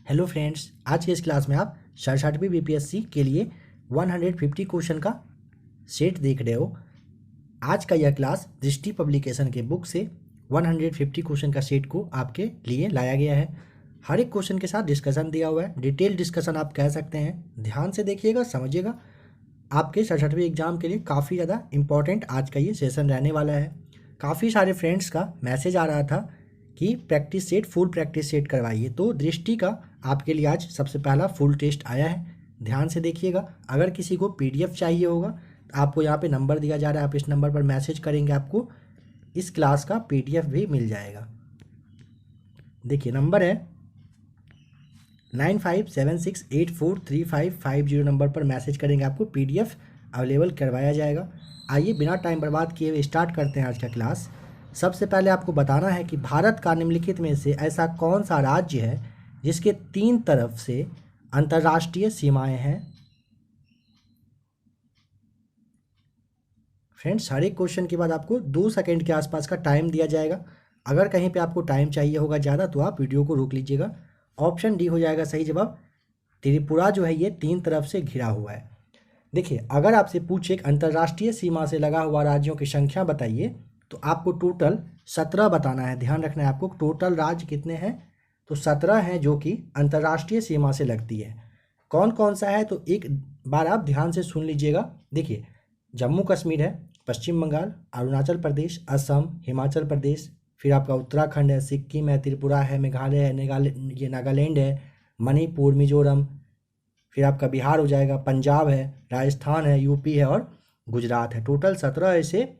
Hello friends, आज के इस क्लास में आप 67वीं बीपीएससी के लिए 150 क्वेश्चन का सेट देख रहे हो। आज का यह क्लास दृष्टि पब्लिकेशन के बुक से 150 क्वेश्चन का सेट को आपके लिए लाया गया है। हर एक क्वेश्चन के साथ डिस्कशन दिया हुआ है, डिटेल डिस्कशन आप कह सकते हैं। ध्यान से देखिएगा, समझिएगा। आपके 67वीं एग्जाम के लिए काफ़ी ज़्यादा इंपॉर्टेंट आज का ये सेशन रहने वाला है। काफ़ी सारे फ्रेंड्स का मैसेज आ रहा था कि practice set, full practice set करवाइए, तो दृष्टि का आपके लिए आज सबसे पहला फुल टेस्ट आया है। ध्यान से देखिएगा। अगर किसी को पीडीएफ चाहिए होगा तो आपको यहाँ पे नंबर दिया जा रहा है, आप इस नंबर पर मैसेज करेंगे, आपको इस क्लास का पीडीएफ भी मिल जाएगा। देखिए, नंबर है 9576843550 नंबर पर मैसेज करेंगे, आपको पीडीएफ अवेलेबल करवाया जाएगा। आइए बिना टाइम बर्बाद किए हुए स्टार्ट करते हैं आज का क्लास। सबसे पहले आपको बताना है कि भारत का निम्नलिखित में से ऐसा कौन सा राज्य है जिसके 3 तरफ से अंतर्राष्ट्रीय सीमाएं हैं। फ्रेंड्स, हर एक क्वेश्चन के बाद आपको 2 सेकंड के आसपास का टाइम दिया जाएगा। अगर कहीं पे आपको टाइम चाहिए होगा ज़्यादा तो आप वीडियो को रोक लीजिएगा। ऑप्शन डी हो जाएगा सही जवाब। त्रिपुरा जो है ये 3 तरफ से घिरा हुआ है। देखिए, अगर आपसे पूछे एक अंतर्राष्ट्रीय सीमा से लगा हुआ राज्यों की संख्या बताइए तो आपको टोटल 17 बताना है। ध्यान रखना है आपको, टोटल राज्य कितने हैं, तो 17 हैं जो कि अंतर्राष्ट्रीय सीमा से लगती है। कौन कौन सा है तो एक बार आप ध्यान से सुन लीजिएगा। देखिए, जम्मू कश्मीर है, पश्चिम बंगाल, अरुणाचल प्रदेश, असम, हिमाचल प्रदेश, फिर आपका उत्तराखंड है, सिक्किम है, त्रिपुरा है, मेघालय है, ये नागालैंड है, मणिपुर, मिजोरम, फिर आपका बिहार हो जाएगा, पंजाब है, राजस्थान है, यूपी है और गुजरात है। टोटल 17 ऐसे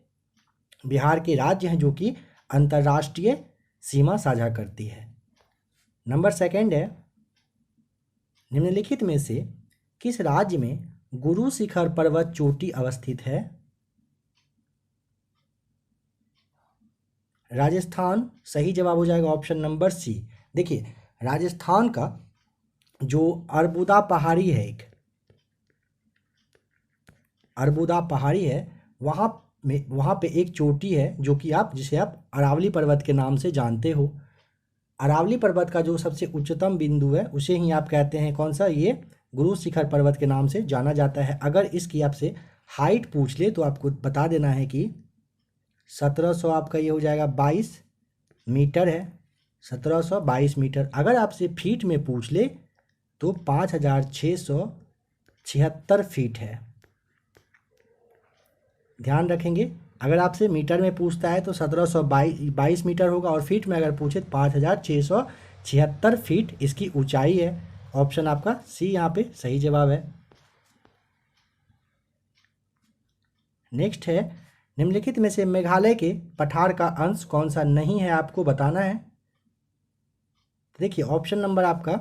बिहार के राज्य हैं जो कि अंतर्राष्ट्रीय सीमा साझा करती है। नंबर सेकंड है, निम्नलिखित में से किस राज्य में गुरु शिखर पर्वत चोटी अवस्थित है। राजस्थान सही जवाब हो जाएगा, ऑप्शन नंबर सी। देखिए, राजस्थान का जो अरबुदा पहाड़ी है, एक अरबुदा पहाड़ी है, वहाँ पे एक चोटी है जो कि जिसे आप अरावली पर्वत के नाम से जानते हो। अरावली पर्वत का जो सबसे उच्चतम बिंदु है उसे ही आप कहते हैं कौन सा, ये गुरु शिखर पर्वत के नाम से जाना जाता है। अगर इसकी आपसे हाइट पूछ ले तो आपको बता देना है कि 1700 आपका ये हो जाएगा 22 मीटर है, 1722 मीटर। अगर आपसे फीट में पूछ ले तो 5676 फीट है। ध्यान रखेंगे, अगर आपसे मीटर में पूछता है तो 1722 मीटर होगा और फीट में अगर पूछे तो 5676 फीट इसकी ऊंचाई है। ऑप्शन आपका सी यहाँ पे सही जवाब है। नेक्स्ट है, निम्नलिखित में से मेघालय के पठार का अंश कौन सा नहीं है, आपको बताना है। देखिए, ऑप्शन नंबर आपका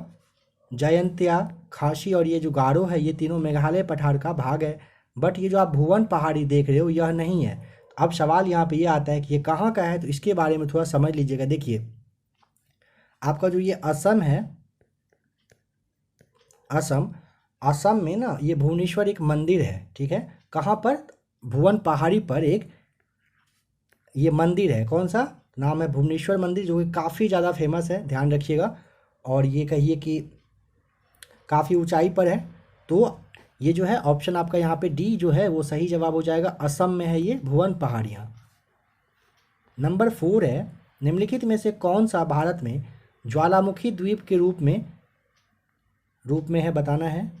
जयंतिया, खासी और ये जो गारो है, ये तीनों मेघालय पठार का भाग है। बट ये जो आप भुवन पहाड़ी देख रहे हो यह नहीं है। अब सवाल यहाँ पे ये आता है कि ये कहाँ का है, तो इसके बारे में थोड़ा समझ लीजिएगा। देखिए, आपका जो ये असम है, असम में ना ये भुवनेश्वर एक मंदिर है, ठीक है। कहाँ पर, भुवन पहाड़ी पर एक ये मंदिर है, कौन सा नाम है, भुवनेश्वर मंदिर, जो कि काफ़ी ज़्यादा फेमस है। ध्यान रखिएगा। और ये कहिए कि काफ़ी ऊंचाई पर है। तो ये जो है ऑप्शन आपका यहाँ पे डी जो है वो सही जवाब हो जाएगा। असम में है ये भुवन पहाड़ियाँ। नंबर 4 है, निम्नलिखित में से कौन सा भारत में ज्वालामुखी द्वीप के रूप में है, बताना है।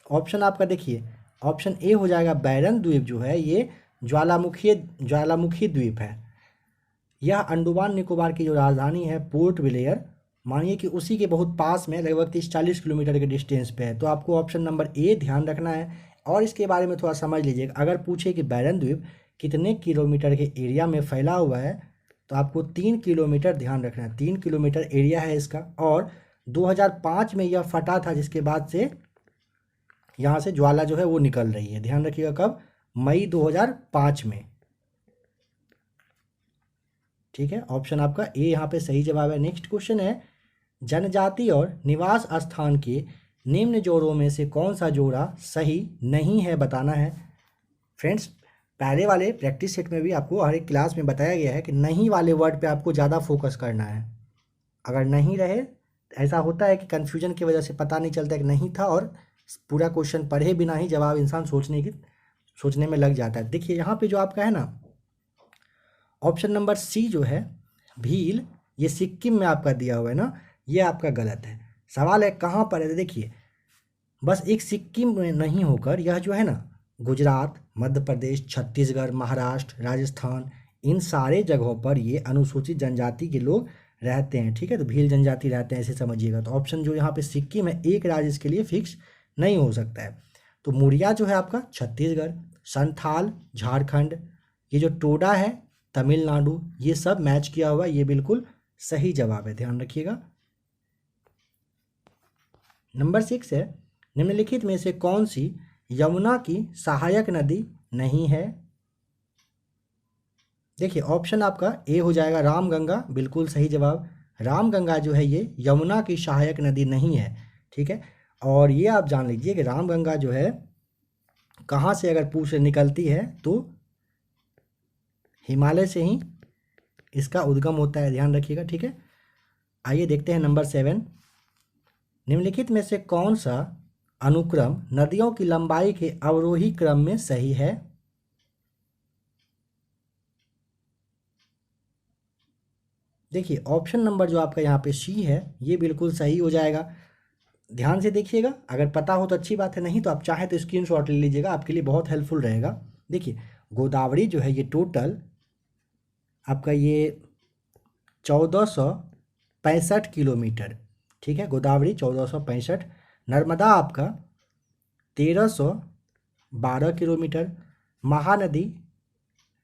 ऑप्शन आपका देखिए, ऑप्शन ए हो जाएगा बैरन द्वीप जो है ये ज्वालामुखी द्वीप है। यह अंडमान निकोबार की जो राजधानी है पोर्ट ब्लेयर, मानिए कि उसी के बहुत पास में, लगभग 30-40 किलोमीटर के डिस्टेंस पे है। तो आपको ऑप्शन नंबर ए ध्यान रखना है और इसके बारे में थोड़ा समझ लीजिएगा। अगर पूछे कि बैरन द्वीप कितने किलोमीटर के एरिया में फैला हुआ है तो आपको 3 किलोमीटर ध्यान रखना है। 3 किलोमीटर एरिया है इसका और 2005 में यह फटा था, जिसके बाद से यहाँ से ज्वाला जो है वो निकल रही है। ध्यान रखिएगा, कब, मई 2005 में, ठीक है। ऑप्शन आपका ए यहाँ पे सही जवाब है। नेक्स्ट क्वेश्चन है, जनजाति और निवास स्थान के निम्न जोड़ों में से कौन सा जोड़ा सही नहीं है, बताना है। फ्रेंड्स, पहले वाले प्रैक्टिस सेट में भी आपको हर एक क्लास में बताया गया है कि नहीं वाले वर्ड पे आपको ज़्यादा फोकस करना है। अगर नहीं रहे ऐसा होता है कि कन्फ्यूजन की वजह से पता नहीं चलता कि नहीं था, और पूरा क्वेश्चन पढ़े बिना ही जवाब इंसान सोचने में लग जाता है। देखिए यहाँ पे जो आपका है ना ऑप्शन नंबर सी जो है भील, ये सिक्किम में आपका दिया हुआ है ना, ये आपका गलत है। सवाल है कहाँ पर है, देखिए बस एक सिक्किम में नहीं होकर यह जो है ना गुजरात, मध्य प्रदेश, छत्तीसगढ़, महाराष्ट्र, राजस्थान, इन सारे जगहों पर ये अनुसूचित जनजाति के लोग रहते हैं। ठीक है, तो भील जनजाति रहते हैं ऐसे समझिएगा। तो ऑप्शन जो यहाँ पे सिक्किम है, एक राज्य इसके लिए फिक्स नहीं हो सकता है। तो मुरिया जो है आपका छत्तीसगढ़, संथाल झारखंड, ये जो टोडा है तमिलनाडु, ये सब मैच किया हुआ, ये बिल्कुल सही जवाब है, ध्यान रखिएगा। नंबर 6 है निम्नलिखित में से कौन सी यमुना की सहायक नदी नहीं है। देखिए ऑप्शन आपका ए हो जाएगा रामगंगा, बिल्कुल सही जवाब। रामगंगा जो है ये यमुना की सहायक नदी नहीं है। ठीक है, और ये आप जान लीजिए कि रामगंगा जो है कहाँ से अगर पूछ निकलती है तो हिमालय से ही इसका उद्गम होता है, ध्यान रखिएगा। ठीक है, आइए देखते हैं नंबर 7, निम्नलिखित में से कौन सा अनुक्रम नदियों की लंबाई के अवरोही क्रम में सही है। देखिए ऑप्शन नंबर जो आपका यहाँ पे सी है ये बिल्कुल सही हो जाएगा। ध्यान से देखिएगा, अगर पता हो तो अच्छी बात है, नहीं तो आप चाहें तो स्क्रीनशॉट ले लीजिएगा, आपके लिए बहुत हेल्पफुल रहेगा। देखिए गोदावरी जो है ये टोटल आपका ये 1465 किलोमीटर, ठीक है, गोदावरी 1465, नर्मदा आपका 1312 किलोमीटर, महानदी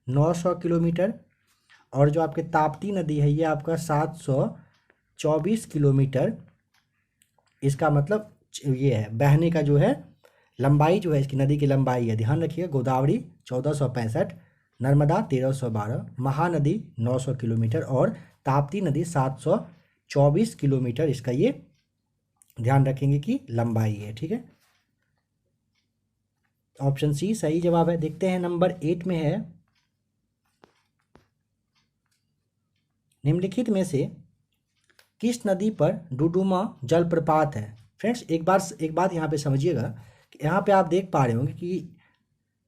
900 किलोमीटर, और जो आपके ताप्ती नदी है ये आपका 724 किलोमीटर। इसका मतलब ये है बहने का जो है लंबाई जो है इसकी नदी की लंबाई है, ध्यान रखिएगा। गोदावरी 1465, नर्मदा 1312, महानदी 900 किलोमीटर और ताप्ती नदी 724 किलोमीटर, इसका ये ध्यान रखेंगे कि लंबाई है। ठीक है, ऑप्शन सी सही जवाब है। देखते हैं नंबर 8 में है निम्नलिखित में से किस नदी पर डुडुमा जलप्रपात है। फ्रेंड्स एक बात यहाँ पे समझिएगा कि यहाँ पे आप देख पा रहे होंगे कि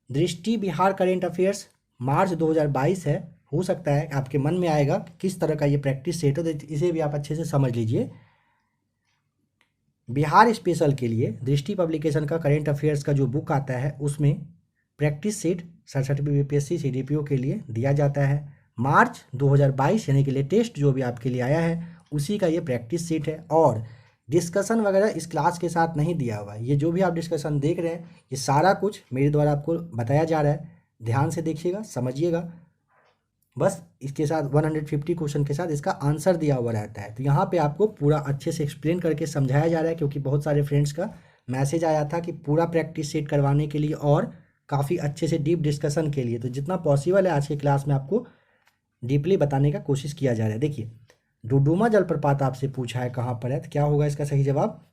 दृष्टि बिहार करेंट अफेयर्स मार्च 2022 है। हो सकता है आपके मन में आएगा कि किस तरह का ये प्रैक्टिस सेट हो, तो इसे भी आप अच्छे से समझ लीजिए। बिहार स्पेशल के लिए दृष्टि पब्लिकेशन का करेंट अफेयर्स का जो बुक आता है उसमें प्रैक्टिस सेट 67 बीपीएससी सीडीपीओ के लिए दिया जाता है। मार्च 2022 यानी कि लेटेस्ट जो भी आपके लिए आया है उसी का ये प्रैक्टिस सेट है, और डिस्कशन वगैरह इस क्लास के साथ नहीं दिया हुआ है। ये जो भी आप डिस्कशन देख रहे हैं ये सारा कुछ मेरे द्वारा आपको बताया जा रहा है, ध्यान से देखिएगा, समझिएगा। बस इसके साथ 150 क्वेश्चन के साथ इसका आंसर दिया हुआ रहता है। तो यहाँ पे आपको पूरा अच्छे से एक्सप्लेन करके समझाया जा रहा है, क्योंकि बहुत सारे फ्रेंड्स का मैसेज आया था कि पूरा प्रैक्टिस सेट करवाने के लिए और काफ़ी अच्छे से डीप डिस्कशन के लिए, तो जितना पॉसिबल है आज के क्लास में आपको डीपली बताने का कोशिश किया जा रहा है। देखिए डुडुमा जलप्रपात आपसे पूछा है कहाँ पर है, तो क्या होगा इसका सही जवाब,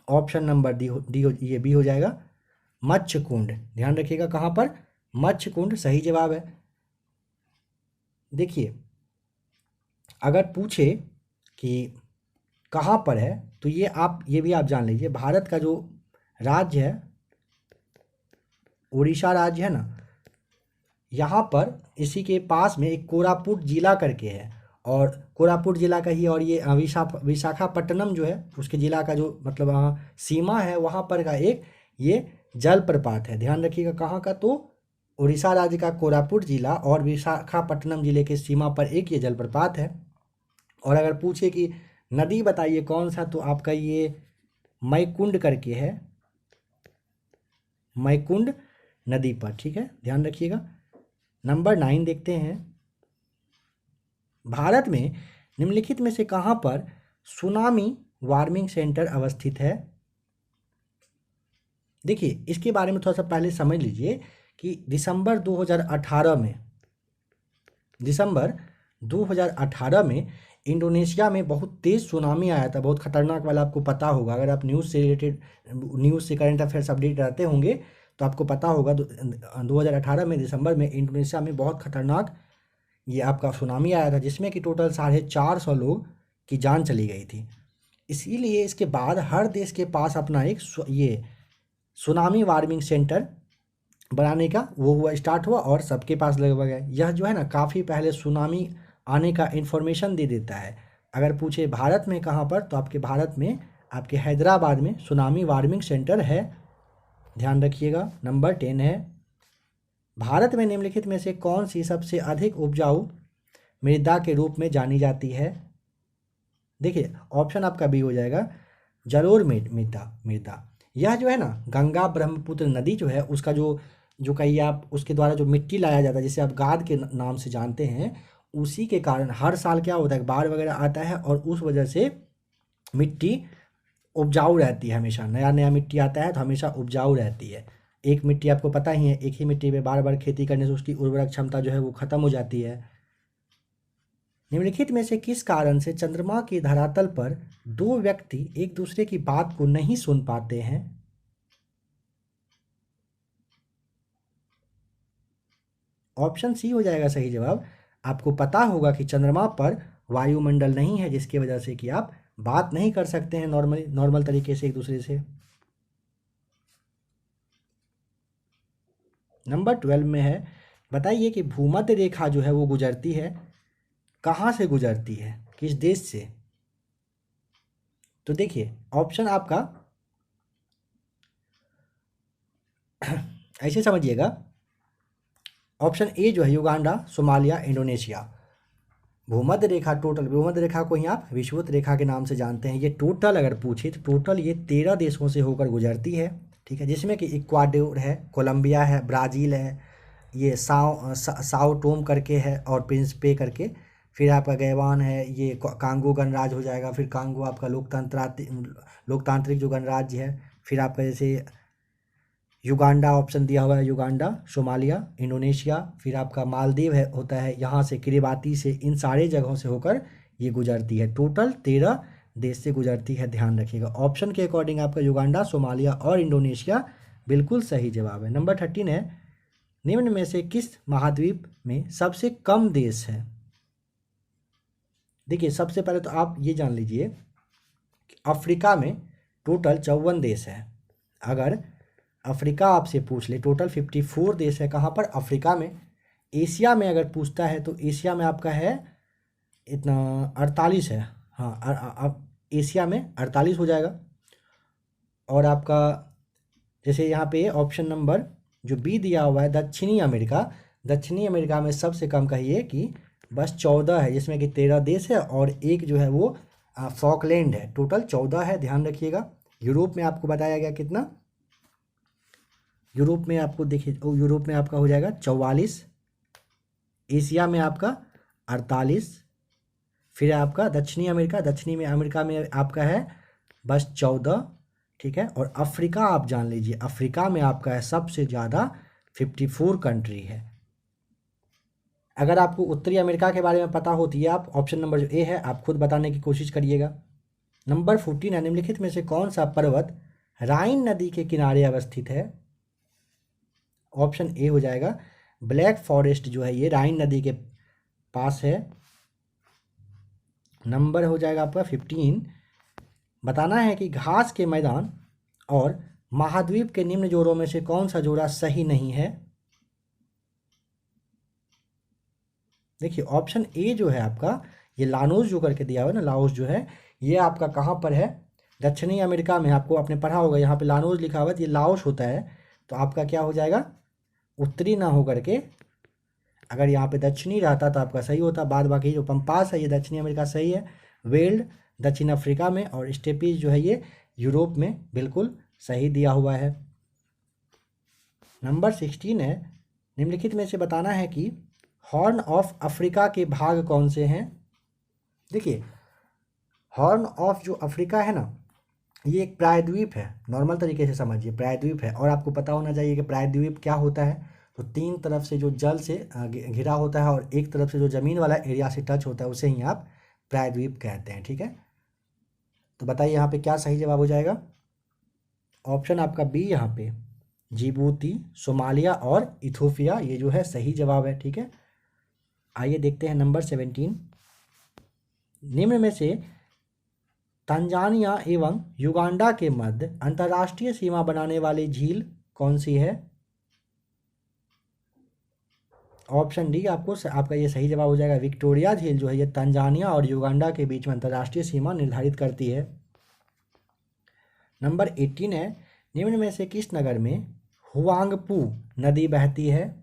ऑप्शन नंबर डी ये बी हो जाएगा, मत्स्य कुंड। ध्यान रखिएगा कहाँ पर, मत्स्य कुंड सही जवाब है। देखिए अगर पूछे कि कहाँ पर है तो ये भी आप जान लीजिए, भारत का जो राज्य है उड़ीसा राज्य है ना, यहाँ पर इसी के पास में एक कोरापुट जिला करके है, और कोरापुट जिला का ही, और ये विशाखापट्टनम जो है उसके जिला का जो मतलब सीमा है वहाँ पर का एक ये जलप्रपात है। ध्यान रखिएगा कहाँ का, तो उड़ीसा राज्य का कोरापुट जिला और विशाखापट्टनम जिले के सीमा पर एक ये जलप्रपात है। और अगर पूछे कि नदी बताइए कौन सा, तो आपका ये मैकुंड करके है, मैकुंड नदी पर। ठीक है, ध्यान रखिएगा। नंबर 9 देखते हैं, भारत में निम्नलिखित में से कहाँ पर सुनामी वार्मिंग सेंटर अवस्थित है। देखिए इसके बारे में थोड़ा सा पहले समझ लीजिए कि दिसंबर 2018 में इंडोनेशिया में बहुत तेज़ सुनामी आया था, बहुत खतरनाक वाला, आपको पता होगा अगर आप न्यूज़ से करंट अफेयर्स अपडेट रहते होंगे तो आपको पता होगा। 2018 में दिसंबर में इंडोनेशिया में बहुत खतरनाक ये आपका सुनामी आया था, जिसमें कि टोटल 450 लोग की जान चली गई थी। इसीलिए इसके बाद हर देश के पास अपना एक ये सुनामी वार्मिंग सेंटर बनाने का वो हुआ, स्टार्ट हुआ, और सबके पास लगभग है। यह जो है ना काफ़ी पहले सुनामी आने का इन्फॉर्मेशन दे देता है। अगर पूछे भारत में कहाँ पर, तो आपके भारत में आपके हैदराबाद में सुनामी वार्मिंग सेंटर है, ध्यान रखिएगा। नंबर 10 है, भारत में निम्नलिखित में से कौन सी सबसे अधिक उपजाऊ मृदा के रूप में जानी जाती है? देखिए ऑप्शन आपका बी हो जाएगा, जलोढ़ मृदा। यह जो है ना गंगा ब्रह्मपुत्र नदी जो है उसका जो कहिए आप उसके द्वारा जो मिट्टी लाया जाता है, जिसे आप गाद के नाम से जानते हैं, उसी के कारण हर साल क्या होता है, बाढ़ वगैरह आता है और उस वजह से मिट्टी उपजाऊ रहती है। हमेशा नया नया मिट्टी आता है तो हमेशा उपजाऊ रहती है। एक मिट्टी आपको पता ही है, एक ही मिट्टी पे बार बार खेती करने से उसकी उर्वरक क्षमता जो है वो खत्म हो जाती है। निम्नलिखित में से किस कारण से चंद्रमा के धरातल पर दो व्यक्ति एक दूसरे की बात को नहीं सुन पाते हैं? ऑप्शन सी हो जाएगा सही जवाब। आपको पता होगा कि चंद्रमा पर वायुमंडल नहीं है, जिसकी वजह से कि आप बात नहीं कर सकते हैं नॉर्मल तरीके से एक दूसरे से। नंबर 12 में है, बताइए कि भूमध्य रेखा जो है वो गुजरती है, कहाँ से गुजरती है, किस देश से? तो देखिए ऑप्शन आपका ऐसे समझिएगा, ऑप्शन ए जो है युगांडा, सोमालिया, इंडोनेशिया। भूमध्य रेखा, टोटल भूमध्य रेखा को ही आप विषुवत रेखा के नाम से जानते हैं। ये टोटल अगर पूछे तो टोटल ये 13 देशों से होकर गुजरती है, ठीक है, जिसमें कि इक्वाडोर है, कोलंबिया है, ब्राज़ील है, ये साओ टोम करके है, और प्रिंसिपे करके, फिर आपका गैवान है, ये कांगो गणराज्य हो जाएगा, फिर कांगो आपका लोकतांत्रिक जो गणराज्य है, फिर आपका जैसे युगांडा ऑप्शन दिया हुआ है, युगांडा, सोमालिया, इंडोनेशिया, फिर आपका मालदीव है होता है, यहाँ से किरिबाती से, इन सारे जगहों से होकर ये गुजरती है। टोटल 13 देश से गुजरती है, ध्यान रखिएगा। ऑप्शन के अकॉर्डिंग आपका युगांडा, सोमालिया और इंडोनेशिया बिल्कुल सही जवाब है। नंबर 13 है, निम्न में से किस महाद्वीप में सबसे कम देश है? देखिए सबसे पहले तो आप ये जान लीजिए कि अफ्रीका में टोटल 54 देश है। अगर अफ्रीका आपसे पूछ ले, टोटल 54 देश है कहाँ पर, अफ्रीका में। एशिया में अगर पूछता है तो एशिया में आपका है इतना 48 है, हाँ एशिया में 48 हो जाएगा। और आपका जैसे यहाँ पे ऑप्शन नंबर जो बी दिया हुआ है, दक्षिणी अमेरिका में सबसे कम कहिए कि बस 14 है, जिसमें कि 13 देश है और एक जो है वो फॉकलैंड है। टोटल 14 है, ध्यान रखिएगा। यूरोप में आपको बताया गया कितना, यूरोप में आपको देखिए, यूरोप में आपका हो जाएगा 44, एशिया में आपका 48, फिर आपका दक्षिणी अमेरिका में आपका है बस 14, ठीक है। और अफ्रीका आप जान लीजिए, अफ्रीका में आपका है सबसे ज़्यादा 54 कंट्री है। अगर आपको उत्तरी अमेरिका के बारे में पता होती है, आप ऑप्शन नंबर जो ए है आप खुद बताने की कोशिश करिएगा। नंबर 14 है, निम्नलिखित में से कौन सा पर्वत राइन नदी के किनारे अवस्थित है? ऑप्शन ए हो जाएगा, ब्लैक फॉरेस्ट जो है ये राइन नदी के पास है। नंबर हो जाएगा आपका 15, बताना है कि घास के मैदान और महाद्वीप के निम्न जोड़ों में से कौन सा जोड़ा सही नहीं है? देखिए ऑप्शन ए जो है आपका, ये लानोस जो करके दिया हुआ है ना, लाओस जो है ये आपका कहाँ पर है, दक्षिणी अमेरिका में। आपको आपने पढ़ा होगा, यहाँ पे लानोस लिखा हुआ है, ये लाओस होता है। तो आपका क्या हो जाएगा, उत्तरी ना हो करके, अगर यहाँ पे दक्षिणी रहता तो आपका सही होता। बाद बाकी जो पंपास है ये दक्षिणी अमेरिका सही है, वेल्ड दक्षिण अफ्रीका में, और स्टेपीज जो है ये यूरोप में बिल्कुल सही दिया हुआ है। नंबर 16 है, निम्नलिखित में से बताना है कि हॉर्न ऑफ अफ्रीका के भाग कौन से हैं? देखिए हॉर्न ऑफ जो अफ्रीका है ना, ये एक प्रायद्वीप है, नॉर्मल तरीके से समझिए, प्रायद्वीप है। और आपको पता होना चाहिए कि प्रायद्वीप क्या होता है, तो 3 तरफ से जो जल से घिरा होता है और एक तरफ से जो ज़मीन वाला एरिया से टच होता है उसे ही आप प्रायद्वीप कहते हैं, ठीक है। तो बताइए यहाँ पे क्या सही जवाब हो जाएगा? ऑप्शन आपका बी यहाँ पे, जिबूती, सोमालिया और इथोपिया, ये जो है सही जवाब है, ठीक है। आइए देखते हैं नंबर 17, निम्न में से तंजानिया एवं युगांडा के मध्य अंतर्राष्ट्रीय सीमा बनाने वाली झील कौन सी है? ऑप्शन डी आपका ये सही जवाब हो जाएगा। विक्टोरिया झील जो है ये तंजानिया और युगांडा के बीच में अंतर्राष्ट्रीय सीमा निर्धारित करती है। नंबर 18 है, निम्न में से किस नगर में हुआंगपू नदी बहती है?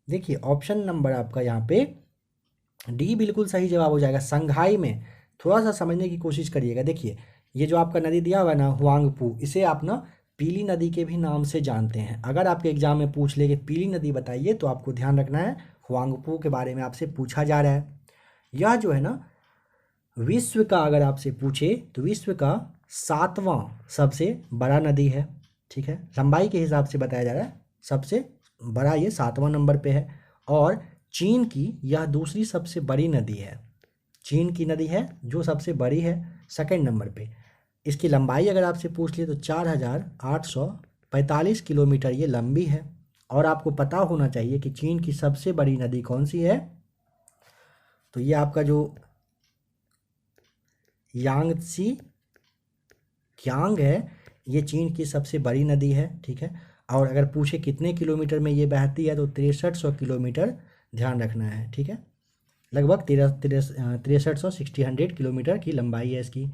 देखिए ऑप्शन नंबर आपका यहाँ पे डी बिल्कुल सही जवाब हो जाएगा, संघाई में। थोड़ा सा समझने की कोशिश करिएगा। देखिए ये जो आपका नदी दिया हुआ है ना हुआंगपू, इसे आप ना पीली नदी के भी नाम से जानते हैं। अगर आपके एग्जाम में पूछ ले कि पीली नदी बताइए तो आपको ध्यान रखना है हुआंगपू के बारे में आपसे पूछा जा रहा है। यह जो है ना विश्व का, अगर आपसे पूछे तो विश्व का 7वां सबसे बड़ा नदी है। ठीक है, लंबाई के हिसाब से बताया जा रहा है, सबसे बड़ा ये 7वां नंबर पे है। और चीन की यह दूसरी सबसे बड़ी नदी है। चीन की नदी है जो सबसे बड़ी है, सेकंड नंबर पे। इसकी लंबाई अगर आपसे पूछ ले तो 4845 किलोमीटर ये लंबी है। और आपको पता होना चाहिए कि चीन की सबसे बड़ी नदी कौन सी है, तो ये आपका जो यांगत्सी क्यांग है, ये चीन की सबसे बड़ी नदी है। ठीक है, और अगर पूछे कितने किलोमीटर में ये बहती है तो 6300 किलोमीटर ध्यान रखना है। ठीक है, लगभग 6300 किलोमीटर की लंबाई है इसकी।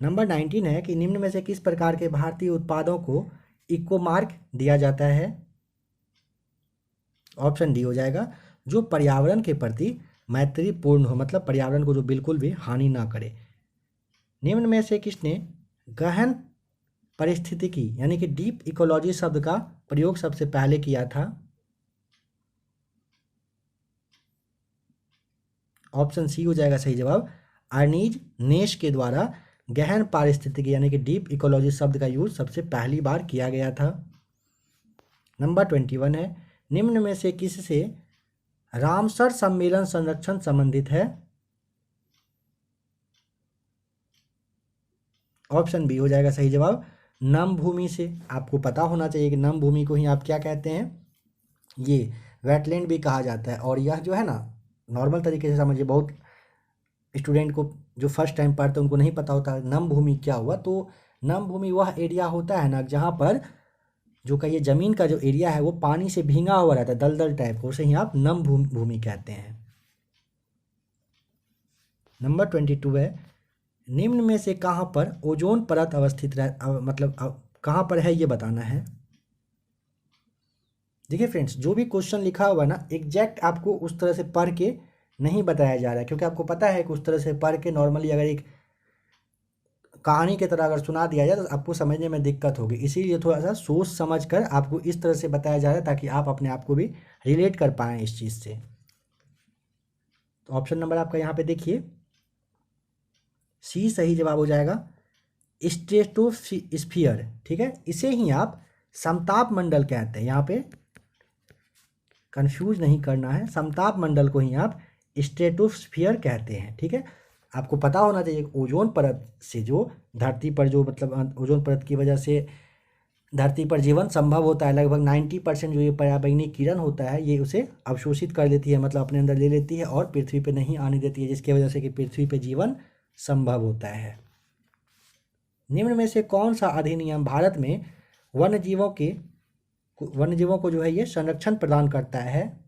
नंबर 19 है कि निम्न में से किस प्रकार के भारतीय उत्पादों को इको मार्क दिया जाता है? ऑप्शन डी हो जाएगा, जो पर्यावरण के प्रति मैत्रीपूर्ण हो, मतलब पर्यावरण को जो बिल्कुल भी हानि ना करे। निम्न में से किसने गहन पारिस्थितिकी यानी कि डीप इकोलॉजी शब्द का प्रयोग सबसे पहले किया था? ऑप्शन सी हो जाएगा सही जवाब, अर्नीज नेश के द्वारा गहन पारिस्थितिकी यानी कि डीप इकोलॉजी शब्द का यूज सबसे पहली बार किया गया था। नंबर 21 है, निम्न में से किससे रामसर सम्मेलन संरक्षण संबंधित है? ऑप्शन बी हो जाएगा सही जवाब, नम भूमि से। आपको पता होना चाहिए कि नम भूमि को ही आप क्या कहते हैं, ये वेटलैंड भी कहा जाता है। और यह जो है ना नॉर्मल तरीके से समझिए, बहुत स्टूडेंट को जो फर्स्ट टाइम पढ़ते हैं उनको नहीं पता होता नम भूमि क्या हुआ। तो नम भूमि वह एरिया होता है ना जहाँ पर जो कहिए ज़मीन का जो एरिया है वो पानी से भींगा हुआ रहता है, दलदल टाइप को, उसे ही आप नम भूमि कहते हैं। नंबर 22 है, निम्न में से कहाँ पर ओजोन परत अवस्थित कहाँ पर है ये बताना है। देखिए फ्रेंड्स, जो भी क्वेश्चन लिखा हुआ है ना एग्जैक्ट आपको उस तरह से पढ़ के नहीं बताया जा रहा है, क्योंकि आपको पता है कि उस तरह से पढ़ के नॉर्मली अगर एक कहानी की तरह अगर सुना दिया जाए तो आपको समझने में दिक्कत होगी। इसीलिए थोड़ा सा सोच समझ कर आपको इस तरह से बताया जा रहा है ताकि आप अपने आप को भी रिलेट कर पाएँ इस चीज़ से। तो ऑप्शन नंबर आपका यहाँ पे देखिए सी सही जवाब हो जाएगा, स्ट्रेटोस्फियर। ठीक है, इसे ही आप समताप मंडल कहते हैं। यहाँ पे कंफ्यूज नहीं करना है, समताप मंडल को ही आप स्ट्रेटोस्फियर कहते हैं। ठीक है, आपको पता होना चाहिए ओजोन परत से जो धरती पर जो मतलब ओजोन परत की वजह से धरती पर जीवन संभव होता है। लगभग 90% जो ये पराबैंगनी किरण होता है ये उसे अवशोषित कर लेती है, मतलब अपने अंदर ले लेती है और पृथ्वी पे नहीं आने देती है, जिसकी वजह से कि पृथ्वी पे जीवन संभव होता है। निम्न में से कौन सा अधिनियम भारत में वन्यजीवों को जो है ये संरक्षण प्रदान करता है?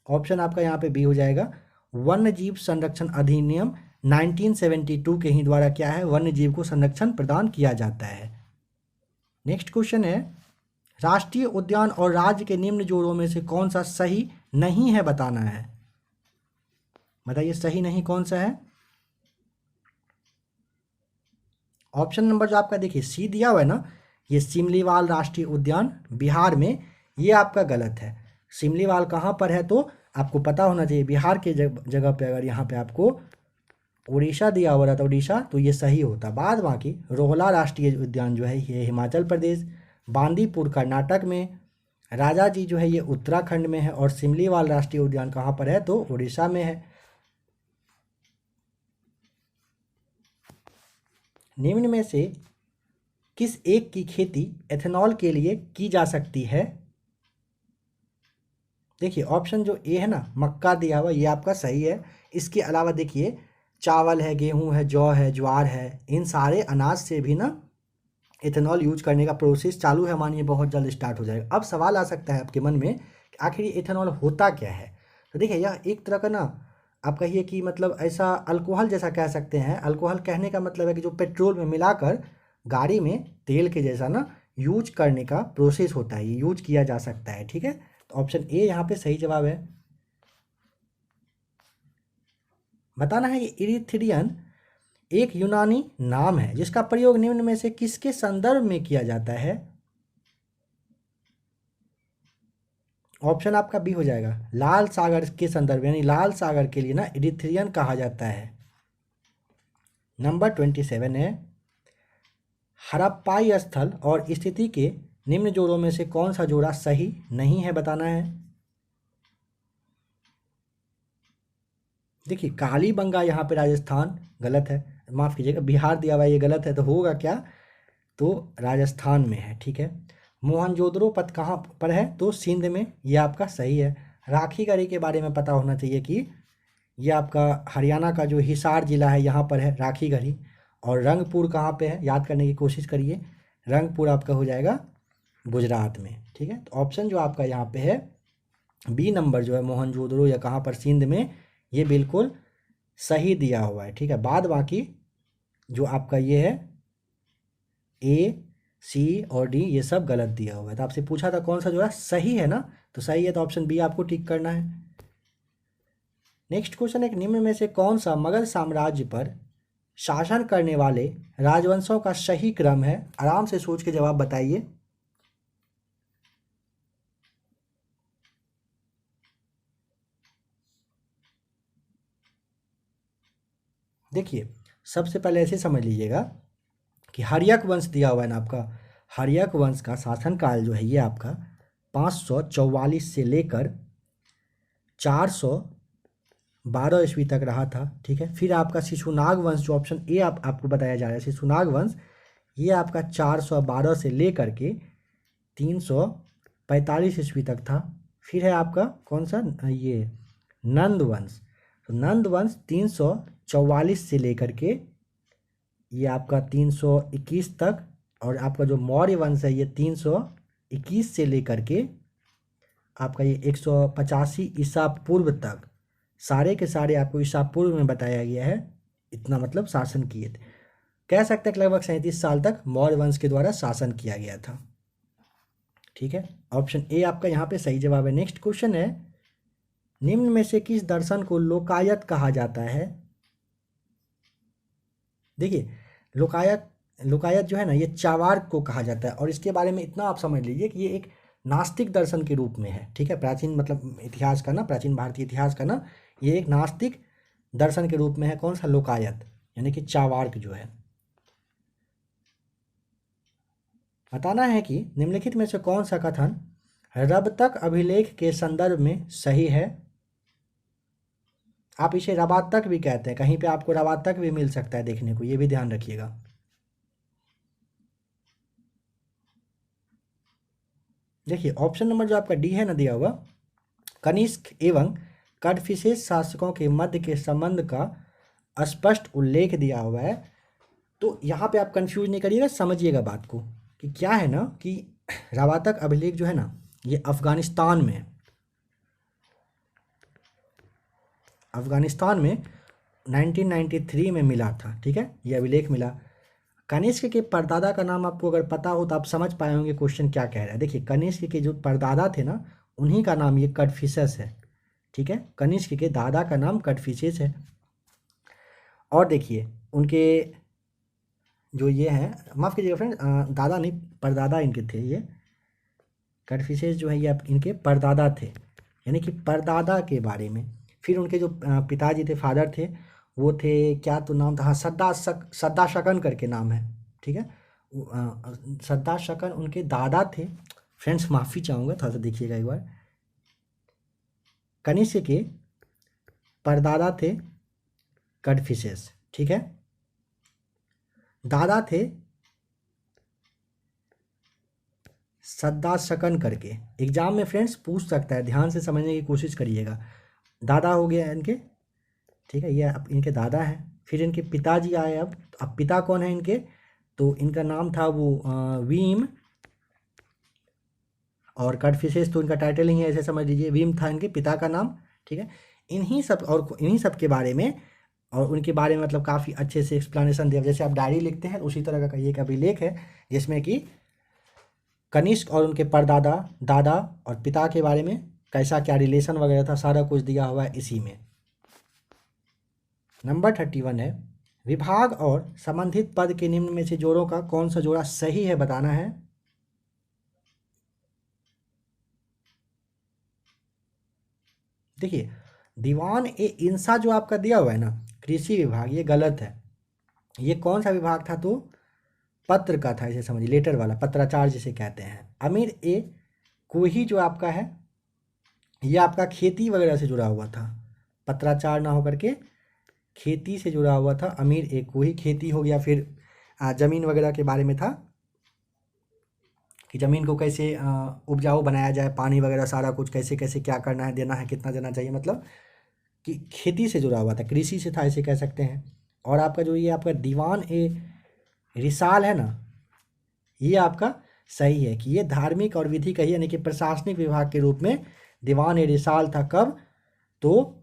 ऑप्शन आपका यहाँ पे बी हो जाएगा, वन्य जीव संरक्षण अधिनियम 1972 के ही द्वारा क्या है वन्य जीव को संरक्षण प्रदान किया जाता है। नेक्स्ट क्वेश्चन है, राष्ट्रीय उद्यान और राज्य के निम्न जोड़ों में से कौन सा सही नहीं है बताना है। बताइए सही नहीं कौन सा है। ऑप्शन नंबर जो आपका देखिए सी दिया हुआ है ना, ये सिमलीवाल राष्ट्रीय उद्यान बिहार में, ये आपका गलत है। सिमलीवाल कहाँ पर है तो आपको पता होना चाहिए बिहार के जगह पे अगर यहाँ पे आपको उड़ीसा दिया हुआ रहता उड़ीसा तो ये सही होता। बाद बाकी रोहला राष्ट्रीय उद्यान जो है ये हिमाचल प्रदेश, बांदीपुर कर्नाटक में, राजा जी जो है ये उत्तराखंड में है और सिमलीवाल राष्ट्रीय उद्यान कहाँ पर है तो उड़ीसा में है। निम्न में से किस एक की खेती एथेनॉल के लिए की जा सकती है? देखिए ऑप्शन जो ए है ना, मक्का दिया हुआ, ये आपका सही है। इसके अलावा देखिए चावल है, गेहूं है, जौ है, ज्वार है, इन सारे अनाज से भी ना इथेनॉल यूज करने का प्रोसेस चालू है, मानिए बहुत जल्द स्टार्ट हो जाएगा। अब सवाल आ सकता है आपके मन में कि आखिर ये इथेनॉल होता क्या है? तो देखिए यह एक तरह का ना, आप कहिए कि मतलब ऐसा अल्कोहल जैसा कह सकते हैं। अल्कोहल कहने का मतलब है कि जो पेट्रोल में मिलाकर गाड़ी में तेल के जैसा ना यूज करने का प्रोसेस होता है, ये यूज किया जा सकता है। ठीक है, तो ऑप्शन ए यहाँ पे सही जवाब है। बताना है कि इरिथ्रियन एक यूनानी नाम है जिसका प्रयोग निम्न में से किसके संदर्भ में किया जाता है? ऑप्शन आपका बी हो जाएगा, लाल सागर के संदर्भ, यानी लाल सागर के लिए ना इरिथ्रियन कहा जाता है। नंबर 27 है, हड़प्पाई स्थल और स्थिति के निम्न जोड़ों में से कौन सा जोड़ा सही नहीं है? बताना है। देखिए कालीबंगा यहाँ पे राजस्थान गलत है, माफ़ कीजिएगा बिहार दिया हुआ है, ये गलत है, तो होगा क्या? तो राजस्थान में है। ठीक है, मोहनजोदड़ो पथ कहाँ पर है? तो सिंध में, ये आपका सही है। राखी गढ़ी के बारे में पता होना चाहिए कि ये आपका हरियाणा का जो हिसार जिला है यहाँ पर है राखी गढ़ी। और रंगपुर कहाँ पे है, याद करने की कोशिश करिए। रंगपुर आपका हो जाएगा गुजरात में। ठीक है, तो ऑप्शन जो आपका यहाँ पे है बी नंबर जो है मोहनजोदड़ो या कहाँ पर सिंध में, ये बिल्कुल सही दिया हुआ है। ठीक है, बाद बाकी जो आपका ये है ए, सी और डी ये सब गलत दिया हुआ है। तो आपसे पूछा था कौन सा जो है सही है ना, तो सही है, तो ऑप्शन बी आपको टिक करना है। नेक्स्ट क्वेश्चन, एक निम्न में से कौन सा मगध साम्राज्य पर शासन करने वाले राजवंशों का सही क्रम है? आराम से सोच के जवाब बताइए। देखिए सबसे पहले ऐसे समझ लीजिएगा कि हर्यक वंश दिया हुआ है ना आपका, हर्यक वंश का शासनकाल जो है ये आपका 544 से लेकर 412 ईस्वी तक रहा था। ठीक है, फिर आपका शिशुनाग वंश जो ऑप्शन ए आपको बताया जा रहा है, शिशुनाग वंश, ये आपका 412 से लेकर के 345 ईस्वी तक था। फिर है आपका कौन सा, ये नंद वंश। तो नंद वंश 344 से लेकर के ये आपका 321 तक, और आपका जो मौर्य वंश है ये 321 से लेकर के आपका ये 185 ईसा पूर्व तक, सारे के सारे आपको ईसा पूर्व में बताया गया है। इतना मतलब शासन किए थे, कह सकते हैं कि लगभग 37 साल तक मौर्य वंश के द्वारा शासन किया गया था। ठीक है, ऑप्शन ए आपका यहाँ पे सही जवाब है। नेक्स्ट क्वेश्चन है, निम्न में से किस दर्शन को लोकायत कहा जाता है? देखिए लोकायत, लोकायत जो है ना ये चावार्क को कहा जाता है, और इसके बारे में इतना आप समझ लीजिए कि ये एक नास्तिक दर्शन के रूप में है। ठीक है, प्राचीन मतलब इतिहास का ना, प्राचीन भारतीय इतिहास का ना, ये एक नास्तिक दर्शन के रूप में है। कौन सा? लोकायत, यानी कि चावार्क जो है। बताना है कि निम्नलिखित में से कौन सा कथन रब तक अभिलेख के संदर्भ में सही है? आप इसे रबातक भी कहते हैं, कहीं पे आपको रबातक भी मिल सकता है देखने को, ये भी ध्यान रखिएगा। देखिए ऑप्शन नंबर जो आपका डी है ना दिया हुआ, कनिष्क एवं कदफिसेस शासकों के मध्य के संबंध का स्पष्ट उल्लेख दिया हुआ है। तो यहाँ पे आप कंफ्यूज नहीं करिएगा, समझिएगा बात को कि क्या है ना कि रवातक अभिलेख जो है ना ये अफगानिस्तान में, अफगानिस्तान में 1993 में मिला था। ठीक है, ये अभिलेख मिला। कनिष्क के परदादा का नाम आपको अगर पता हो तो आप समझ पाए होंगे क्वेश्चन क्या कह रहा है। देखिए कनिष्क के जो परदादा थे ना, उन्हीं का नाम ये कदफिसेस है। ठीक है, कनिष्क के दादा का नाम कदफिसेस है। और देखिए उनके जो ये हैं, माफ़ कीजिएगा फ्रेंड, दादा नहीं परदादा इनके थे ये। कदफिसेस जो है ये इनके परदादा थे, यानी कि परदादा के बारे में। फिर उनके जो पिताजी थे, फादर थे, वो थे क्या तो नाम था, हाँ सद्दा शकन करके नाम है। ठीक है, सद्दा शकन उनके दादा थे। फ्रेंड्स माफ़ी चाहूँगा, थोड़ा सा देखिएगा एक बार। कनिष्क के परदादा थे कदफिसेस। ठीक है, दादा थे सद्दाशकन करके। एग्जाम में फ्रेंड्स पूछ सकता है, ध्यान से समझने की कोशिश करिएगा। दादा हो गया इनके, ठीक है, ये अब इनके दादा हैं। फिर इनके पिताजी आए। अब पिता कौन है इनके, तो इनका नाम था वो वीम, और कटफिशेस तो इनका टाइटल ही है, ऐसे समझ लीजिए, वीम था इनके पिता का नाम, ठीक है। इन्हीं सब के बारे में, और उनके बारे में मतलब काफ़ी अच्छे से एक्सप्लेनेशन दिया। जैसे आप डायरी लिखते हैं उसी तरह का ये एक अभिलेख है, जिसमें कि कनिष्क और उनके परदादा, दादा और पिता के बारे में कैसा क्या रिलेशन वगैरह था, सारा कुछ दिया हुआ है इसी में। नंबर 31 है, विभाग और संबंधित पद के निम्न में से जोड़ों का कौन सा जोड़ा सही है बताना है। देखिए, दीवान ए इंसा जो आपका दिया हुआ है ना, कृषि विभाग, ये गलत है। ये कौन सा विभाग था, तो पत्र का था, इसे समझिए, लेटर वाला, पत्राचार जिसे कहते हैं। अमीर ए कोही जो आपका है, ये आपका खेती वगैरह से जुड़ा हुआ था, पत्राचार ना होकर के खेती से जुड़ा हुआ था। अमीर ए कोही खेती हो गया। फिर ज़मीन वगैरह के बारे में था कि ज़मीन को कैसे उपजाऊ बनाया जाए, पानी वगैरह सारा कुछ कैसे कैसे क्या करना है, देना है, कितना देना चाहिए, मतलब कि खेती से जुड़ा हुआ था, कृषि से था, ऐसे कह सकते हैं। और आपका जो ये आपका दीवान ए रिसाल है ना, ये आपका सही है कि ये धार्मिक और विधि कही, यानी कि प्रशासनिक विभाग के रूप में दीवान ए रिसाल था। कब, तो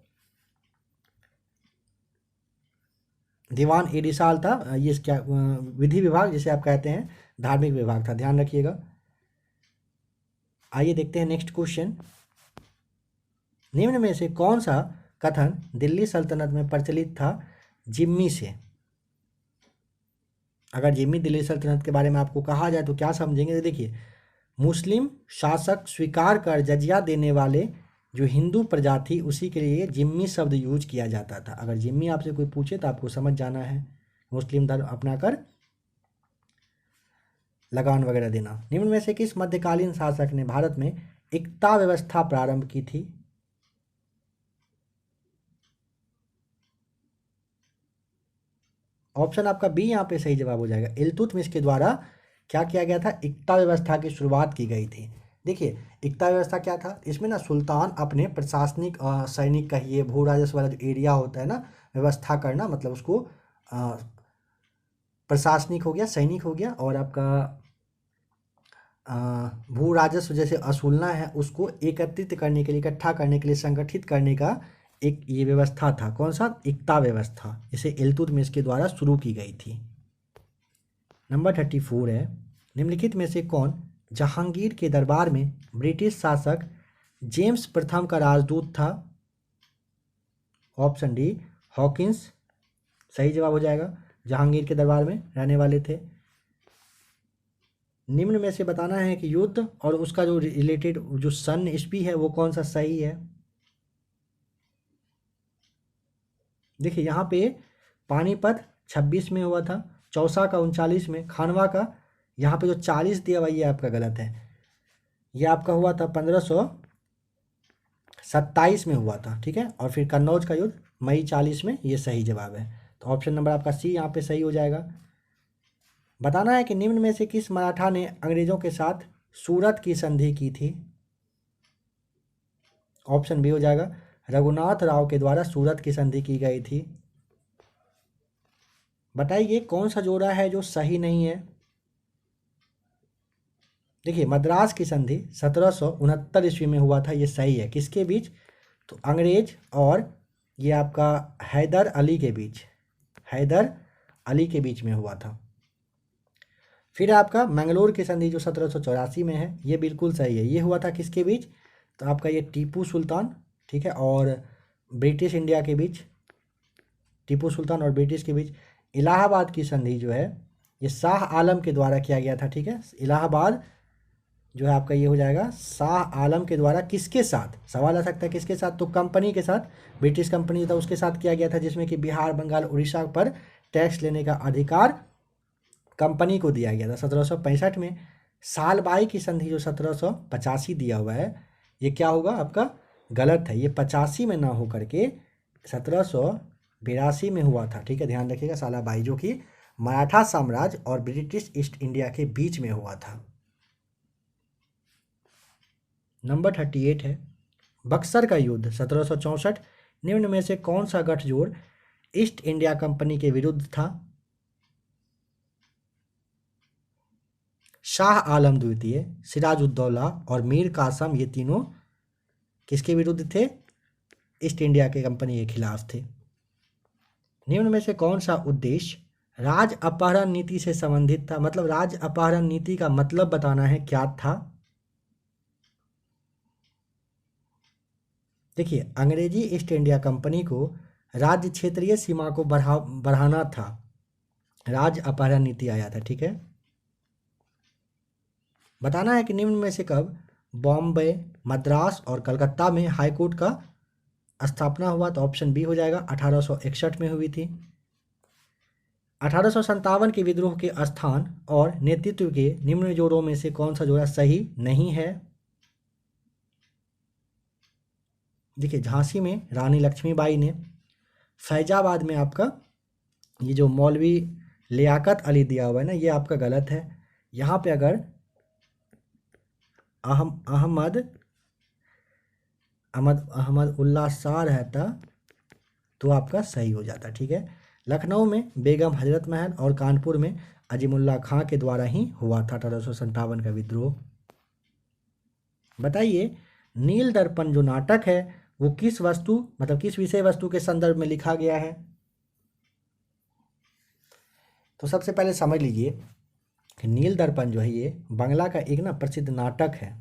दीवान ए रिसाल था, ये क्या विधि विभाग जिसे आप कहते हैं, धार्मिक विभाग था, ध्यान रखिएगा। आइए देखते हैं नेक्स्ट क्वेश्चन। निम्न में से कौन सा कथन दिल्ली सल्तनत में प्रचलित था जिम्मी से। अगर जिम्मी दिल्ली सल्तनत के बारे में आपको कहा जाए तो क्या समझेंगे, तो देखिए, मुस्लिम शासक स्वीकार कर जजिया देने वाले जो हिंदू प्रजा थी उसी के लिए जिम्मी शब्द यूज किया जाता था। अगर जिम्मी आपसे कोई पूछे तो आपको समझ जाना है, मुस्लिम धर्म अपनाकर लगान वगैरह देना। निम्न में से किस मध्यकालीन शासक ने भारत में इक्ता व्यवस्था प्रारंभ की थी। ऑप्शन आपका बी यहाँ पे सही जवाब हो जाएगा। इल्तुतमिश के द्वारा क्या किया गया था, इक्ता व्यवस्था की शुरुआत की गई थी। देखिए, इक्ता व्यवस्था क्या था, इसमें ना सुल्तान अपने प्रशासनिक सैनिक कहिए, भू राजस्व वाला जो एरिया होता है ना, व्यवस्था करना, मतलब उसको प्रशासनिक हो गया, सैनिक हो गया, और आपका भू राजस्व जैसे असूलना है उसको एकत्रित करने के लिए, इकट्ठा करने के लिए, संगठित करने का एक ये व्यवस्था था। कौन सा, इक्ता व्यवस्था, इसे इल्तुतमिश के द्वारा शुरू की गई थी। नंबर 34 है, निम्नलिखित में से कौन जहांगीर के दरबार में ब्रिटिश शासक जेम्स प्रथम का राजदूत था। ऑप्शन डी हॉकिंस सही जवाब हो जाएगा, जहांगीर के दरबार में रहने वाले थे। निम्न में से बताना है कि युद्ध और उसका जो रिलेटेड जो सन ईस्वी है वो कौन सा सही है। देखिए, यहाँ पे पानीपत 26 में हुआ था, चौसा का 39 में, खानवा का यहाँ पे जो 40 दिया हुआ ये आपका गलत है, ये आपका हुआ था 1527 में हुआ था, ठीक है। और फिर कन्नौज का युद्ध मई 40 में, ये सही जवाब है। तो ऑप्शन नंबर आपका सी यहाँ पे सही हो जाएगा। बताना है कि निम्न में से किस मराठा ने अंग्रेजों के साथ सूरत की संधि की थी। ऑप्शन बी हो जाएगा, रघुनाथ राव के द्वारा सूरत की संधि की गई थी। बताइए कौन सा जोड़ा है जो सही नहीं है। देखिए, मद्रास की संधि 1769 ईस्वी में हुआ था, ये सही है। किसके बीच, तो अंग्रेज और ये आपका हैदर अली के बीच, हैदर अली के बीच में हुआ था। फिर आपका मंगलोर की संधि जो 1784 में है, ये बिल्कुल सही है। ये हुआ था किसके बीच, तो आपका ये टीपू सुल्तान, ठीक है, और ब्रिटिश इंडिया के बीच, टीपू सुल्तान और ब्रिटिश के बीच। इलाहाबाद की संधि जो है ये शाह आलम के द्वारा किया गया था, ठीक है। इलाहाबाद जो है आपका ये हो जाएगा शाह आलम के द्वारा। किसके साथ, सवाल आ सकता है किसके साथ, तो कंपनी के साथ, ब्रिटिश कंपनी था उसके साथ किया गया था, जिसमें कि बिहार, बंगाल, उड़ीसा पर टैक्स लेने का अधिकार कंपनी को दिया गया था 1765 में। सालबाई की संधि जो 1785 दिया हुआ है, ये क्या होगा आपका, गलत है। ये 85 में ना हो करके 1782 में हुआ था, ठीक है, ध्यान रखिएगा। सालाबाई जो कि मराठा साम्राज्य और ब्रिटिश ईस्ट इंडिया के बीच में हुआ था। नंबर 38 है, बक्सर का युद्ध 1764 निम्न में से कौन सा गठजोड़ ईस्ट इंडिया कंपनी के विरुद्ध था? शाह आलम द्वितीय, सिराजुद्दौला और मीर कासम, ये तीनों किसके विरुद्ध थे? ईस्ट इंडिया के कंपनी के खिलाफ थे। निम्न में से कौन सा उद्देश्य राज अपहरण नीति से संबंधित था? मतलब राज अपहरण नीति का मतलब बताना है क्या था। देखिए, अंग्रेजी ईस्ट इंडिया कंपनी को राज्य क्षेत्रीय सीमा को बढ़ाना था, राज अपहरण नीति आया था। ठीक है, बताना है कि निम्न में से कब बॉम्बे, मद्रास और कलकत्ता में हाईकोर्ट का स्थापना हुआ? तो ऑप्शन बी हो जाएगा, 1861 में हुई थी। 1857 के विद्रोह के स्थान और नेतृत्व के निम्न जोड़ों में से कौन सा जोड़ा सही नहीं है? देखिए, झांसी में रानी लक्ष्मीबाई ने, फैजाबाद में आपका ये जो मौलवी लियाकत अली दिया हुआ है ना, ये आपका गलत है। यहाँ पे अगर अहमद अहमद उल्लाह शाह रहता तो आपका सही हो जाता। ठीक है, लखनऊ में बेगम हजरत महल और कानपुर में अजीमुल्ला खां के द्वारा ही हुआ था 1857 का विद्रोह। बताइए, नील दर्पण जो नाटक है वो किस वस्तु मतलब किस विषय वस्तु के संदर्भ में लिखा गया है? तो सबसे पहले समझ लीजिए कि नील दर्पण जो है ये बांग्ला का एक ना प्रसिद्ध नाटक है।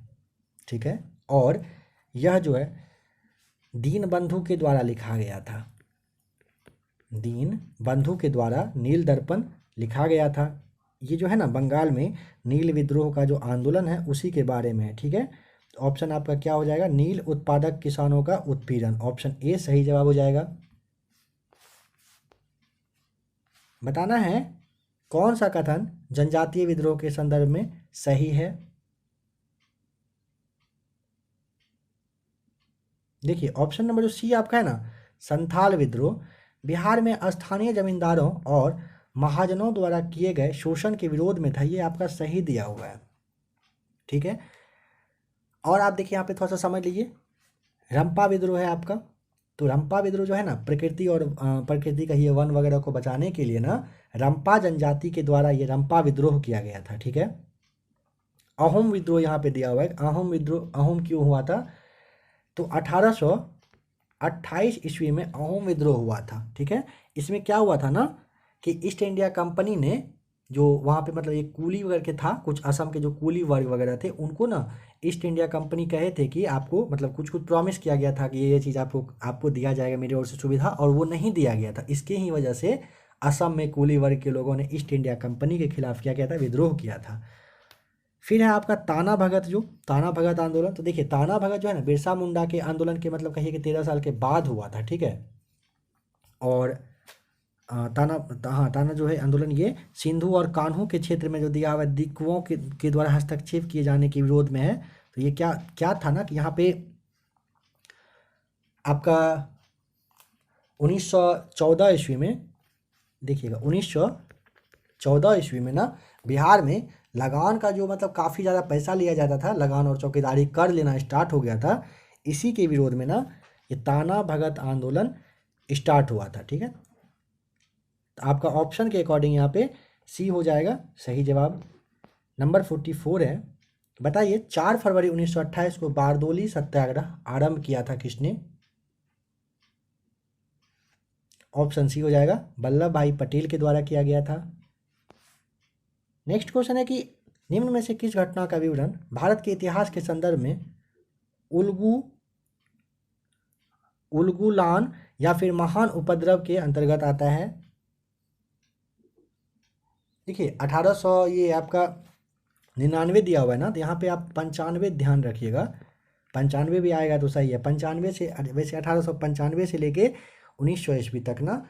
ठीक है, और यह जो है दीन बंधु के द्वारा लिखा गया था। दीन बंधु के द्वारा नील दर्पण लिखा गया था। ये जो है ना बंगाल में नील विद्रोह का जो आंदोलन है उसी के बारे में है। ठीक है, तो ऑप्शन आपका क्या हो जाएगा? नील उत्पादक किसानों का उत्पीड़न, ऑप्शन ए सही जवाब हो जाएगा। बताना है कौन सा कथन जनजातीय विद्रोह के संदर्भ में सही है? देखिए, ऑप्शन नंबर जो सी आपका है ना, संथाल विद्रोह बिहार में स्थानीय जमींदारों और महाजनों द्वारा किए गए शोषण के विरोध में था, ये आपका सही दिया हुआ है। ठीक है, और आप देखिए यहाँ पे थोड़ा सा समझ लीजिए, रंपा विद्रोह है आपका। तो रंपा विद्रोह जो है ना प्रकृति और प्रकृति का ये वन वगैरह को बचाने के लिए ना रंपा जनजाति के द्वारा ये रंपा विद्रोह किया गया था। ठीक है, अहोम विद्रोह यहाँ पे दिया हुआ है। अहोम विद्रोह अहोम क्यों हुआ था? तो 1828 ईस्वी में अहोम विद्रोह हुआ था। ठीक है, इसमें क्या हुआ था ना कि ईस्ट इंडिया कंपनी ने जो वहाँ पे मतलब एक कूली वगैरह के था, कुछ असम के जो कूली वर्ग वगैरह थे उनको ना ईस्ट इंडिया कंपनी कहे थे कि आपको मतलब कुछ कुछ प्रॉमिस किया गया था कि ये चीज़ आपको दिया जाएगा मेरी ओर से सुविधा, और वो नहीं दिया गया था। इसके ही वजह से असम में कूली वर्ग के लोगों ने ईस्ट इंडिया कंपनी के खिलाफ क्या किया था? विद्रोह किया था। फिर है आपका ताना भगत, जो ताना भगत आंदोलन। तो देखिए, ताना भगत जो है ना बिरसा मुंडा के आंदोलन के मतलब कहिए कि 13 साल के बाद हुआ था। ठीक है, और ताना जो है आंदोलन ये सिंधु और कान्हू के क्षेत्र में जो दिया हुआ दिक्कुओं के द्वारा हस्तक्षेप किए जाने के विरोध में है। तो ये क्या क्या था ना कि यहाँ पे आपका 1914 ईस्वी में, देखिएगा 1914 ईस्वी में ना बिहार में लगान का जो मतलब काफ़ी ज़्यादा पैसा लिया जाता था, लगान और चौकीदारी कर लेना स्टार्ट हो गया था। इसी के विरोध में ना ये ताना भगत आंदोलन स्टार्ट हुआ था। ठीक है, तो आपका ऑप्शन के अकॉर्डिंग यहाँ पे सी हो जाएगा सही जवाब। नंबर 44 है, बताइए 4 फरवरी 1928 को बारदोली सत्याग्रह आरंभ किया था किसने? ऑप्शन सी हो जाएगा, वल्लभ भाई पटेल के द्वारा किया गया था। नेक्स्ट क्वेश्चन है कि निम्न में से किस घटना का विवरण भारत के इतिहास के संदर्भ में उलगुलान या फिर महान उपद्रव के अंतर्गत आता है? देखिए 1800 ये आपका 99 दिया हुआ है ना, तो यहाँ पे आप 95 ध्यान रखिएगा, 95 भी आएगा तो सही है। 95 से वैसे 1895 से लेके 1900 ईस्वी तक ना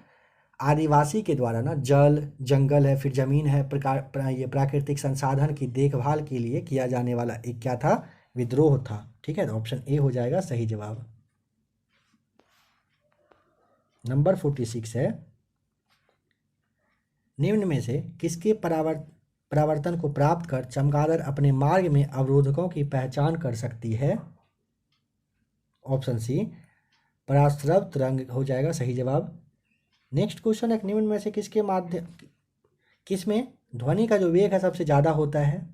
आदिवासी के द्वारा ना जल जंगल है फिर जमीन है ये प्राकृतिक संसाधन की देखभाल के लिए किया जाने वाला एक क्या था? विद्रोह था। ठीक है, तो ऑप्शन ए हो जाएगा सही जवाब। नंबर 46 है, निम्न में से किसके परावर्तन को प्राप्त कर चमगादड़ अपने मार्ग में अवरोधकों की पहचान कर सकती है? ऑप्शन सी पराश्रव तरंग हो जाएगा सही जवाब। नेक्स्ट क्वेश्चन है, निम्न में से किसके माध्यम किसमें ध्वनि का जो वेग है सबसे ज़्यादा होता है?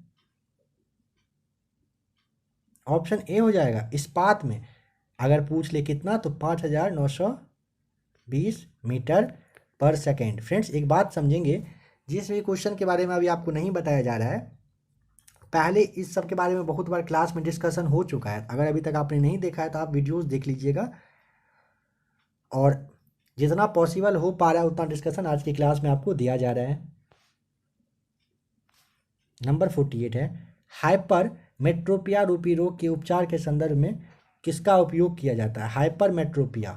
ऑप्शन ए हो जाएगा इस्पात में, अगर पूछ ले कितना तो 5920 मीटर पर सेकेंड। फ्रेंड्स एक बात समझेंगे, जिस भी क्वेश्चन के बारे में अभी आपको नहीं बताया जा रहा है, पहले इस सब के बारे में बहुत बार क्लास में डिस्कशन हो चुका है। अगर अभी तक आपने नहीं देखा है तो आप वीडियोस देख लीजिएगा, और जितना पॉसिबल हो पा रहा है उतना डिस्कशन आज की क्लास में आपको दिया जा रहा है। नंबर 48 है, हाइपर मेट्रोपिया रूपी रोग के उपचार के संदर्भ में किसका उपयोग किया जाता है? हाइपर मेट्रोपिया,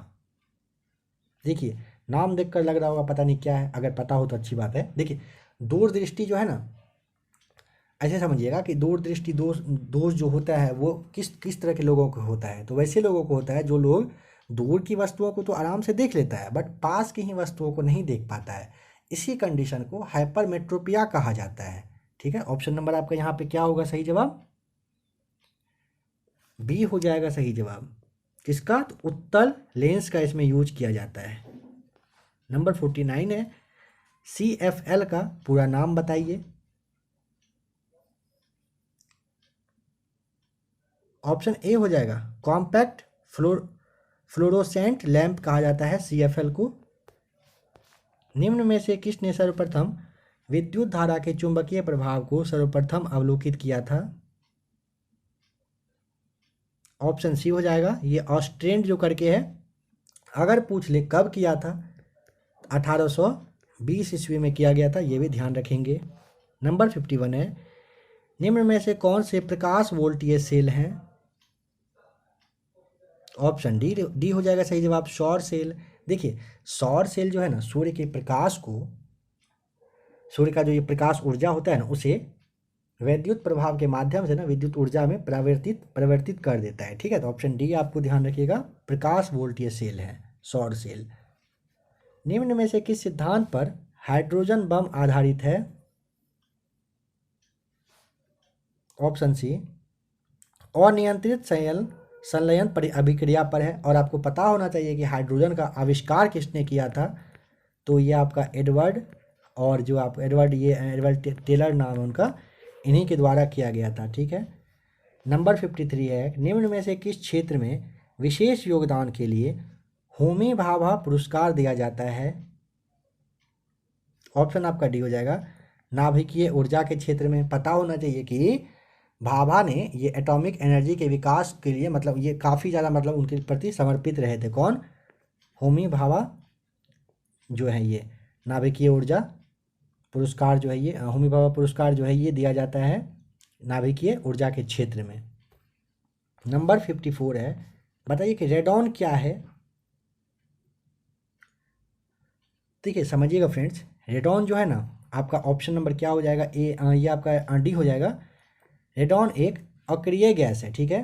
देखिए नाम देखकर लग रहा होगा पता नहीं क्या है, अगर पता हो तो अच्छी बात है। देखिए दूरदृष्टि जो है ना, ऐसे समझिएगा कि दूरदृष्टि दोष दोष जो होता है वो किस किस तरह के लोगों को होता है, तो वैसे लोगों को होता है जो लोग दूर की वस्तुओं को तो आराम से देख लेता है बट पास की ही वस्तुओं को नहीं देख पाता है, इसी कंडीशन को हाइपरमेट्रोपिया कहा जाता है। ठीक है, ऑप्शन नंबर आपका यहाँ पे क्या होगा सही जवाब? बी हो जाएगा सही जवाब। किसका? तो उत्तल लेंस का इसमें यूज किया जाता है। नंबर 49 है, CFL का पूरा नाम बताइए। ऑप्शन ए हो जाएगा कॉम्पैक्ट फ्लोरोसेंट लैंप कहा जाता है CFL को। निम्न में से किसने सर्वप्रथम विद्युत धारा के चुंबकीय प्रभाव को सर्वप्रथम अवलोकित किया था? ऑप्शन सी हो जाएगा ये ऑस्ट्रेंड जो करके है, अगर पूछ ले कब किया था, 1820 ईस्वी में किया गया था, ये भी ध्यान रखेंगे। नंबर 51 है, निम्न में से कौन से प्रकाश वोल्टीय सेल हैं? ऑप्शन डी हो जाएगा सही जवाब, सौर सेल। देखिए सौर सेल जो है ना, सूर्य के प्रकाश को, सूर्य का जो ये प्रकाश ऊर्जा होता है ना, उसे वैद्युत प्रभाव के माध्यम से ना विद्युत ऊर्जा में परिवर्तित कर देता है। ठीक है, तो ऑप्शन डी आपको ध्यान रखिएगा, प्रकाश वोल्टीय सेल है सौर सेल। निम्न में से किस सिद्धांत पर हाइड्रोजन बम आधारित है? ऑप्शन सी अनियंत्रित संलयन अभिक्रिया पर है, और आपको पता होना चाहिए कि हाइड्रोजन का आविष्कार किसने किया था, तो ये आपका एडवर्ड, और जो आप एडवर्ड टेलर नाम है उनका, इन्हीं के द्वारा किया गया था। ठीक है, नंबर 53 है, निम्न में से किस क्षेत्र में विशेष योगदान के लिए होमी भाभा पुरस्कार दिया जाता है? ऑप्शन आपका डी हो जाएगा नाभिकीय ऊर्जा के क्षेत्र में। पता होना चाहिए कि भाभा ने ये एटॉमिक एनर्जी के विकास के लिए, मतलब ये काफ़ी ज़्यादा, मतलब उनके प्रति समर्पित रहे थे। कौन? होमी भाभा जो है, ये नाभिकीय ऊर्जा पुरस्कार जो है, ये होमी भाभा पुरस्कार जो है ये दिया जाता है नाभिकीय ऊर्जा के क्षेत्र में। नंबर 54 है, बताइए कि रेडॉन क्या है? ठीक है, समझिएगा फ्रेंड्स, रेडॉन जो है ना आपका ऑप्शन नंबर क्या हो जाएगा? ए, ये आपका डी हो जाएगा। रेडॉन एक अक्रिय गैस है। ठीक है,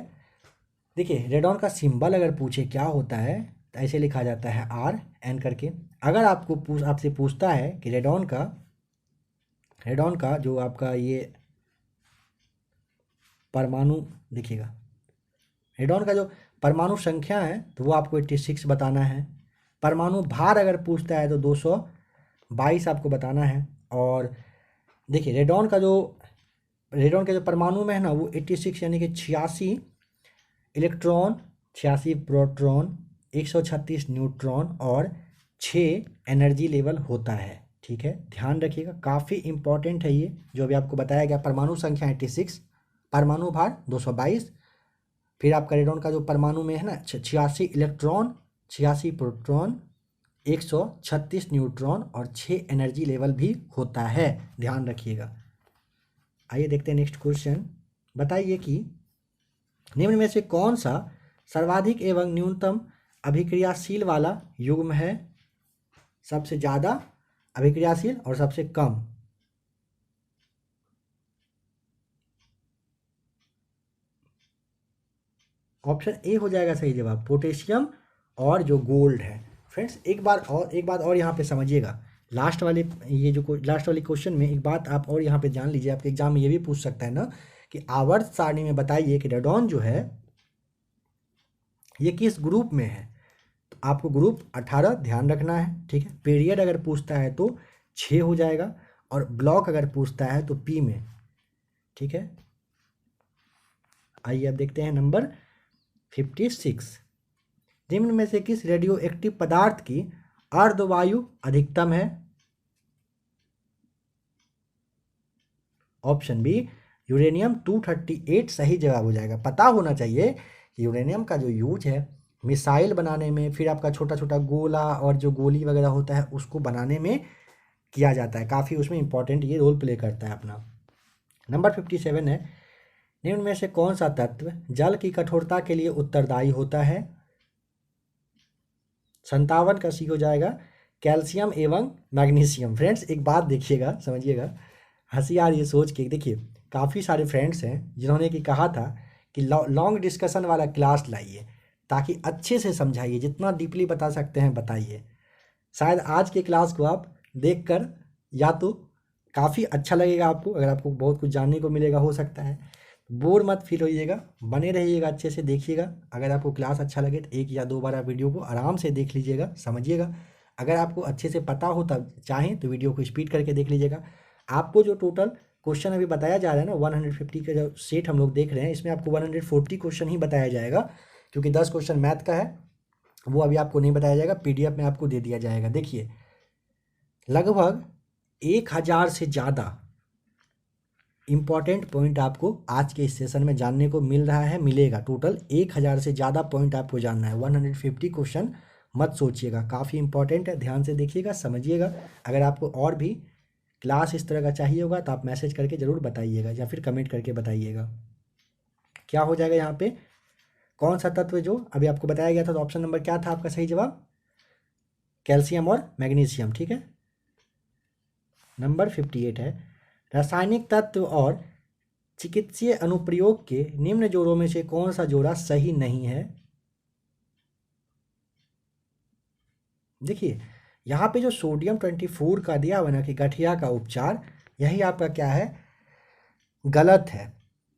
देखिए रेडॉन का सिंबल अगर पूछे क्या होता है तो ऐसे लिखा जाता है RN करके। अगर आपसे पूछता है कि रेडॉन का जो आपका ये परमाणु, देखिएगा रेडॉन का जो परमाणु संख्या है तो वो आपको 86 बताना है। परमाणु भार अगर पूछता है तो 222 आपको बताना है। और देखिए रेडॉन के जो परमाणु में है ना वो 86 यानी कि 86 इलेक्ट्रॉन, 86 प्रोटॉन, 136 न्यूट्रॉन और 6 एनर्जी लेवल होता है। ठीक है, ध्यान रखिएगा, काफ़ी इंपॉर्टेंट है ये जो अभी आपको बताया गया। परमाणु संख्या 86, परमाणु भार 222, फिर आपका रेडॉन का जो परमाणु में है ना 86 इलेक्ट्रॉन, 86 प्रोटॉन, 136 न्यूट्रॉन और 6 एनर्जी लेवल भी होता है, ध्यान रखिएगा। आइए देखते हैं नेक्स्ट क्वेश्चन। बताइए कि निम्न में से कौन सा सर्वाधिक एवं न्यूनतम अभिक्रियाशील वाला युग्म है? सबसे ज़्यादा अभिक्रियाशील और सबसे कम। ऑप्शन ए हो जाएगा सही जवाब, पोटेशियम और जो गोल्ड है। फ्रेंड्स एक बात और यहाँ पे समझिएगा, लास्ट वाली क्वेश्चन में एक बात आप और यहाँ पे जान लीजिए, आपके एग्जाम में ये भी पूछ सकता है ना कि आवर्त सारणी में बताइए कि रेडॉन जो है ये किस ग्रुप में है, तो आपको ग्रुप 18 ध्यान रखना है, ठीक है। पीरियड अगर पूछता है तो 6 हो जाएगा, और ब्लॉक अगर पूछता है तो पी में, ठीक है। आइए अब देखते हैं नंबर 56। निम्न में से किस रेडियो एक्टिव पदार्थ की अर्धवायु अधिकतम है? ऑप्शन बी यूरेनियम 238 सही जवाब हो जाएगा। पता होना चाहिए कि यूरेनियम का जो यूज है मिसाइल बनाने में, फिर आपका छोटा छोटा गोला और जो गोली वगैरह होता है उसको बनाने में किया जाता है, काफ़ी उसमें इंपॉर्टेंट ये रोल प्ले करता है अपना। नंबर 57 है, निम्न में से कौन सा तत्व जल की कठोरता के लिए उत्तरदायी होता है? 57 का सी हो जाएगा कैल्शियम एवं मैग्नीशियम। फ्रेंड्स एक बात देखिएगा, समझिएगा, हंसी आ रही है सोच के। देखिए काफ़ी सारे फ्रेंड्स हैं जिन्होंने कि कहा था कि लॉन्ग डिस्कशन वाला क्लास लाइए ताकि अच्छे से समझाइए, जितना डीपली बता सकते हैं बताइए। शायद आज के क्लास को आप देखकर या तो काफ़ी अच्छा लगेगा आपको, अगर आपको बहुत कुछ जानने को मिलेगा हो सकता है, बोर मत फील होइएगा, बने रहिएगा, अच्छे से देखिएगा। अगर आपको क्लास अच्छा लगे तो 1 या 2 बार आप वीडियो को आराम से देख लीजिएगा, समझिएगा। अगर आपको अच्छे से पता हो तब चाहें तो वीडियो को स्पीड करके देख लीजिएगा। आपको जो टोटल क्वेश्चन अभी बताया जा रहा है ना, 150 का जो सेट हम लोग देख रहे हैं, इसमें आपको 140 क्वेश्चन ही बताया जाएगा, क्योंकि 10 क्वेश्चन मैथ का है, वो अभी आपको नहीं बताया जाएगा, पीडीएफ में आपको दे दिया जाएगा। देखिए लगभग 1000 से ज़्यादा इंपॉर्टेंट पॉइंट आपको आज के इस सेशन में जानने को मिल रहा है, मिलेगा। टोटल 1000 से ज़्यादा पॉइंट आपको जानना है, 150 क्वेश्चन मत सोचिएगा, काफ़ी इंपॉर्टेंट है, ध्यान से देखिएगा, समझिएगा। अगर आपको और भी क्लास इस तरह का चाहिए होगा तो आप मैसेज करके ज़रूर बताइएगा या फिर कमेंट करके बताइएगा। क्या हो जाएगा यहाँ पे, कौन सा तत्व जो अभी आपको बताया गया था, तो ऑप्शन नंबर क्या था आपका सही जवाब? कैल्शियम और मैग्नीशियम, ठीक है। नंबर 58 है, रासायनिक तत्व और चिकित्सीय अनुप्रयोग के निम्न जोड़ों में से कौन सा जोड़ा सही नहीं है? देखिए यहाँ पे जो सोडियम 24 का दिया हुआ ना कि गठिया का उपचार, यही आपका क्या है, गलत है।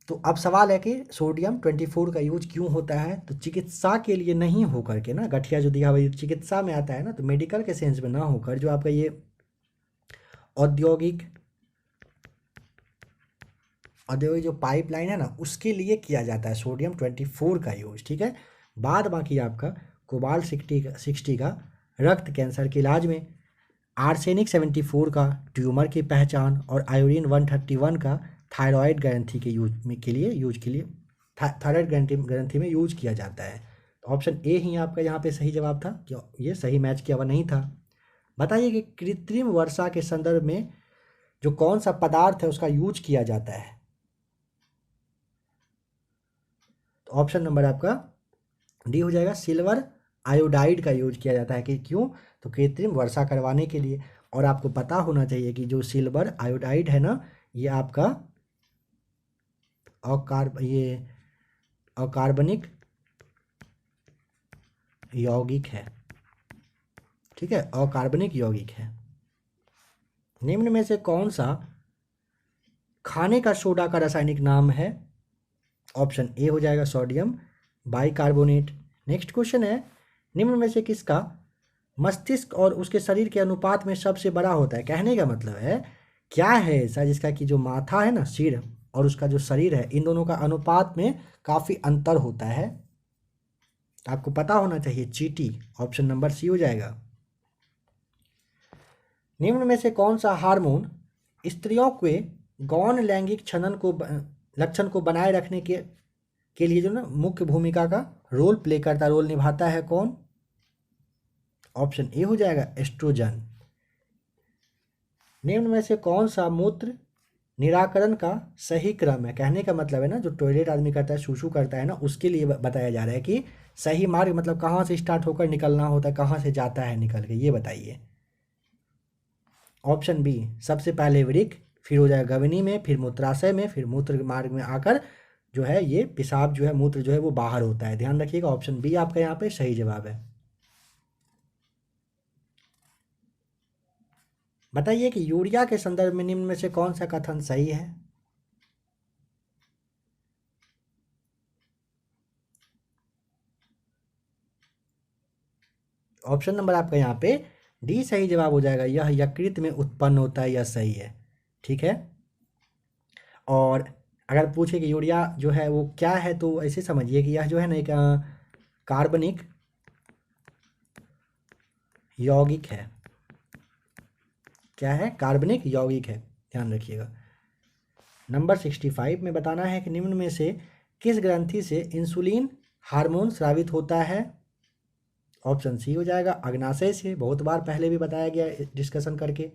तो अब सवाल है कि सोडियम 24 का यूज क्यों होता है, तो चिकित्सा के लिए नहीं होकर के ना, गठिया जो दिया हुआ है चिकित्सा में आता है ना, तो मेडिकल के सेंस में ना होकर जो आपका ये औद्योगिक औद्योगिक जो पाइपलाइन है ना उसके लिए किया जाता है सोडियम 24 का यूज, ठीक है। बाद बाकी आपका कोबाल्ट 60 का रक्त कैंसर के इलाज में, आर्सेनिक 74 का ट्यूमर की पहचान, और आयोडीन 131 का थायराइड ग्रंथि के यूज के लिए थायराइड ग्रंथि में यूज किया जाता है। तो ऑप्शन ए ही आपका यहाँ पे सही जवाब था, कि ये सही मैच किया हुआ नहीं था। बताइए कि कृत्रिम वर्षा के संदर्भ में जो कौन सा पदार्थ है उसका यूज किया जाता है? तो ऑप्शन नंबर आपका डी हो जाएगा, सिल्वर आयोडाइड का यूज किया जाता है। कि क्यों, तो कृत्रिम वर्षा करवाने के लिए। और आपको पता होना चाहिए कि जो सिल्वर आयोडाइड है ना, ये आपका अकार्बनिक यौगिक है, ठीक है, अकार्बनिक यौगिक है। निम्न में से कौन सा खाने का सोडा का रासायनिक नाम है? ऑप्शन ए हो जाएगा सोडियम बाइकार्बोनेट। नेक्स्ट क्वेश्चन है, निम्न में से किसका मस्तिष्क और उसके शरीर के अनुपात में सबसे बड़ा होता है? कहने का मतलब है क्या है ऐसा जिसका कि जो माथा है ना, सिर, और उसका जो शरीर है, इन दोनों का अनुपात में काफ़ी अंतर होता है। आपको पता होना चाहिए, चीटी। ऑप्शन नंबर सी हो जाएगा। निम्न में से कौन सा हार्मोन स्त्रियों के गौण लैंगिक लक्षण को बनाए रखने के लिए जो ना मुख्य भूमिका का रोल प्ले करता, रोल निभाता है? कौन? ऑप्शन ए हो जाएगा एस्ट्रोजन। निम्न में से कौन सा मूत्र निराकरण का सही क्रम है? कहने का मतलब है ना, जो टॉयलेट आदमी करता है, शूशू करता है ना, उसके लिए बताया जा रहा है कि सही मार्ग मतलब कहाँ से स्टार्ट होकर निकलना होता है, कहाँ से जाता है निकल के, ये बताइए। ऑप्शन बी सबसे पहले वृक्क, फिर हो जाएगा गवनी में, फिर मूत्राशय में, फिर मूत्र मार्ग में आकर जो है ये पेशाब जो है, मूत्र जो है वो बाहर होता है। ध्यान रखिएगा, ऑप्शन बी आपका यहाँ पे सही जवाब है। बताइए कि यूरिया के संदर्भ में निम्न में से कौन सा कथन सही है? ऑप्शन नंबर आपका यहाँ पे डी सही जवाब हो जाएगा। यह यकृत में उत्पन्न होता है, यह सही है। ठीक है। और अगर पूछे कि यूरिया जो है वो क्या है, तो ऐसे समझिए कि यह जो है ना एक कार्बनिक यौगिक है। क्या है? कार्बनिक यौगिक है, ध्यान रखिएगा। नंबर 65 में बताना है कि निम्न में से किस ग्रंथि से इंसुलिन हार्मोन स्रावित होता है। ऑप्शन सी हो जाएगा अग्नाशय से, बहुत बार पहले भी बताया गया डिस्कशन करके।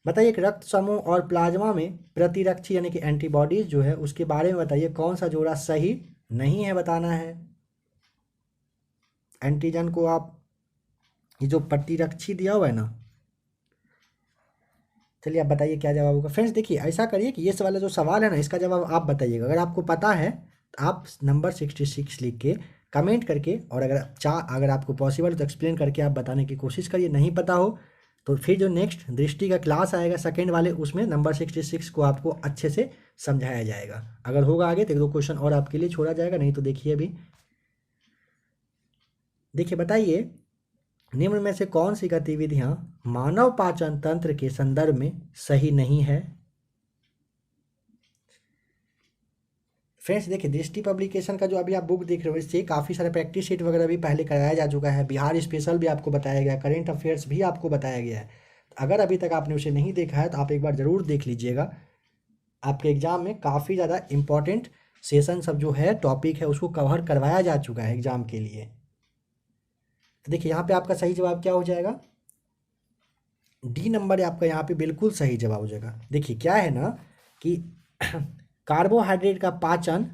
बताइए कि रक्त समूह और प्लाज्मा में प्रतिरक्षी यानी कि एंटीबॉडीज जो है उसके बारे में बताइए कौन सा जोड़ा सही नहीं है, बताना है। एंटीजन को आप ये जो प्रतिरक्षी दिया हुआ है ना, चलिए आप बताइए क्या जवाब होगा। फ्रेंड्स देखिए ऐसा करिए कि ये वाला जो सवाल है ना, इसका जवाब आप बताइएगा। अगर आपको पता है तो आप नंबर 66 लिख के कमेंट करके, और अगर आपको पॉसिबल तो एक्सप्लेन करके आप बताने की कोशिश करिए। नहीं पता हो तो फिर जो नेक्स्ट दृष्टि का क्लास आएगा सेकंड वाले, उसमें नंबर 66 को आपको अच्छे से समझाया जाएगा। अगर होगा आगे तो 1-2 क्वेश्चन और आपके लिए छोड़ा जाएगा, नहीं तो देखिए अभी देखिए बताइए निम्न में से कौन सी गतिविधियां मानव पाचन तंत्र के संदर्भ में सही नहीं है। फ्रेंड्स देखिए दृष्टि पब्लिकेशन का जो अभी आप बुक देख रहे हो, इससे काफ़ी सारे प्रैक्टिस शीट वगैरह भी पहले कराया जा चुका है। बिहार स्पेशल भी आपको बताया गया है, करेंट अफेयर्स भी आपको बताया गया है। अगर अभी तक आपने उसे नहीं देखा है तो आप एक बार ज़रूर देख लीजिएगा। आपके एग्जाम में काफ़ी ज़्यादा इंपॉर्टेंट सेशन सब जो है टॉपिक है उसको कवर करवाया जा चुका है एग्जाम के लिए। तो देखिए यहाँ पे आपका सही जवाब क्या हो जाएगा, डी नंबर आपका यहाँ पे बिल्कुल सही जवाब हो जाएगा। देखिए क्या है ना कि कार्बोहाइड्रेट का पाचन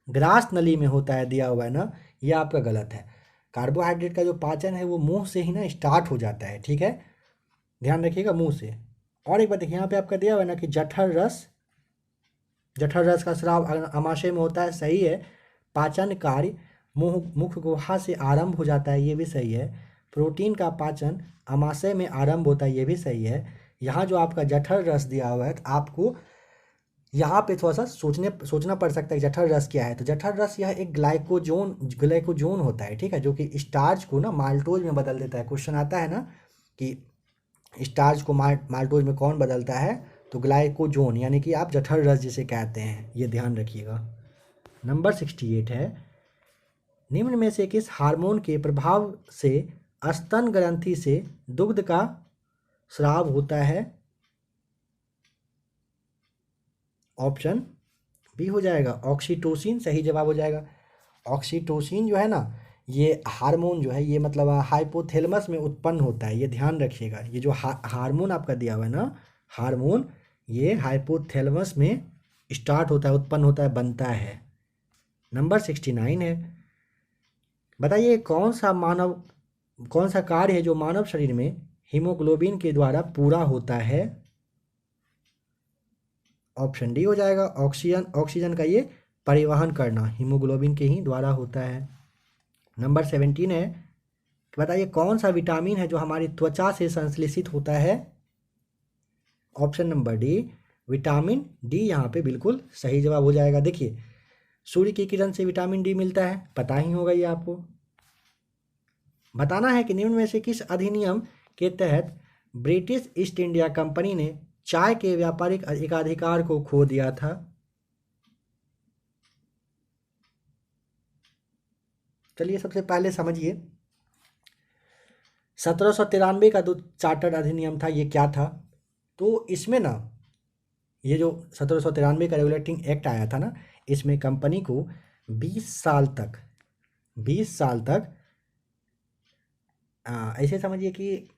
ग्रास नली में होता है, दिया हुआ है ना, यह आपका गलत है। कार्बोहाइड्रेट का जो पाचन है वो मुंह से ही ना स्टार्ट हो जाता है। ठीक है, ध्यान रखिएगा मुंह से। और एक बात देखिए यहाँ पे आपका दिया हुआ है ना कि जठर रस का स्राव आमाशय में होता है, सही है। पाचन कार्य मुख गुहा से आरंभ हो जाता है, ये भी सही है। प्रोटीन का पाचन आमाशय में आरंभ होता है, ये भी सही है। यहाँ जो आपका जठर रस दिया हुआ है तो आपको यहाँ पे थोड़ा सा सोचना पड़ सकता है जठर रस क्या है। तो जठर रस यह एक ग्लाइकोजोन होता है, ठीक है, जो कि स्टार्च को ना माल्टोज में बदल देता है। क्वेश्चन आता है ना कि स्टार्च को माल्टोज में कौन बदलता है, तो ग्लाइकोजोन, यानी कि आप जठर रस जिसे कहते हैं, ये ध्यान रखिएगा। नंबर 68 है निम्न में से किस हार्मोन के प्रभाव से स्तन ग्रंथि से दुग्ध का स्राव होता है। ऑप्शन बी हो जाएगा ऑक्सीटोसिन, सही जवाब हो जाएगा। ऑक्सीटोसिन जो है ना, ये हार्मोन जो है ये मतलब हाइपोथैलेमस में उत्पन्न होता है, ये ध्यान रखिएगा। ये जो हार्मोन आपका दिया हुआ है ना, हार्मोन ये हाइपोथैलेमस में स्टार्ट होता है, उत्पन्न होता है, बनता है। नंबर 69 है बताइए कौन सा कार्य है जो मानव शरीर में हीमोग्लोबिन के द्वारा पूरा होता है। ऑप्शन डी हो जाएगा ऑक्सीजन का ये परिवहन करना हीमोग्लोबिन के ही द्वारा होता है। नंबर 17 है बताइए कौन सा विटामिन है जो हमारी त्वचा से संश्लेषित होता है। Option number D vitamin D यहाँ पे बिल्कुल सही जवाब हो जाएगा। देखिए सूर्य की किरण से विटामिन डी मिलता है, पता ही होगा ये आपको। बताना है कि निम्न में से किस अधिनियम के तहत ब्रिटिश ईस्ट इंडिया कंपनी ने चाय के व्यापारिक एकाधिकार को खो दिया था। चलिए सबसे पहले समझिए 1793 का जो चार्टर्ड अधिनियम था ये क्या था। तो इसमें ना ये जो 1793 का रेगुलेटिंग एक्ट आया था ना, इसमें कंपनी को 20 साल तक ऐसे समझिए कि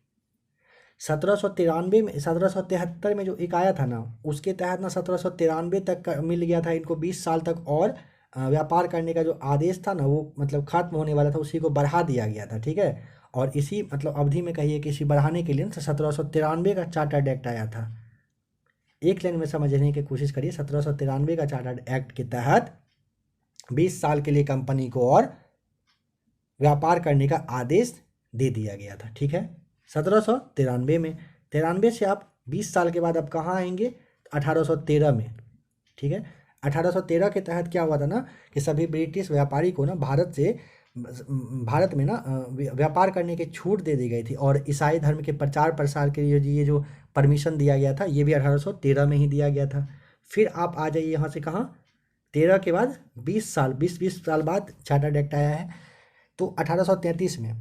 1793 में 1773 में जो एक आया था ना, उसके तहत ना 1793 तक का मिल गया था इनको 20 साल तक, और व्यापार करने का जो आदेश था ना वो मतलब खत्म होने वाला था, उसी को बढ़ा दिया गया था। ठीक है, और इसी मतलब अवधि में कहिए कि इसी बढ़ाने के लिए 1793 का चार्टर्ड एक्ट आया था। एक लाइन में समझने की कोशिश करिए, 1793 का चार्टर्ड एक्ट के तहत 20 साल के लिए कंपनी को और व्यापार करने का आदेश दे दिया गया था। ठीक है, 1793 में। 93 से आप 20 साल के बाद अब कहाँ आएंगे, 1813 में। ठीक है, 1813 के तहत क्या हुआ था ना कि सभी ब्रिटिश व्यापारी को ना भारत से भारत में ना व्यापार करने की छूट दे दी गई थी, और ईसाई धर्म के प्रचार प्रसार के लिए ये जो परमिशन दिया गया था ये भी 1813 में ही दिया गया था। फिर आप आ जाइए यहाँ से कहाँ, 13 के बाद 20 साल बाद चार्टर्ड एक्ट आया है। तो 1833 में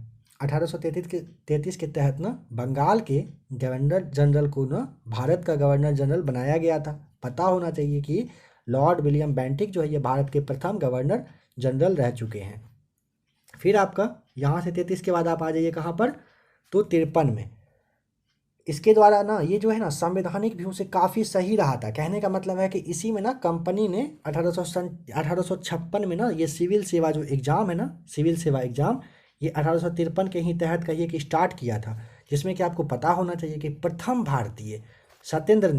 1833 के तहत ना बंगाल के गवर्नर जनरल को ना भारत का गवर्नर जनरल बनाया गया था। पता होना चाहिए कि लॉर्ड विलियम बेंटिक जो है ये भारत के प्रथम गवर्नर जनरल रह चुके हैं। फिर आपका यहाँ से 33 के बाद आप आ जाइए कहाँ पर, तो 53 में। इसके द्वारा ना ये जो है ना संवैधानिक व्यू से काफ़ी सही रहा था। कहने का मतलब है कि इसी में ना कंपनी ने 1856 में ना ये सिविल सेवा जो एग्ज़ाम है ना, सिविल सेवा एग्ज़ाम, ये 1853 के ही तहत कहिए कि स्टार्ट किया था। जिसमें कि आपको पता होना चाहिए कि प्रथम भारतीय सत्येंद्र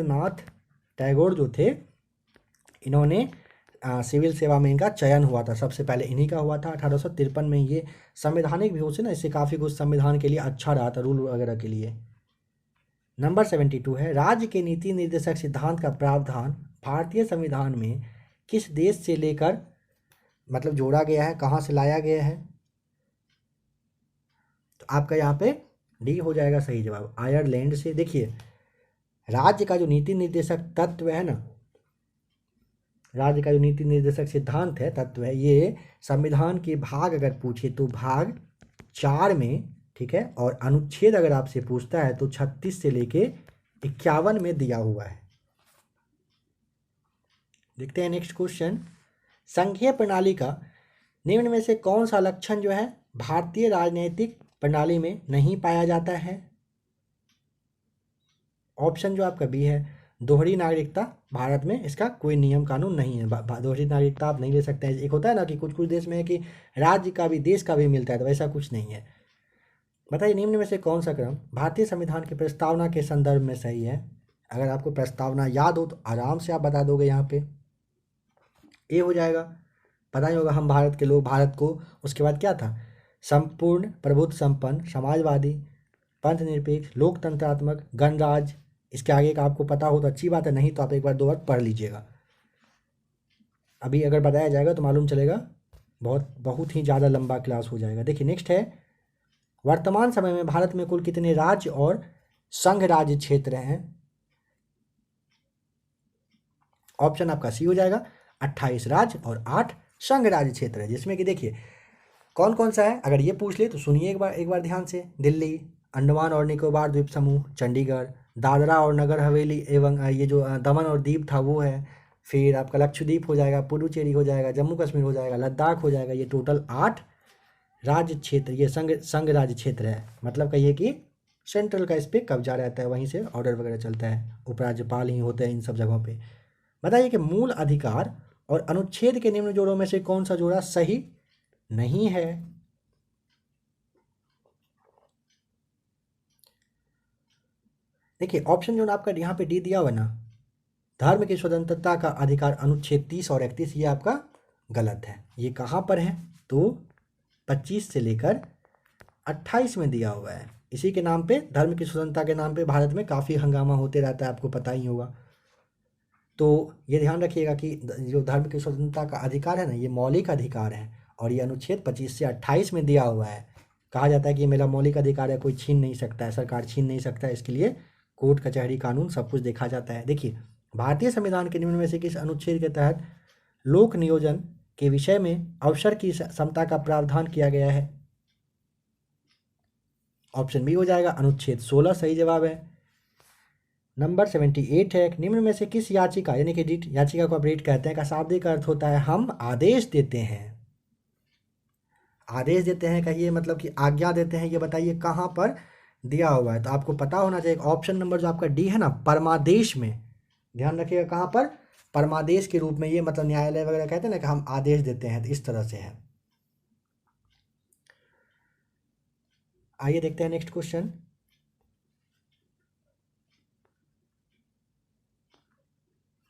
नाथ टैगोर जो थे, इन्होंने सिविल सेवा में इनका चयन हुआ था, सबसे पहले इन्हीं का हुआ था 1853 में। ये संवैधानिक व्यू से ना इससे काफ़ी कुछ संविधान के लिए अच्छा रहा था, रूल वगैरह के लिए। नंबर 72 है, राज्य के नीति निर्देशक सिद्धांत का प्रावधान भारतीय संविधान में किस देश से लेकर मतलब जोड़ा गया है, कहाँ से लाया गया है? तो आपका यहाँ पे डी हो जाएगा सही जवाब, आयरलैंड से। देखिए राज्य का जो नीति निर्देशक तत्व है ना, राज्य का जो नीति निर्देशक सिद्धांत है, तत्व है, ये संविधान के भाग अगर पूछे तो भाग 4 में, ठीक है, और अनुच्छेद अगर आपसे पूछता है तो 36 से लेके 51 में दिया हुआ है। देखते हैं नेक्स्ट क्वेश्चन, संघीय प्रणाली का निम्न में से कौन सा लक्षण जो है भारतीय राजनीतिक प्रणाली में नहीं पाया जाता है? ऑप्शन जो आपका बी है, दोहरी नागरिकता। भारत में इसका कोई नियम कानून नहीं है, दोहरी नागरिकता आप नहीं ले सकते हैं। एक होता है ना कि कुछ कुछ देश में है कि राज्य का भी देश का भी मिलता है, तो वैसा कुछ नहीं है। बताइए निम्न में से कौन सा क्रम भारतीय संविधान की प्रस्तावना के संदर्भ में सही है? अगर आपको प्रस्तावना याद हो तो आराम से आप बता दोगे यहाँ पे। ए हो जाएगा, पता ही होगा हम भारत के लोग, भारत को उसके बाद क्या था, संपूर्ण प्रभुत्व संपन्न समाजवादी पंथ निरपेक्ष लोकतंत्रात्मक गणराज। इसके आगे का आपको पता हो तो अच्छी बात है, नहीं तो आप एक बार दो बार पढ़ लीजिएगा। अभी अगर बताया जाएगा तो मालूम चलेगा, बहुत ही ज़्यादा लंबा क्लास हो जाएगा। देखिए नेक्स्ट है, वर्तमान समय में भारत में कुल कितने राज्य और संघ राज्य क्षेत्र हैं? ऑप्शन आपका सी हो जाएगा, 28 राज्य और 8 संघ राज्य क्षेत्र है। जिसमें कि देखिए कौन कौन सा है, अगर ये पूछ ले तो सुनिए एक बार ध्यान से। दिल्ली, अंडमान और निकोबार द्वीप समूह, चंडीगढ़, दादरा और नगर हवेली एवं ये जो दमन और दीव था वो है। फिर आपका लक्षद्वीप हो जाएगा, पुडुचेरी हो जाएगा, जम्मू कश्मीर हो जाएगा, लद्दाख हो जाएगा। ये टोटल 8 राज्य क्षेत्र, ये संघ राज्य क्षेत्र है। मतलब कहिए कि सेंट्रल का इस पर कब्जा रहता है, वहीं से ऑर्डर वगैरह चलता है, उपराज्यपाल ही होते हैं इन सब जगहों पे। बताइए कि मूल अधिकार और अनुच्छेद के निम्न जोड़ों में से कौन सा जोड़ा सही नहीं है? देखिए ऑप्शन जो आपका यहाँ पे डी दिया हुआ ना, धर्म की स्वतंत्रता का अधिकार अनुच्छेद 30 और 31, ये आपका गलत है। ये कहाँ पर है, तो 25 से लेकर 28 में दिया हुआ है। इसी के नाम पे, धर्म की स्वतंत्रता के नाम पे भारत में काफ़ी हंगामा होते रहता है, आपको पता ही होगा। तो ये ध्यान रखिएगा कि जो धर्म की स्वतंत्रता का अधिकार है ना, ये मौलिक अधिकार है, और ये अनुच्छेद 25 से 28 में दिया हुआ है। कहा जाता है कि ये मेरा मौलिक अधिकार है, कोई छीन नहीं सकता है, सरकार छीन नहीं सकता है। इसके लिए कोर्ट कचहरी कानून सब कुछ देखा जाता है। देखिए भारतीय संविधान के निम्न में से किस अनुच्छेद के तहत लोक नियोजन के विषय में अवसर की समता का प्रावधान किया गया है? ऑप्शन बी हो जाएगा, अनुच्छेद 16 सही जवाब है। नंबर 78 है, निम्न में से किस याचिका यानी कि रिट याचिका को आप रिट कहते हैं का शाब्दिक अर्थ होता है हम आदेश देते हैं? आदेश देते हैं कहिए, मतलब कि आज्ञा देते हैं, ये बताइए कहाँ पर दिया हुआ है? तो आपको पता होना चाहिए, ऑप्शन नंबर जो आपका डी है ना, परमादेश में। ध्यान रखिएगा कहाँ पर, परमादेश के रूप में। ये मतलब न्यायालय वगैरह कहते हैं ना कि हम आदेश देते हैं, तो इस तरह से है। आइए देखते हैं नेक्स्ट क्वेश्चन,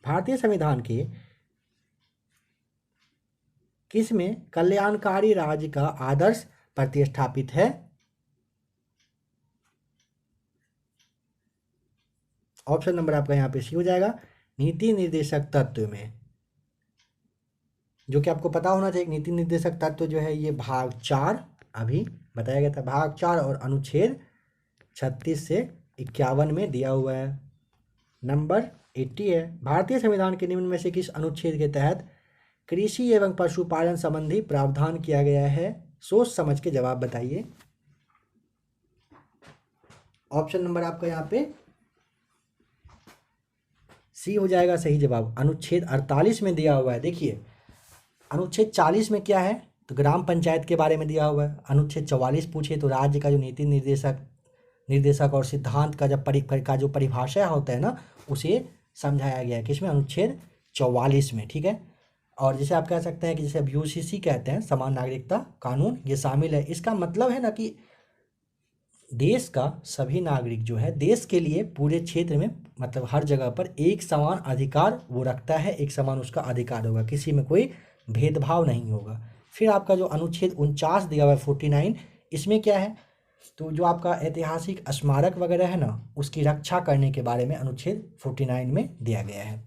भारतीय संविधान के किस में कल्याणकारी राज्य का आदर्श प्रतिष्ठापित है? ऑप्शन नंबर आपका यहाँ पे सी हो जाएगा, नीति निर्देशक तत्व में। जो कि आपको पता होना चाहिए। नीति निर्देशक तत्व जो है ये भाग 4 अभी बताया गया था, भाग 4 और अनुच्छेद 36 से 51 में दिया हुआ है। नंबर 80 है, भारतीय संविधान के निम्न में से किस अनुच्छेद के तहत कृषि एवं पशुपालन संबंधी प्रावधान किया गया है? सोच समझ के जवाब बताइए। ऑप्शन नंबर आपका यहाँ पे सी हो जाएगा सही जवाब। अनुच्छेद 48 में दिया हुआ है। देखिए अनुच्छेद 40 में क्या है, तो ग्राम पंचायत के बारे में दिया हुआ है। अनुच्छेद 44 पूछे तो राज्य का जो नीति निर्देशक और सिद्धांत का जो परिभाषा होता है ना, उसे समझाया गया है किसमें, अनुच्छेद 44 में। ठीक है, और जैसे आप कह सकते हैं कि जैसे अब यूसीसी कहते हैं, समान नागरिकता कानून, ये शामिल है। इसका मतलब है ना कि देश का सभी नागरिक जो है देश के लिए पूरे क्षेत्र में मतलब हर जगह पर एक समान अधिकार वो रखता है, एक समान उसका अधिकार होगा, किसी में कोई भेदभाव नहीं होगा। फिर आपका जो अनुच्छेद 49 दिया हुआ है 49, इसमें क्या है, तो जो आपका ऐतिहासिक स्मारक वगैरह है ना, उसकी रक्षा करने के बारे में अनुच्छेद 49 में दिया गया है।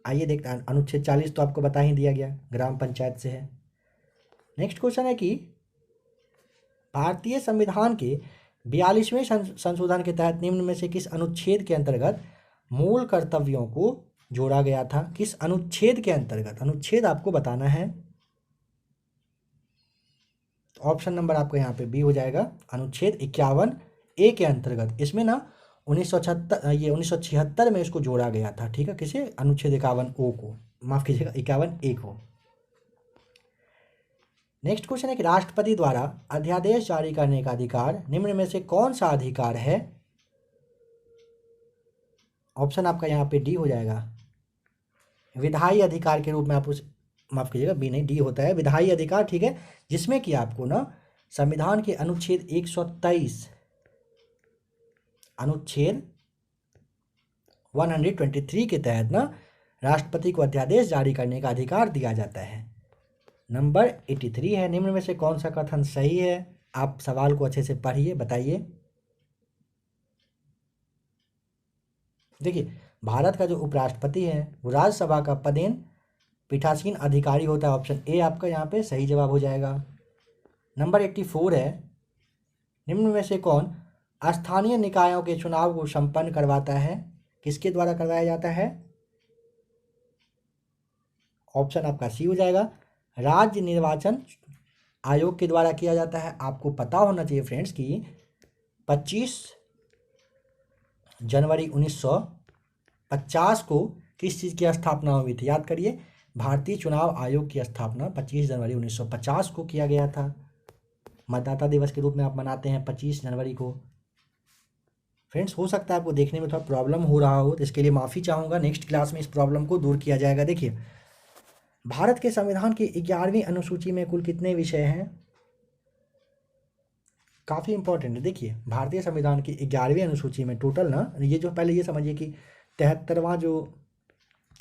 आइए देखते हैं, अनुच्छेद 40 तो आपको बता ही दिया गया, ग्राम पंचायत से है। नेक्स्ट क्वेश्चन है कि भारतीय संविधान के 42वें संशोधन के तहत निम्न में से किस अनुच्छेद के अंतर्गत मूल कर्तव्यों को जोड़ा गया था? किस अनुच्छेद के अंतर्गत, अनुच्छेद आपको बताना है। ऑप्शन नंबर आपका यहाँ पे बी हो जाएगा, अनुच्छेद 51 ए के अंतर्गत। इसमें ना 1976 में इसको जोड़ा गया था। ठीक है, किसे, अनुच्छेद 51 ओ को, माफ कीजिएगा 51 ए को। नेक्स्ट क्वेश्चन है कि राष्ट्रपति द्वारा अध्यादेश जारी करने का अधिकार निम्न में से कौन सा अधिकार है? ऑप्शन आपका यहाँ पे डी हो जाएगा, विधायी अधिकार के रूप में आप उस, माफ कीजिएगा बी नहीं, डी होता है विधायी अधिकार। ठीक है, जिसमें कि आपको ना संविधान के अनुच्छेद 123 अनुच्छेद 123 के तहत ना राष्ट्रपति को अध्यादेश जारी करने का अधिकार दिया जाता है। नंबर 83 है, निम्न में से कौन सा कथन सही है? आप सवाल को अच्छे से पढ़िए, बताइए। देखिए भारत का जो उपराष्ट्रपति है वो राज्यसभा का पदेन पीठासीन अधिकारी होता है। ऑप्शन ए आपका यहाँ पे सही जवाब हो जाएगा। नंबर 84 है, निम्न में से कौन स्थानीय निकायों के चुनाव को संपन्न करवाता है? किसके द्वारा करवाया जाता है? ऑप्शन आपका सी हो जाएगा, राज्य निर्वाचन आयोग के द्वारा किया जाता है। आपको पता होना चाहिए फ्रेंड्स कि 25 जनवरी 1950 को किस चीज़ की स्थापना हुई थी? याद करिए, भारतीय चुनाव आयोग की स्थापना 25 जनवरी 1950 को किया गया था। मतदाता दिवस के रूप में आप मनाते हैं 25 जनवरी को। फ्रेंड्स हो सकता है आपको देखने में थोड़ा प्रॉब्लम हो रहा हो, तो इसके लिए माफ़ी चाहूँगा। नेक्स्ट क्लास में इस प्रॉब्लम को दूर किया जाएगा। देखिए भारत के संविधान की 11वीं अनुसूची में कुल कितने विषय हैं? काफ़ी इंपॉर्टेंट है। देखिए भारतीय संविधान की 11वीं अनुसूची में टोटल ना, ये जो पहले ये समझिए कि 73वां जो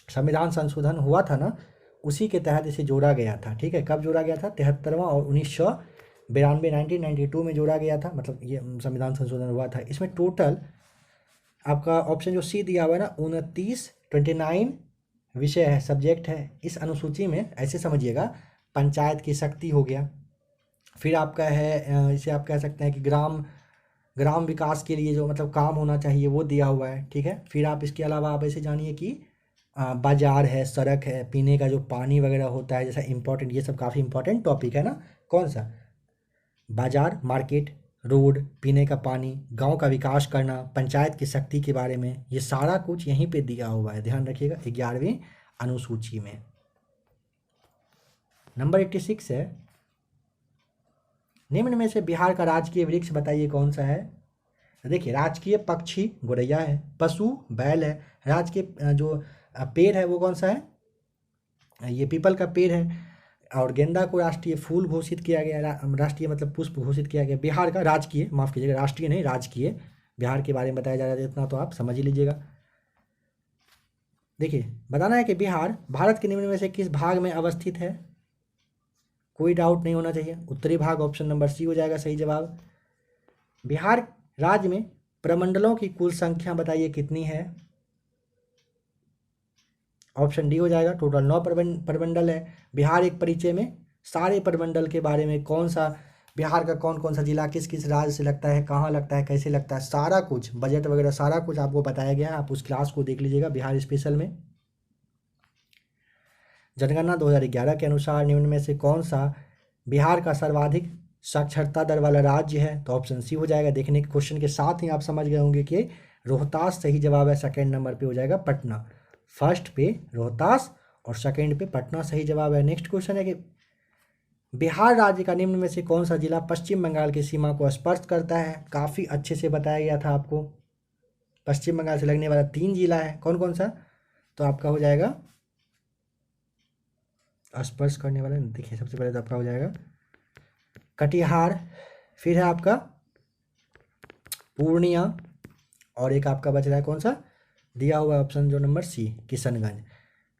संविधान संशोधन हुआ था ना, उसी के तहत इसे जोड़ा गया था। ठीक है, कब जोड़ा गया था? 73वां, और 1992 1992 में जोड़ा गया था, मतलब ये संविधान संशोधन हुआ था। इसमें टोटल आपका ऑप्शन जो सी दिया हुआ है ना, 29 विषय है, सब्जेक्ट है इस अनुसूची में। ऐसे समझिएगा, पंचायत की शक्ति हो गया, फिर आपका है इसे आप कह सकते हैं कि ग्राम विकास के लिए जो मतलब काम होना चाहिए वो दिया हुआ है। ठीक है, फिर आप इसके अलावा आप ऐसे जानिए कि बाजार है, सड़क है, पीने का जो पानी वगैरह होता है, जैसा इंपॉर्टेंट, ये सब काफ़ी इंपॉर्टेंट टॉपिक है ना। कौन सा? बाजार, मार्केट, रोड, पीने का पानी, गांव का विकास करना, पंचायत की शक्ति के बारे में, ये सारा कुछ यहीं पे दिया हुआ है। ध्यान रखिएगा 11वीं अनुसूची में। नंबर 86 है, निम्न में से बिहार का राजकीय वृक्ष बताइए कौन सा है? देखिए राजकीय पक्षी गोरैया है, पशु बैल है, राजकीय जो पेड़ है वो कौन सा है? ये पीपल का पेड़ है, और गेंदा को राष्ट्रीय फूल घोषित किया गया, राष्ट्रीय मतलब पुष्प घोषित किया गया। बिहार का राजकीय, माफ कीजिएगा राष्ट्रीय नहीं, राजकीय बिहार के बारे में बताया जा रहा है, इतना तो आप समझ ही लीजिएगा। देखिए बताना है कि बिहार भारत के निम्न में से किस भाग में अवस्थित है? कोई डाउट नहीं होना चाहिए, उत्तरी भाग। ऑप्शन नंबर सी हो जाएगा सही जवाब। बिहार राज्य में प्रमंडलों की कुल संख्या बताइए कितनी है? ऑप्शन डी हो जाएगा। टोटल 9 प्रमंडल है। बिहार एक परिचय में सारे प्रमंडल के बारे में, कौन सा बिहार का कौन कौन सा जिला किस किस राज्य से लगता है, कहाँ लगता है, कैसे लगता है, सारा कुछ बजट वगैरह सारा कुछ आपको बताया गया है। आप उस क्लास को देख लीजिएगा बिहार स्पेशल में। जनगणना 2011 के अनुसार निम्न में से कौन सा बिहार का सर्वाधिक साक्षरता दर वाला राज्य है? तो ऑप्शन सी हो जाएगा। देखने के क्वेश्चन के साथ ही आप समझ गए होंगे कि रोहतास सही जवाब है। सेकंड नंबर पे हो जाएगा पटना। फर्स्ट पे रोहतास और सेकंड पे पटना सही जवाब है। नेक्स्ट क्वेश्चन है कि बिहार राज्य का निम्न में से कौन सा जिला पश्चिम बंगाल की सीमा को स्पर्श करता है? काफ़ी अच्छे से बताया गया था आपको। पश्चिम बंगाल से लगने वाला 3 जिला है, कौन कौन सा? तो आपका हो जाएगा स्पर्श करने वाला, देखिए सबसे पहले तो आपका हो जाएगा कटिहार, फिर है आपका पूर्णिया, और एक आपका बच रहा है कौन सा, दिया हुआ ऑप्शन जो नंबर सी, किशनगंज।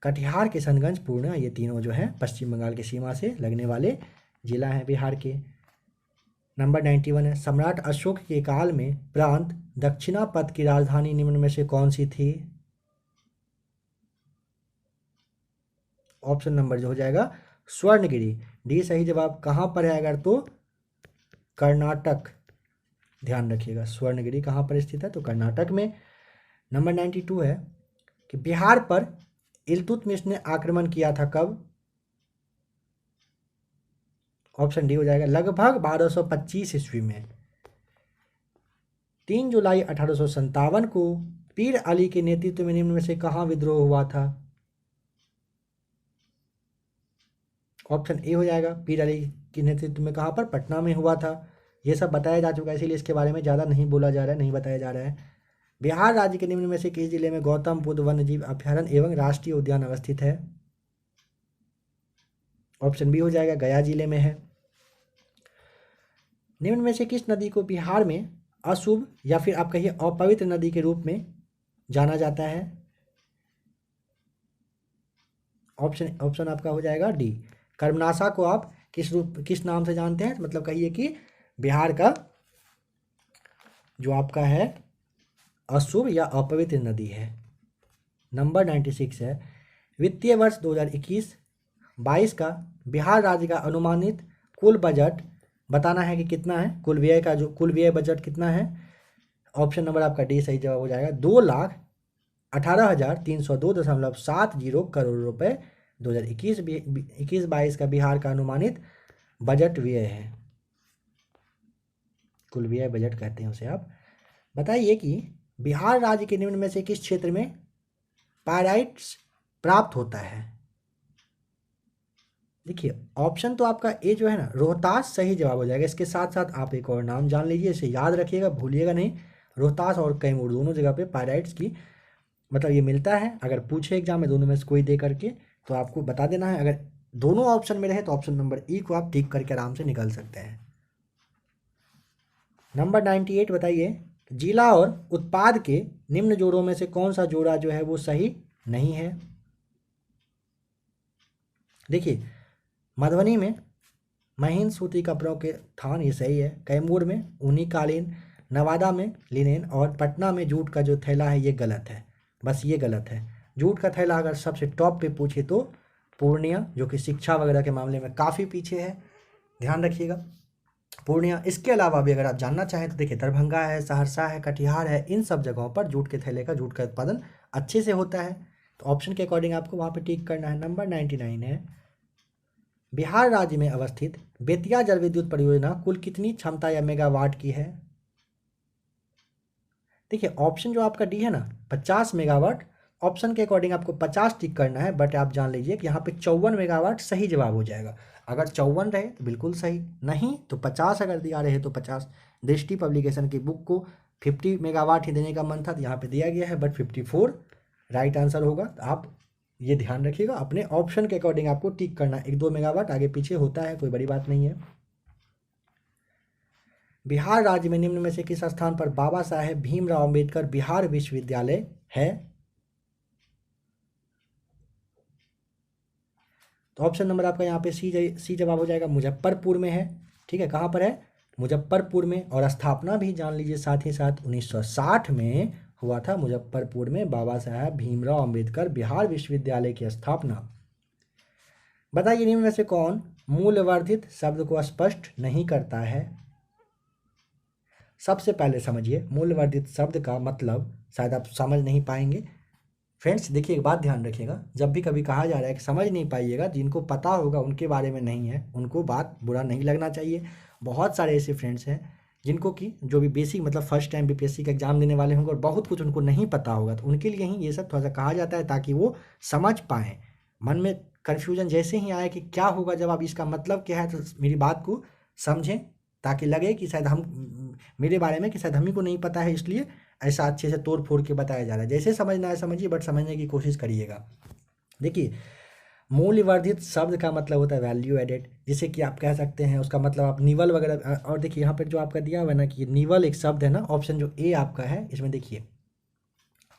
कटिहार, किशनगंज, पूर्णिया, ये तीनों जो हैं पश्चिम बंगाल की सीमा से लगने वाले जिला हैं बिहार के। नंबर 91 है, सम्राट अशोक के काल में प्रांत दक्षिणापथ की राजधानी निम्न में से कौन सी थी? ऑप्शन नंबर जो हो जाएगा स्वर्णगिरी, डी सही जवाब। कहाँ पर है अगर? तो कर्नाटक, ध्यान रखिएगा स्वर्णगिरी कहाँ पर स्थित है, तो कर्नाटक में। नंबर 92 है कि बिहार पर इल्तुतमिश ने आक्रमण किया था कब? ऑप्शन डी हो जाएगा लगभग 1225 ईस्वी में। 3 जुलाई 1857 को पीर अली के नेतृत्व में निम्न में से कहाँ विद्रोह हुआ था? ऑप्शन ए हो जाएगा पीर अली के नेतृत्व में। कहाँ पर? पटना में हुआ था। ये सब बताया जा चुका है, इसीलिए इसके बारे में ज़्यादा नहीं बोला जा रहा है, नहीं बताया जा रहा है। बिहार राज्य के निम्न में से किस जिले में गौतम बुद्ध वन्यजीव अभ्यारण्य एवं राष्ट्रीय उद्यान अवस्थित है? ऑप्शन बी हो जाएगा गया जिले में है। निम्न में से किस नदी को बिहार में अशुभ या फिर आप कहिए अपवित्र नदी के रूप में जाना जाता है? ऑप्शन आपका हो जाएगा डी, कर्मनाशा को आप किस नाम से जानते हैं? मतलब कहिए कि बिहार का जो आपका है अशुभ या अपवित्र नदी है। नंबर 96 है, वित्तीय वर्ष 2021-22 का बिहार राज्य का अनुमानित कुल बजट बताना है कि कितना है? कुल व्यय का जो कुल व्यय बजट कितना है? ऑप्शन नंबर आपका डी सही जवाब हो जाएगा। 2,18,302.70 करोड़ रुपए 2021-22 का बिहार का अनुमानित बजट व्यय है। कुल व्यय बजट कहते हैं उसे आप। बताइए कि बिहार राज्य के निम्न में से किस क्षेत्र में पायराइट्स प्राप्त होता है? देखिए ऑप्शन तो आपका ए जो है ना रोहतास सही जवाब हो जाएगा। इसके साथ साथ आप एक और नाम जान लीजिए, इसे याद रखिएगा, भूलिएगा नहीं। रोहतास और कैमूर दोनों जगह पे पायराइट्स की मतलब ये मिलता है। अगर पूछे एग्जाम में दोनों में से कोई दे करके तो आपको बता देना है। अगर दोनों ऑप्शन में रहे तो ऑप्शन नंबर ई को आप टिक करके आराम से निकल सकते हैं। नंबर 98 बताइए, जिला और उत्पाद के निम्न जोड़ों में से कौन सा जोड़ा जो है वो सही नहीं है? देखिए मधुबनी में महीन सूती कपड़ों के थान, ये सही है। कैमूर में ऊनी कालीन, नवादा में लिनेन और पटना में जूट का जो थैला है ये गलत है। बस ये गलत है। जूट का थैला अगर सबसे टॉप पे पूछे तो पूर्णिया, जो कि शिक्षा वगैरह के मामले में काफ़ी पीछे है, ध्यान रखिएगा पूर्णिया। इसके अलावा भी अगर आप जानना चाहें तो देखिए दरभंगा है, सहरसा है, कटिहार है, इन सब जगहों पर जूट के थैले का जूट का उत्पादन अच्छे से होता है। तो ऑप्शन के अकॉर्डिंग आपको वहाँ पे टिक करना है। नंबर 99 है, बिहार राज्य में अवस्थित बेतिया जल विद्युत परियोजना कुल कितनी क्षमता या मेगावाट की है? देखिए ऑप्शन जो आपका डी है ना 50 मेगावाट, ऑप्शन के अकॉर्डिंग आपको 50 टिक करना है, बट आप जान लीजिए कि यहाँ पे 54 मेगावाट सही जवाब हो जाएगा। अगर 54 रहे तो बिल्कुल सही, नहीं तो 50 अगर दिया रहे तो 50। दृष्टि पब्लिकेशन की बुक को 50 मेगावाट ही देने का मन था तो यहाँ पे दिया गया है, बट 54 राइट आंसर होगा। तो आप ये ध्यान रखिएगा, अपने ऑप्शन के अकॉर्डिंग आपको टिक करना है। 1-2 मेगावाट आगे पीछे होता है, कोई बड़ी बात नहीं है। बिहार राज्य में निम्न में से किस स्थान पर बाबा साहेब भीमराव अम्बेडकर बिहार विश्वविद्यालय है? तो ऑप्शन नंबर आपका यहाँ पे सी जवाब हो जाएगा, मुजफ्फरपुर में है। ठीक है, कहाँ पर है? मुजफ्फरपुर में। और स्थापना भी जान लीजिए साथ ही साथ 1960 में हुआ था मुजफ्फरपुर में बाबा साहब भीमराव अंबेडकर बिहार विश्वविद्यालय की स्थापना। बताइए निम्न में से कौन मूल्यवर्धित शब्द को स्पष्ट नहीं करता है। सबसे पहले समझिए मूल्यवर्धित शब्द का मतलब शायद आप समझ नहीं पाएंगे। फ्रेंड्स देखिए एक बात ध्यान रखिएगा, जब भी कभी कहा जा रहा है कि समझ नहीं पाइएगा, जिनको पता होगा उनके बारे में नहीं है, उनको बात बुरा नहीं लगना चाहिए। बहुत सारे ऐसे फ्रेंड्स हैं जिनको कि जो भी बेसिक मतलब फर्स्ट टाइम बीपीएससी का एग्जाम देने वाले होंगे और बहुत कुछ उनको नहीं पता होगा, तो उनके लिए ही ये सब थोड़ा सा कहा जाता है ताकि वो समझ पाएँ। मन में कन्फ्यूजन जैसे ही आए कि क्या होगा जब आप इसका मतलब क्या है, तो मेरी बात को समझें ताकि लगे कि शायद हम मेरे बारे में कि शायद हम ही को नहीं पता है, इसलिए ऐसा अच्छे से तोड़ फोड़ के बताया जा रहा है। जैसे समझना है समझिए, बट समझने की कोशिश करिएगा। देखिए मूल्यवर्धित शब्द का मतलब होता है वैल्यू एडेड, जिसे कि आप कह सकते हैं उसका मतलब आप निवल वगैरह। और देखिए यहाँ पर जो आपका दिया हुआ है ना कि निवल एक शब्द है ना, ऑप्शन जो ए आपका है इसमें देखिए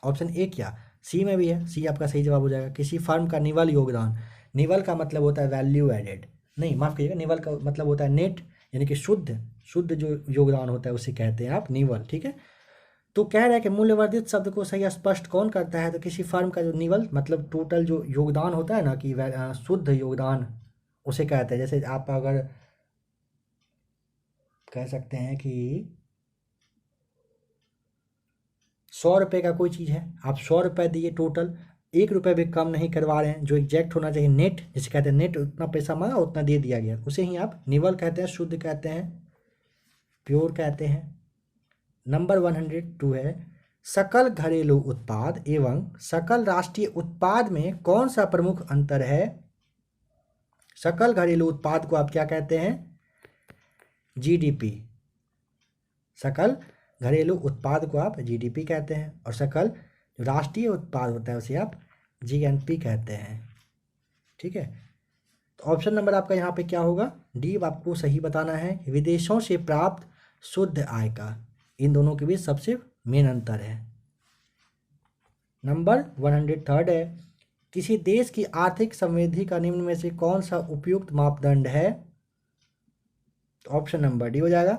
ऑप्शन ए क्या सी में भी है, सी आपका सही जवाब हो जाएगा। किसी फर्म का निवल योगदान, निवल का मतलब होता है वैल्यू एडेड, नहीं माफ़ कीजिएगा, निवल का मतलब होता है नेट, यानी कि शुद्ध शुद्ध जो योगदान होता है उसे कहते हैं आप निवल, ठीक है। तो कह रहा है कि मूल्यवर्धित शब्द को सही स्पष्ट कौन करता है, तो किसी फर्म का जो निवल मतलब टोटल जो योगदान होता है ना कि शुद्ध योगदान उसे कहते हैं। जैसे आप अगर कह सकते हैं कि 100 रुपये का कोई चीज़ है, आप 100 रुपये दिए टोटल, 1 रुपये भी कम नहीं करवा रहे हैं, जो एग्जैक्ट होना चाहिए नेट, जिसे कहते हैं नेट, उतना पैसा मांगा उतना दे दिया गया, उसे ही आप निवल कहते हैं, शुद्ध कहते हैं, प्योर कहते हैं। नंबर 102 है सकल घरेलू उत्पाद एवं सकल राष्ट्रीय उत्पाद में कौन सा प्रमुख अंतर है। सकल घरेलू उत्पाद को आप क्या कहते हैं, जीडीपी। सकल घरेलू उत्पाद को आप जीडीपी कहते हैं, और सकल राष्ट्रीय उत्पाद होता है उसे आप जीएनपी कहते हैं, ठीक है। तो ऑप्शन नंबर आपका यहाँ पे क्या होगा, डी आपको सही बताना है। विदेशों से प्राप्त शुद्ध आय का, इन दोनों के बीच सबसे मेन अंतर है। नंबर 103 है किसी देश की आर्थिक समृद्धि का निम्न में से कौन सा उपयुक्त मापदंड है। ऑप्शन नंबर डी हो जाएगा,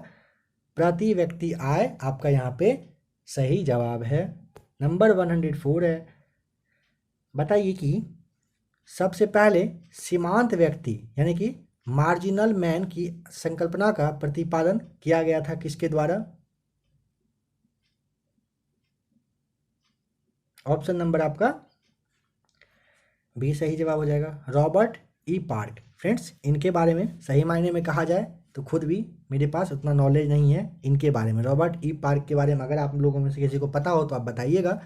प्रति व्यक्ति आय आपका यहाँ पे सही जवाब है। नंबर 104 है बताइए कि सबसे पहले सीमांत व्यक्ति यानी कि मार्जिनल मैन की संकल्पना का प्रतिपादन किया गया था किसके द्वारा। ऑप्शन नंबर आपका बी सही जवाब हो जाएगा, रॉबर्ट ई पार्क। फ्रेंड्स इनके बारे में सही मायने में कहा जाए तो खुद भी मेरे पास उतना नॉलेज नहीं है इनके बारे में, रॉबर्ट ई पार्क के बारे में अगर आप लोगों में से किसी को पता हो तो आप बताइएगा।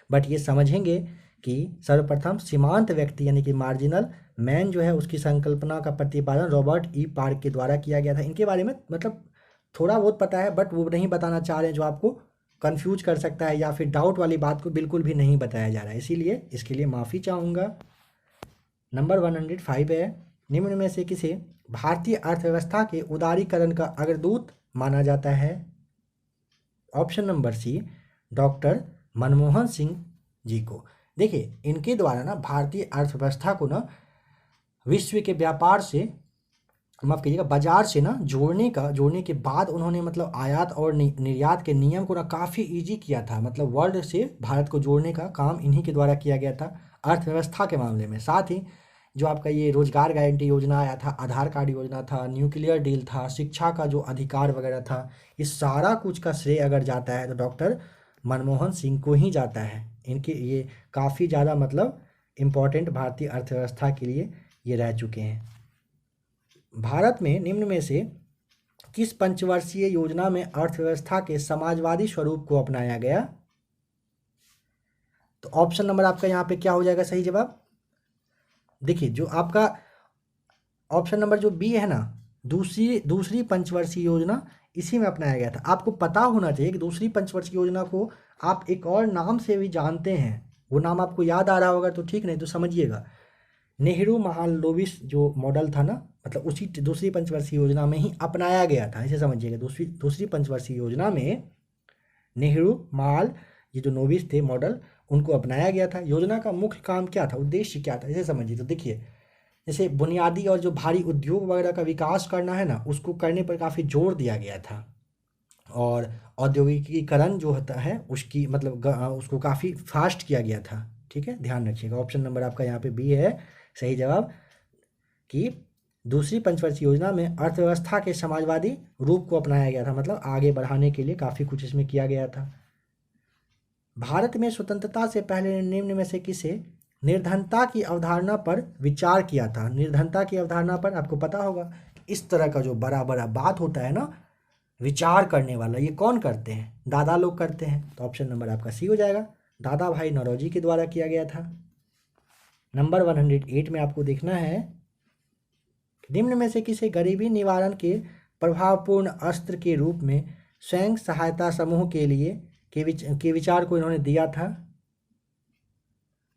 बट ये समझेंगे कि सर्वप्रथम सीमांत व्यक्ति यानी कि मार्जिनल मैन जो है उसकी संकल्पना का प्रतिपादन रॉबर्ट ई पार्क के द्वारा किया गया था। इनके बारे में मतलब थोड़ा बहुत पता है बट वो नहीं बताना चाह रहे हैं, जो आपको कंफ्यूज कर सकता है या फिर डाउट वाली बात को बिल्कुल भी नहीं बताया जा रहा है, इसीलिए इसके लिए माफ़ी चाहूँगा। नंबर 105 है निम्न में से किसे भारतीय अर्थव्यवस्था के उदारीकरण का अग्रदूत माना जाता है। Option number C doctor Manmohan Singh ji को। देखिए इनके द्वारा ना भारतीय अर्थव्यवस्था को ना विश्व के व्यापार से माफ़ कीजिएगा बाजार से ना जोड़ने के बाद उन्होंने मतलब आयात और निर्यात के नियम को ना काफ़ी इजी किया था। मतलब वर्ल्ड से भारत को जोड़ने का काम इन्हीं के द्वारा किया गया था अर्थव्यवस्था के मामले में। साथ ही जो आपका ये रोजगार गारंटी योजना आया था, आधार कार्ड योजना था, न्यूक्लियर डील था, शिक्षा का जो अधिकार वगैरह था, इस सारा कुछ का श्रेय अगर जाता है तो डॉक्टर मनमोहन सिंह को ही जाता है। इनके ये काफ़ी ज़्यादा मतलब इम्पोर्टेंट भारतीय अर्थव्यवस्था के लिए ये रह चुके हैं। भारत में निम्न में से किस पंचवर्षीय योजना में अर्थव्यवस्था के समाजवादी स्वरूप को अपनाया गया। तो ऑप्शन नंबर आपका यहाँ पे क्या हो जाएगा सही जवाब। देखिए जो आपका ऑप्शन नंबर जो बी है ना, दूसरी पंचवर्षीय योजना, इसी में अपनाया गया था। आपको पता होना चाहिए कि दूसरी पंचवर्षीय योजना को आप एक और नाम से भी जानते हैं, वो नाम आपको याद आ रहा होगा तो ठीक, नहीं तो समझिएगा नेहरू महालनोबिस जो मॉडल था ना, मतलब उसी दूसरी पंचवर्षीय योजना में ही अपनाया गया था, ऐसे समझिएगा। दूसरी पंचवर्षीय योजना में नेहरू महाल ये जो नोबिस थे मॉडल, उनको अपनाया गया था। योजना का मुख्य काम क्या था, उद्देश्य क्या था, इसे समझिए। तो देखिए जैसे बुनियादी और जो भारी उद्योग वगैरह का विकास करना है ना, उसको करने पर काफ़ी जोर दिया गया था। और औद्योगिकीकरण जो होता है उसकी मतलब उसको काफ़ी फास्ट किया गया था। ठीक है, ध्यान रखिएगा। ऑप्शन नंबर आपका यहाँ पे बी है सही जवाब, कि दूसरी पंचवर्षीय योजना में अर्थव्यवस्था के समाजवादी रूप को अपनाया गया था, मतलब आगे बढ़ाने के लिए काफ़ी कुछ इसमें किया गया था। भारत में स्वतंत्रता से पहले निम्न में से किसे निर्धनता की अवधारणा पर विचार किया था? निर्धनता की अवधारणा पर आपको पता होगा, इस तरह का जो बड़ा बड़ा बात होता है ना, विचार करने वाला, ये कौन करते हैं? दादा लोग करते हैं। तो ऑप्शन नंबर आपका सी हो जाएगा, दादा भाई नौरोजी के द्वारा किया गया था। नंबर 108 में आपको देखना है, निम्न में से किसे गरीबी निवारण के प्रभावपूर्ण अस्त्र के रूप में स्वयं सहायता समूह के लिए के विचार को इन्होंने दिया था?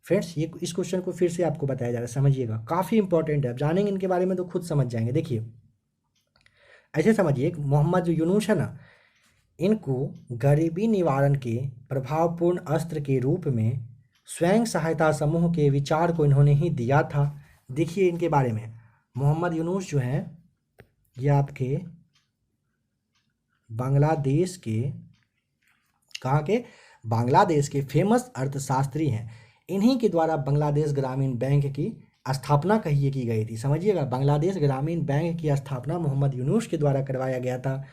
फ्रेंड्स, ये इस क्वेश्चन को फिर से आपको बताया जा रहा है, समझिएगा, काफ़ी इंपॉर्टेंट है। आप जानेंगे इनके बारे में तो खुद समझ जाएंगे। देखिए ऐसे समझिए, मोहम्मद जो यूनुस है ना, इनको गरीबी निवारण के प्रभावपूर्ण अस्त्र के रूप में स्वयं सहायता समूह के विचार को इन्होंने ही दिया था। देखिए इनके बारे में, मोहम्मद यूनुस जो हैं ये आपके बांग्लादेश के, कहाँ के? बांग्लादेश के फेमस अर्थशास्त्री हैं। इन्हीं के द्वारा बांग्लादेश ग्रामीण बैंक की स्थापना कहिए की गई थी। समझिएगा, बांग्लादेश ग्रामीण बैंक की स्थापना मोहम्मद यूनुस के द्वारा करवाया गया था।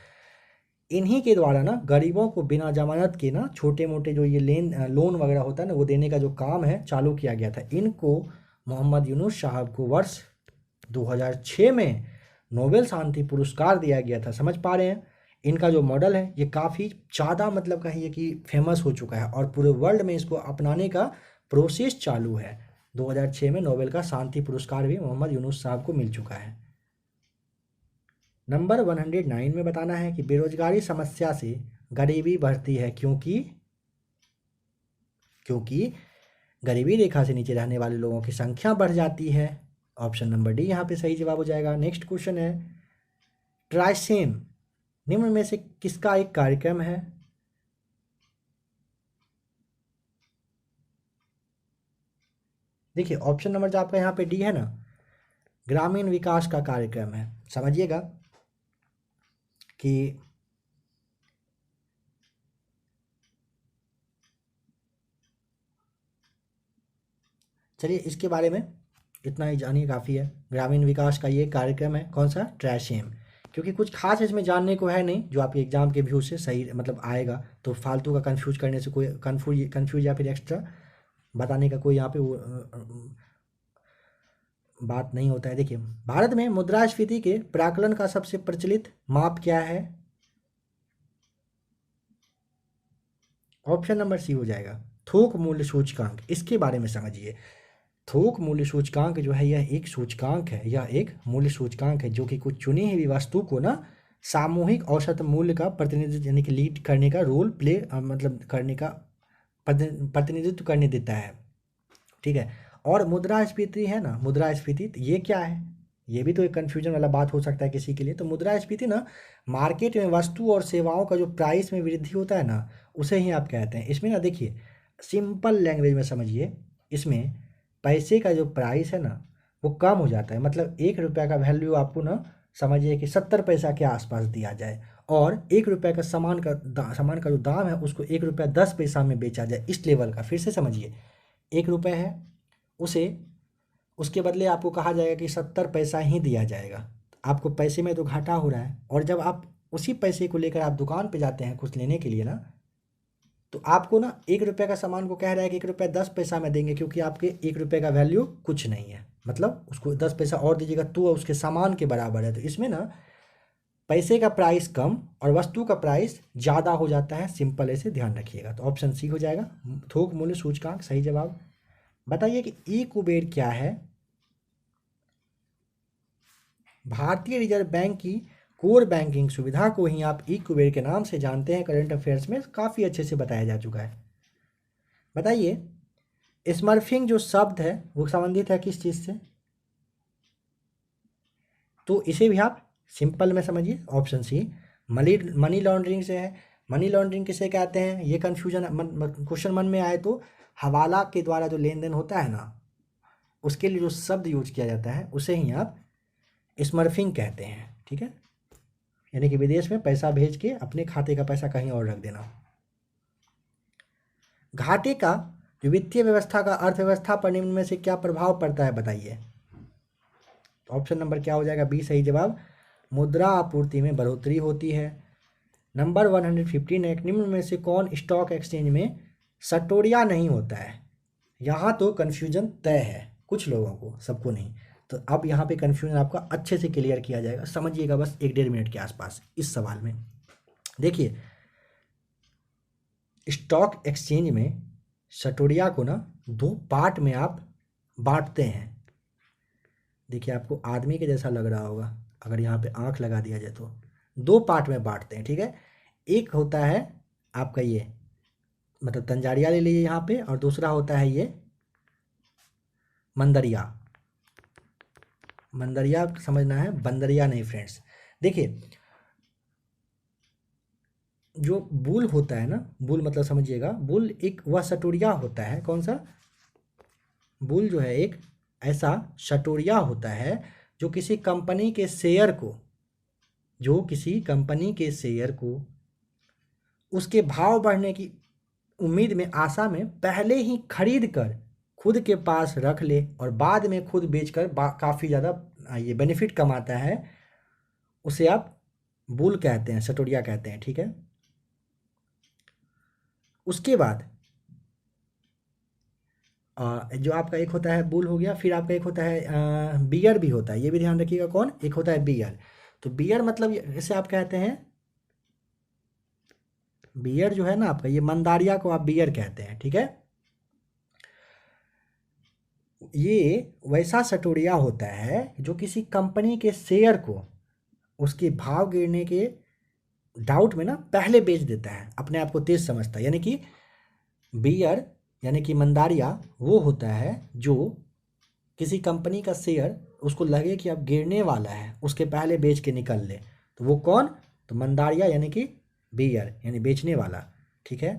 इन्हीं के द्वारा ना गरीबों को बिना जमानत के ना छोटे मोटे जो ये लोन वगैरह होता है ना, वो देने का जो काम है चालू किया गया था। इनको मोहम्मद यूनुस साहब को वर्ष 2006 में नोबेल शांति पुरस्कार दिया गया था। समझ पा रहे हैं? इनका जो मॉडल है ये काफ़ी ज़्यादा मतलब कहिए कि फेमस हो चुका है और पूरे वर्ल्ड में इसको अपनाने का प्रोसेस चालू है। 2006 में नोबेल का शांति पुरस्कार भी मोहम्मद यूनुस साहब को मिल चुका है। नंबर 109 में बताना है कि बेरोजगारी समस्या से गरीबी बढ़ती है क्योंकि गरीबी रेखा से नीचे रहने वाले लोगों की संख्या बढ़ जाती है। ऑप्शन नंबर डी यहाँ पे सही जवाब हो जाएगा। नेक्स्ट क्वेश्चन है, ट्राइसेम निम्न में से किसका एक कार्यक्रम है? देखिए ऑप्शन नंबर जो आपका यहाँ पे डी है ना, ग्रामीण विकास का कार्यक्रम है। समझिएगा कि चलिए इसके बारे में इतना ही जानिए, काफ़ी है। ग्रामीण विकास का ये कार्यक्रम है, कौन सा? ट्राइसेम। क्योंकि कुछ खास इसमें जानने को है नहीं जो आपके एग्जाम के व्यू से सही मतलब आएगा, तो फालतू का कंफ्यूज करने से कोई कंफ्यूज या फिर एक्स्ट्रा बताने का कोई यहाँ पे वो बात नहीं होता है। देखिए भारत में मुद्रास्फीति के प्राकलन का सबसे प्रचलित माप क्या है? ऑप्शन नंबर सी हो जाएगा, थोक मूल्य सूचकांक। इसके बारे में समझिए, थोक मूल्य सूचकांक जो है यह एक सूचकांक है, यह एक मूल्य सूचकांक है जो कि कुछ चुनी हुई वस्तु को ना सामूहिक औसत मूल्य का प्रतिनिधित्व यानी कि लीड करने का रोल प्ले मतलब करने का प्रतिनिधित्व करने देता है। ठीक है, और मुद्रास्फीति है ना, मुद्रास्फीति ये क्या है? ये भी तो एक कन्फ्यूजन वाला बात हो सकता है किसी के लिए। तो मुद्रास्फीति ना मार्केट में वस्तु और सेवाओं का जो प्राइस में वृद्धि होता है ना, उसे ही आप कहते हैं। इसमें ना देखिए सिंपल लैंग्वेज में समझिए, इसमें पैसे का जो प्राइस है ना वो कम हो जाता है। मतलब 1 रुपये का वैल्यू आपको ना समझिए कि 70 पैसा के आसपास दिया जाए और 1 रुपये का सामान का जो दाम है उसको 1 रुपया 10 पैसा में बेचा जाए, इस लेवल का। फिर से समझिए, 1 रुपये है, उसे उसके बदले आपको कहा जाएगा कि 70 पैसा ही दिया जाएगा। आपको पैसे में तो घाटा हो रहा है, और जब आप उसी पैसे को लेकर आप दुकान पे जाते हैं कुछ लेने के लिए ना, तो आपको ना 1 रुपये का सामान को कह रहा है कि 1 रुपया 10 पैसा में देंगे, क्योंकि आपके 1 रुपये का वैल्यू कुछ नहीं है। मतलब उसको 10 पैसा और दीजिएगा तो उसके सामान के बराबर है। तो इसमें ना पैसे का प्राइस कम और वस्तु का प्राइस ज़्यादा हो जाता है। सिंपल ऐसे ध्यान रखिएगा। तो ऑप्शन सी हो जाएगा, थोक मूल्य सूचकांक सही जवाब। बताइए कि ई कुबेर क्या है? भारतीय रिजर्व बैंक की कोर बैंकिंग सुविधा को ही आप ई कुबेर के नाम से जानते हैं। करंट अफेयर्स में काफ़ी अच्छे से बताया जा चुका है। बताइए स्मर्फिंग जो शब्द है वो संबंधित है किस चीज़ से? तो इसे भी आप सिंपल में समझिए, ऑप्शन सी मनी लॉन्ड्रिंग से है। मनी लॉन्ड्रिंग किसे कहते हैं? ये कन्फ्यूजन क्वेश्चन मन में आए तो हवाला के द्वारा जो लेन देन होता है ना, उसके लिए जो शब्द यूज किया जाता है उसे ही आप स्मर्फिंग कहते हैं। ठीक है, यानी कि विदेश में पैसा भेज के अपने खाते का पैसा कहीं और रख देना। घाटे का जो वित्तीय व्यवस्था का अर्थव्यवस्था पर निम्न में से क्या प्रभाव पड़ता है बताइए। तो ऑप्शन नंबर क्या हो जाएगा, बी सही जवाब, मुद्रा आपूर्ति में बढ़ोतरी होती है। नंबर 115 निम्न में से कौन स्टॉक एक्सचेंज में सटोरिया नहीं होता है। यहाँ तो कन्फ्यूजन तय है कुछ लोगों को, सबको नहीं। तो अब यहाँ पे कन्फ्यूजन आपका अच्छे से क्लियर किया जाएगा, समझिएगा बस 1-1.5 मिनट के आसपास इस सवाल में। देखिए स्टॉक एक्सचेंज में सटोरिया को ना 2 पार्ट में आप बांटते हैं। देखिए आपको आदमी के जैसा लग रहा होगा, अगर यहाँ पे आंख लगा दिया जाए तो 2 पार्ट में बांटते हैं, ठीक है। एक होता है आपका ये मतलब तंजारिया ले लीजिए यहाँ पे, और दूसरा होता है ये मंदरिया। मंदरिया समझना है, बंदरिया नहीं फ्रेंड्स। देखिए जो बुल होता है ना, बुल मतलब समझिएगा, बुल एक वह सटोरिया होता है। कौन सा बुल जो है एक ऐसा सटोरिया होता है जो किसी कंपनी के शेयर को, जो किसी कंपनी के शेयर को उसके भाव बढ़ने की उम्मीद में, आशा में पहले ही खरीद कर खुद के पास रख ले और बाद में खुद बेचकर काफ़ी ज़्यादा ये बेनिफिट कमाता है, उसे आप बुल कहते हैं, सटोरिया कहते हैं, ठीक है। उसके बाद जो आपका एक होता है बुल हो गया, फिर आपका एक होता है बियर भी होता है, ये भी ध्यान रखिएगा। कौन, एक होता है बियर। तो बियर मतलब इसे आप कहते हैं, बियर जो है ना आपका, ये मंदारिया को आप बियर कहते हैं, ठीक है। ये वैसा सटोरिया होता है जो किसी कंपनी के शेयर को उसके भाव गिरने के डाउट में ना पहले बेच देता है, अपने आप को तेज समझता है। यानी कि बियर यानी कि मंदारिया वो होता है जो किसी कंपनी का शेयर उसको लगे कि अब गिरने वाला है, उसके पहले बेच के निकल ले, तो वो कौन, तो मंदारिया यानी कि बियर यानी बेचने वाला, ठीक है।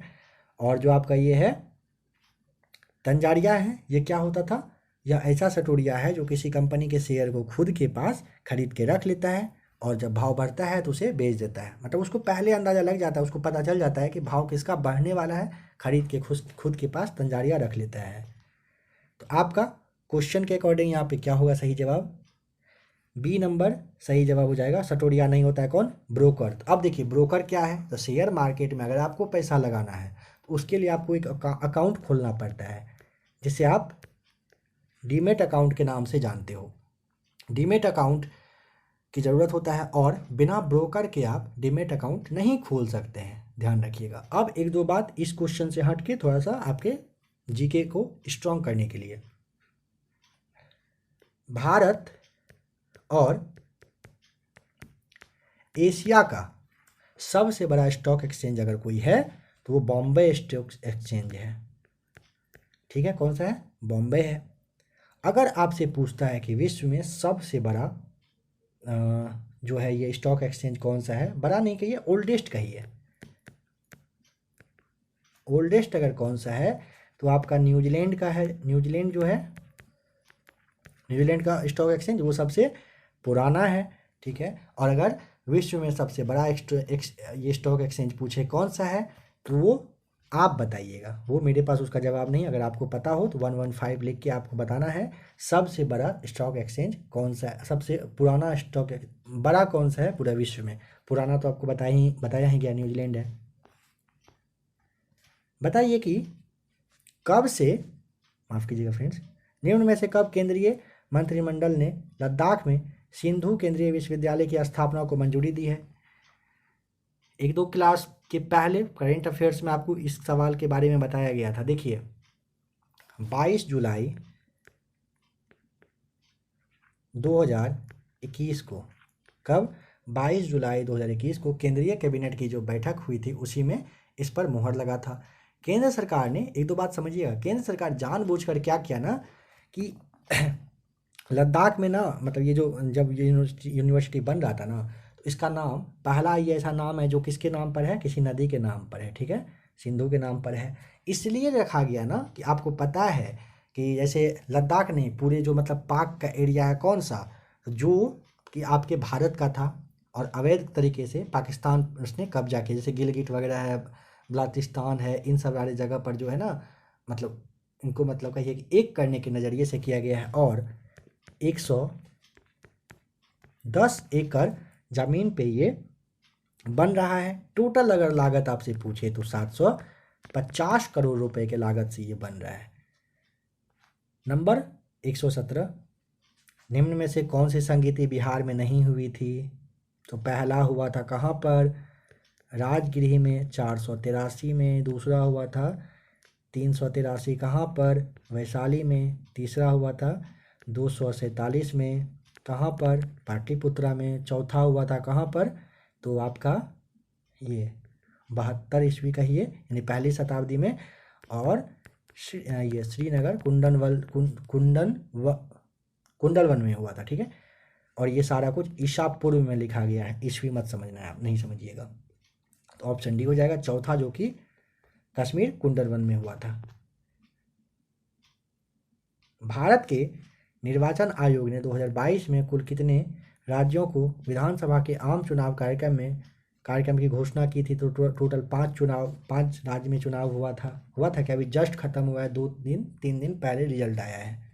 और जो आपका ये है तंजारिया है, ये क्या होता था, यह ऐसा सटोरिया है जो किसी कंपनी के शेयर को खुद के पास खरीद के रख लेता है और जब भाव बढ़ता है तो उसे बेच देता है। मतलब उसको पहले अंदाज़ा लग जाता है, उसको पता चल जाता है कि भाव किसका बढ़ने वाला है, खरीद के खुद के पास तंजारिया रख लेता है। तो आपका क्वेश्चन के अकॉर्डिंग यहाँ पे क्या होगा सही जवाब, बी नंबर सही जवाब हो जाएगा। सटोरिया नहीं होता है कौन, ब्रोकर। तो अब देखिए ब्रोकर क्या है, तो शेयर मार्केट में अगर आपको पैसा लगाना है तो उसके लिए आपको एक अकाउंट खोलना पड़ता है, जिसे आप डीमेट अकाउंट के नाम से जानते हो। डीमेट अकाउंट की ज़रूरत होता है और बिना ब्रोकर के आप डीमेट अकाउंट नहीं खोल सकते हैं, ध्यान रखिएगा। अब 1-2 बात इस क्वेश्चन से हट के थोड़ा सा आपके जीके को स्ट्रॉन्ग करने के लिए, भारत और एशिया का सबसे बड़ा स्टॉक एक्सचेंज अगर कोई है तो वो बॉम्बे स्टॉक एक्सचेंज है, ठीक है। कौन सा है, बॉम्बे है। अगर आपसे पूछता है कि विश्व में सबसे बड़ा जो है ये स्टॉक एक्सचेंज कौन सा है, बड़ा नहीं कहिए, ओल्डेस्ट कहिए। ओल्डेस्ट अगर कौन सा है तो आपका न्यूजीलैंड का है। न्यूजीलैंड जो है, न्यूजीलैंड का स्टॉक एक्सचेंज वो सबसे पुराना है, ठीक है। और अगर विश्व में सबसे बड़ा ये स्टॉक एक्सचेंज पूछे कौन सा है तो वो आप बताइएगा, वो मेरे पास उसका जवाब नहीं। अगर आपको पता हो तो 115 लिख के आपको बताना है सबसे बड़ा स्टॉक एक्सचेंज कौन सा है, सबसे पुराना स्टॉक बड़ा कौन सा है पूरा विश्व में। पुराना तो आपको बताया ही गया, न्यूजीलैंड है। बताइए कि कब से, माफ़ कीजिएगा फ्रेंड्स, निम्न में से कब केंद्रीय मंत्रिमंडल ने लद्दाख में सिंधु केंद्रीय विश्वविद्यालय की स्थापना को मंजूरी दी है। 1-2 क्लास के पहले करंट अफेयर्स में आपको इस सवाल के बारे में बताया गया था। देखिए 22 जुलाई 2021 को, कब, 22 जुलाई 2021 को केंद्रीय कैबिनेट की जो बैठक हुई थी उसी में इस पर मुहर लगा था। केंद्र सरकार ने, 1-2 बात समझिएगा, केंद्र सरकार जानबूझकर क्या किया ना कि लद्दाख में ना, मतलब ये जो जब ये यूनिवर्सिटी बन रहा था ना, तो इसका नाम, पहला ये ऐसा नाम है जो किसके नाम पर है, किसी नदी के नाम पर है, ठीक है, सिंधु के नाम पर है। इसलिए रखा गया ना कि आपको पता है कि जैसे लद्दाख नहीं, पूरे जो मतलब पाक का एरिया है कौन सा, जो कि आपके भारत का था और अवैध तरीके से पाकिस्तान उसने कब्जा किया, जैसे गिलगिट वगैरह है, बल्तिस्तान है, इन सब सारी जगह पर जो है ना, मतलब इनको मतलब कहिए कि एक करने के नज़रिए से किया गया है। और 110 एकड़ ज़मीन पे ये बन रहा है। टोटल अगर लागत आपसे पूछे तो 750 करोड़ रुपए के लागत से ये बन रहा है। नंबर 117, निम्न में से कौन सी संगीति बिहार में नहीं हुई थी? तो पहला हुआ था कहाँ पर? राजगृह में 483 में। दूसरा हुआ था 383 कहाँ पर? वैशाली में। तीसरा हुआ था 247 में। कहाँ पर? पाटलिपुत्रा में। चौथा हुआ था कहाँ पर? तो आपका ये 72 ईस्वी का ही है, यानी पहली शताब्दी में। और ये श्रीनगर कुंडलवन में हुआ था, ठीक है। और ये सारा कुछ ईसा पूर्व में लिखा गया है, ईस्वी मत समझना है, आप नहीं समझिएगा। तो ऑप्शन डी हो जाएगा चौथा, जो कि कश्मीर कुंडलवन में हुआ था। भारत के निर्वाचन आयोग ने 2022 में कुल कितने राज्यों को विधानसभा के आम चुनाव कार्यक्रम की घोषणा की थी? तो टोटल 5 राज्य में चुनाव हुआ था क्या? अभी जस्ट खत्म हुआ है, 3 दिन पहले रिजल्ट आया है।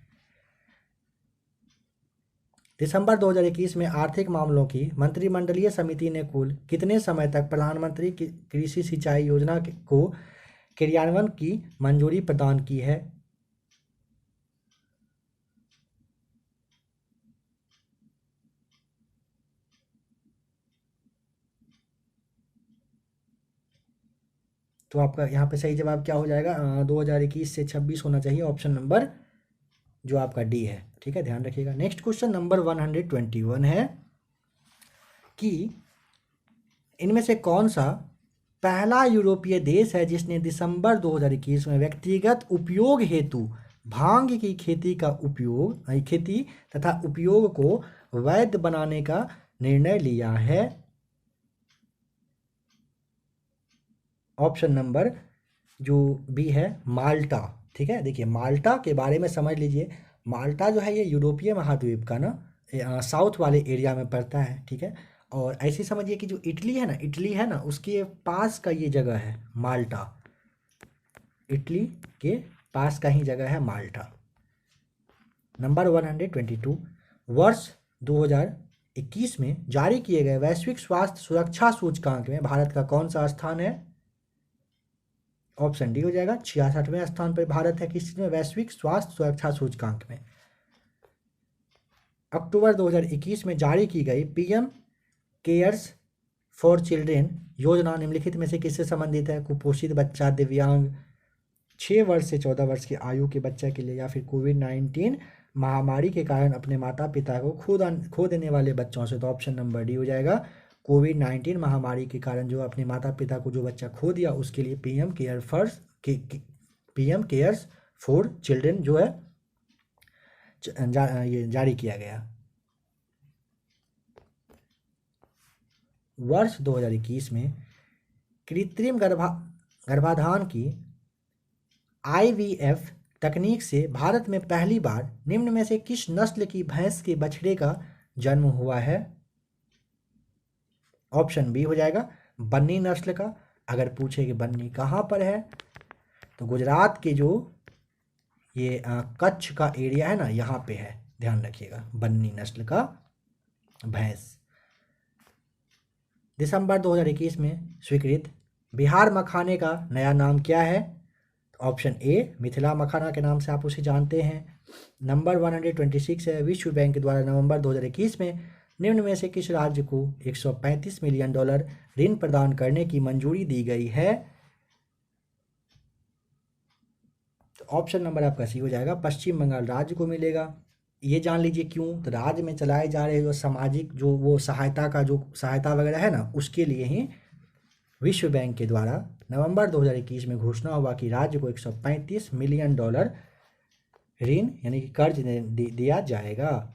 दिसंबर 2021 में आर्थिक मामलों की मंत्रिमंडलीय समिति ने कुल कितने समय तक प्रधानमंत्री कृषि सिंचाई योजना को क्रियान्वयन की मंजूरी प्रदान की है? तो आपका यहाँ पे सही जवाब क्या हो जाएगा? 2021 से 26 होना चाहिए, ऑप्शन नंबर जो आपका डी है, ठीक है, ध्यान रखिएगा। नेक्स्ट क्वेश्चन नंबर 121 है कि इनमें से कौन सा पहला यूरोपीय देश है जिसने दिसंबर 2021 में व्यक्तिगत उपयोग हेतु भांग की खेती तथा उपयोग को वैध बनाने का निर्णय लिया है? ऑप्शन नंबर जो बी है माल्टा, ठीक है। देखिए माल्टा के बारे में समझ लीजिए। माल्टा जो है ये यूरोपीय महाद्वीप का ना साउथ वाले एरिया में पड़ता है, ठीक है। और ऐसे समझिए कि जो इटली है ना उसके पास का ये जगह है माल्टा। इटली के पास का ही जगह है माल्टा। नंबर 122, वर्ष 2021 में जारी किए गए वैश्विक स्वास्थ्य सुरक्षा सूचकांक में भारत का कौन सा स्थान है? ऑप्शन डी हो जाएगा 66वें स्थान पर भारत है। किस चीज में? वैश्विक स्वास्थ्य सुरक्षा सूचकांक में। अक्टूबर 2021 में जारी की गई पीएम केयर्स फॉर चिल्ड्रेन योजना निम्नलिखित में से किससे संबंधित है? कुपोषित बच्चा, दिव्यांग, 6 वर्ष से 14 वर्ष की आयु के बच्चे के लिए, या फिर कोविड-19 महामारी के कारण अपने माता पिता को खो देने वाले बच्चों से। तो ऑप्शन नंबर डी हो जाएगा कोविड-19 महामारी के कारण जो अपने माता पिता को जो बच्चा खो दिया उसके लिए पीएम केयर्स फॉर चिल्ड्रेन जो है ये जारी किया गया। वर्ष 2021 में कृत्रिम गर्भाधान की IVF तकनीक से भारत में पहली बार निम्न में से किस नस्ल की भैंस के बछड़े का जन्म हुआ है? ऑप्शन बी हो जाएगा बन्नी नस्ल का। अगर पूछे कि बन्नी कहाँ पर है, तो गुजरात के जो ये कच्छ का एरिया है ना, यहाँ पे है, ध्यान रखिएगा, बन्नी नस्ल का भैंस। दिसंबर 2021 में स्वीकृत बिहार मखाने का नया नाम क्या है? ऑप्शन ए मिथिला मखाना के नाम से आप उसे जानते हैं। नंबर 126 है, विश्व बैंक द्वारा नवंबर 2021 में निम्न में से किस राज्य को $135 मिलियन ऋण प्रदान करने की मंजूरी दी गई है? तो ऑप्शन नंबर आपका सी हो जाएगा, पश्चिम बंगाल राज्य को मिलेगा। ये जान लीजिए क्यों, तो राज्य में चलाए जा रहे जो सामाजिक जो वो सहायता वगैरह है ना, उसके लिए ही विश्व बैंक के द्वारा नवंबर 2021 में घोषणा हुआ कि राज्य को $135 मिलियन ऋण यानी कि कर्ज दिया जाएगा।